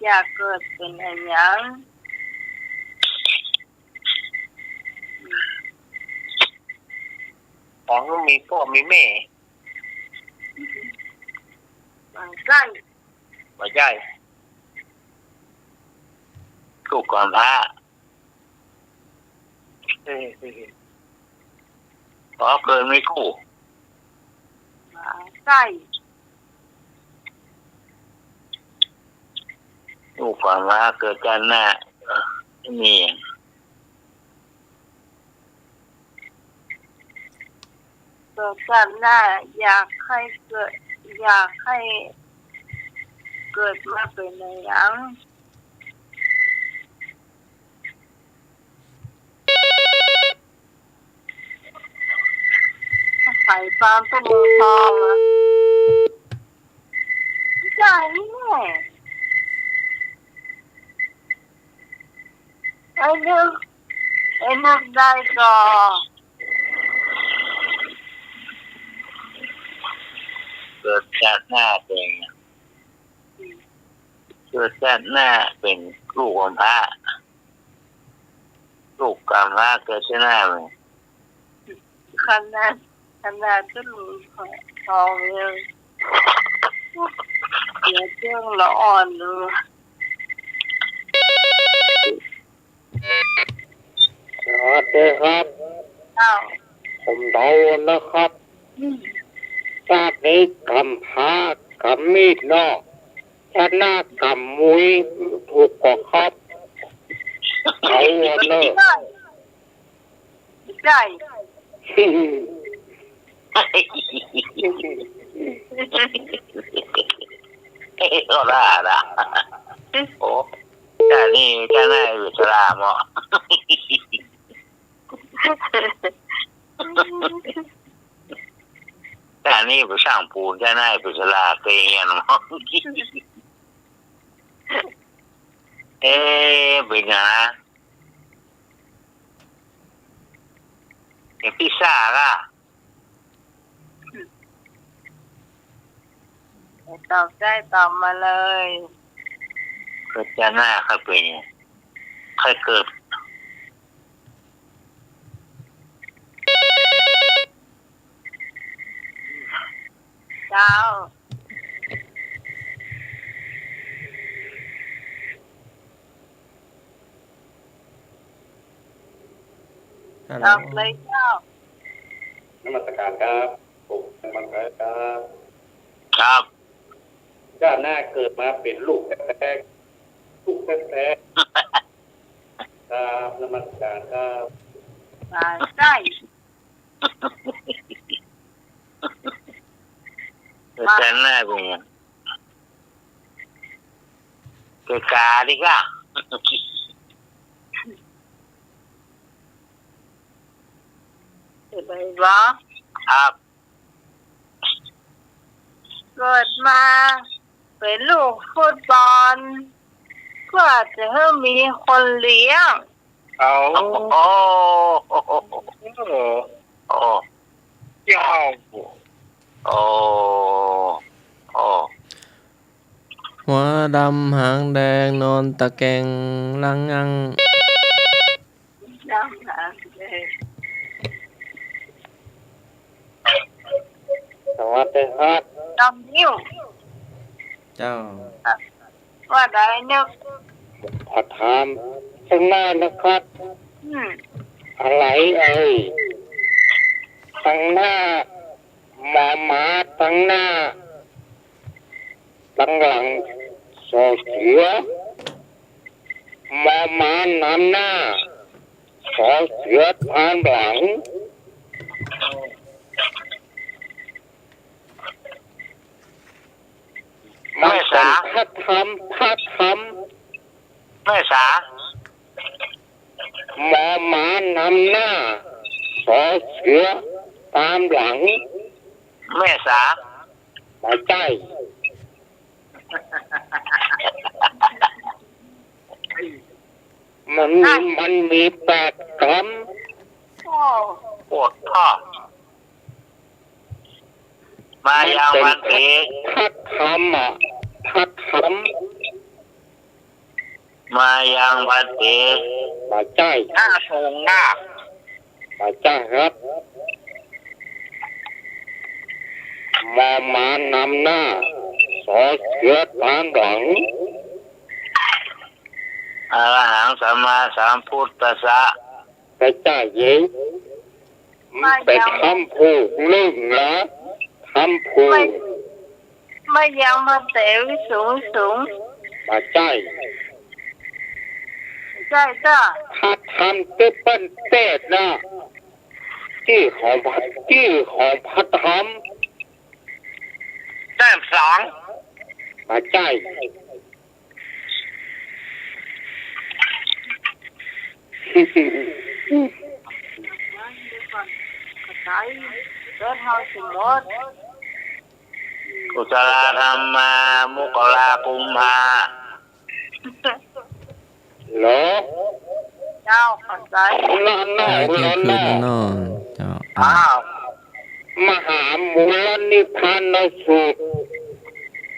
อยากเกิดเป็นอะไรยัง ของมีพ่อมีแม่ มันใกล้ ไม่ใช่ ลูกกำพร้าขอเกิดไม่คู่ มันใกล้ ลูกกำพร้าเกิดกันหน้ามี เกิดชาติหน้าอยากให้เกิดมาเป็นอะไรยังใส่ฟามตัวมือทองอะใช่แน่ไอ้นึกได้ก่อน เกิดชาติหน้าเป็นลูกกำพร้าลูกกำพร้าเกิดชาติหน้าเป็น ขนาดก็รู้ทองเลยเสียเจ้งละอ่อนเลย สวัสดีครับ เอ้า ผมเดานะครับชาตินี้กำพร้ากำมีดนอกชาติหน้ากำมุ้ยถูกกว่าครับเอาวันเนอะ ได้ ก็ได้ละโอ้แต่นี่แค่ไหนอยู่สลามอ่ะแต่นี่ไปช่างปูนแค่ไหนไปสลาเกยเงี้ยมั้งเป็นไงนะพิซซ่าล่ะ ตอบได้ตอบมาเลย เกิดจะหน้าใครเป็นใครเกิด เจ้า ฮัลโห ต ล อบเลยเจ้าน มัสการครับผมมันครับ ครับ ชาติหน้าเกิดมาเป็นลูกแท้ๆครับนมัสการครับ มาได้ เกิดจะหน้าเป็นไงเกิดกาดิก่ะ เกิดอะไรวะ ครับ เกิดมาเป็นลูกฟุตบอลเพื่อจะให้มีคนเลี้ยง เอา โอ้ โอ้เจ้า โอ้โอ้ หัวดำหางแดงนอนตะแกงลังงัง น้ำหาเลย สวัสดีครับ ดำนิ้ว เจ้า ว่าได้นึก ขอถามข้างหน้านะครับ อะไรเอ่ยตั้งหน้าหมาตั้งหน้าตั้งหลังโซเสือหมานำหน้าโซเสือทางหลังมันเป็นพระธรรม แม่สา หมานำหน้าโซเสือตามหลัง แม่สา ไม่ใช่มันมี8 กรัม โอ้ ปวดพ่อ มายังวันเถ พัดธรรมอ่ะพัดธรรม มายังวันเถ มาใจ หน้าทรงหน้า มาใจครับมามานำหน้าสอเสือตามหลัง อรหังสัมมาสัมพุทธัสสะ พระเจ้าเย่เป็นคำพูดเรื่องนะคำพูด ไม่ยังมาเตวิสูงสูง มาใจ ใช่จ้า ถ้าทำที่เป็นเทศนะที่ของพัดธรรม แต้มสอง มาใจ ใช่เดินทางสมมติ กุศลธรรมามุกลากุมภา เหรอ เจ้าขอใจ นั่นน่ะ เที่ยงคืน นั่ แล้ว น เนาะเจ้า อ้าว มหามูลนิพพานสูตร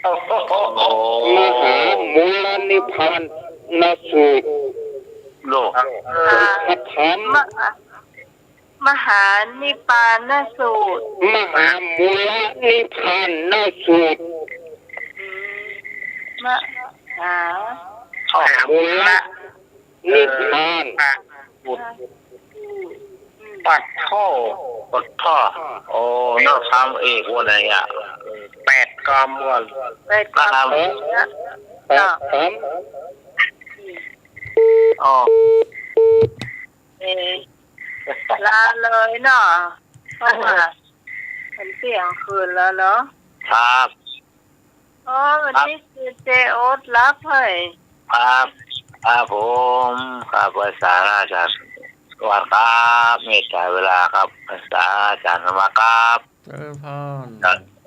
โอ้โห มหามูลนิพพานสูตร ลูก พัดธรรม มหานิพพานสูตร มหามูลนิพพานสูตร มหา มูลนิพพาน ปัดท่อ ปดท่อโอ้นอกคำเอกวันไหนอ่ะ 8 กมวัน เป็นความ พัดธรรม อ๋อ ลาเลยเนาะเพราะว่าเป็นเสียงคืนแล้วเนาะ ครับ อ๋อวันนี้คือเจโอ๊ตรับให้ ครับครับผมครับภาษาราชาสวัสดีครับเมตตาเวลาครับภาษาอาจารย์สมาครับ เจริญพร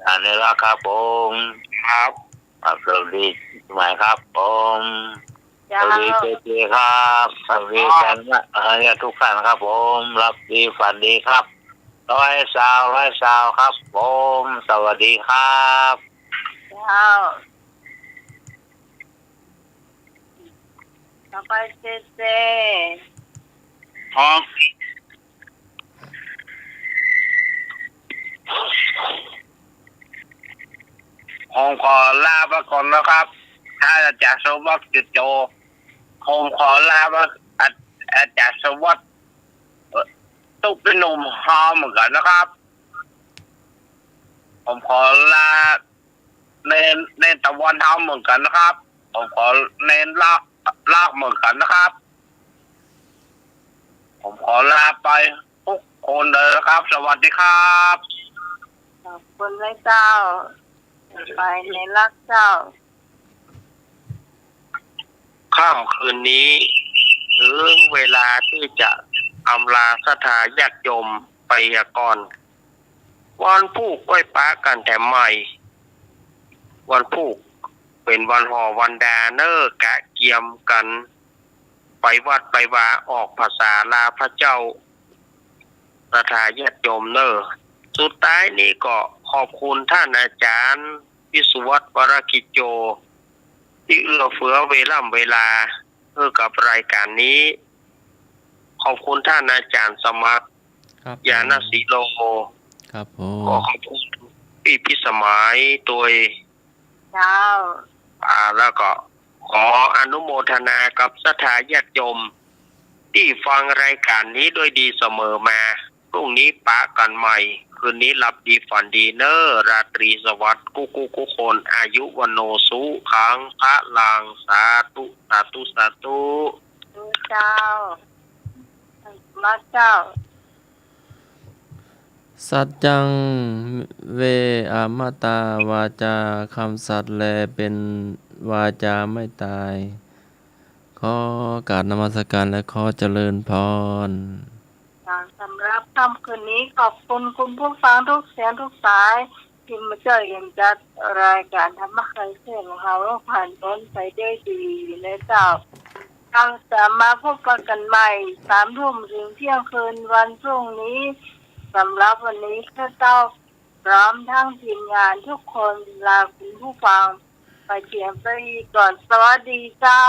อันนี้ละครับผม ครับ สวัสดีใหม่ครับผมส ยา วัสดี ว เจครับสวัสดีกันนะทุกท่านครับผมรับดีฝันดีครับร้อยสาวครับผมสวัสดีครับ ยาวต่อไปเจ พร้อมผมขอลาไปก่อนนะครับ ถ้าอาจารย์สมบัติจุดโจผมขอลาไปอาจารย์สมบัติตุ๊กเป็นหนุ่มฮอมเหมือนกันนะครับ ผมขอลาเน้นตะวันเท้าเหมือนกันนะครับ ผมขอเน้นลากเหมือนกันนะครับ ผมขอลาไปทุกคนเลยนะครับ สวัสดีครับ ขอบคุณเลยเจ้า ไปในรักเจ้า ค่ำคืนนี้ถึงเวลาที่จะอำลาศรัทธาญาติโยมไปก่อน วันผูกกล้วยป้ากันแต่ใหม่ วันผูกเป็นวันห่อวันแดเนอร์กะเกียมกัน ไปวัดไปวาออกภาษาลาพระเจ้าศรัทธาญาติโยมเนอร์สุดท้ายนี้ก็ขอบคุณท่านอาจารย์วิสุวัฒน์วรกิจโจ ที่เอื้อเฟื้อเวลาเพื่อกับรายการนี้ ขอบคุณท่านอาจารย์สมัคร ครับ ยานศิโล ครับผ ก็ ม ขอบคุณพี่พิสมัยตัว เจ้า แล้วก็ขออนุโมทนากับศรัทธาญาติโยมที่ฟังรายการนี้ด้วยดีเสมอมาพรุ่งนี้ปะกันใหม่ คืนนี้หลับดีฝันดีเนอราตรีสวัสดิ์กุคนอายุวันโนสุขังพระลังสาธุสาธุสาธุ ดูเจ้ารักเจ้า สัจจังเวอมตาวาจาคำสัตย์แลเป็นวาจาไม่ตาย ขอกราบนมัสการและขอเจริญพร สำหรับค่ำคืนนี้ขอบคุณคุณผู้ฟังทุกเสียงทุกสายที่มาเจอกันจัดรายการธรรมะใครเสียงของเราผ่านพ้นไปด้วยดีนะเจ้าเราจะมาพบกันใหม่3 ทุ่มถึงเที่ยงคืนวันพรุ่งนี้สำหรับวันนี้ข้าเจ้า พร้อมทั้งทีมงานทุกคนลาคุณผู้ฟังไปเขียนไปก่อนสวัสดีเจ้า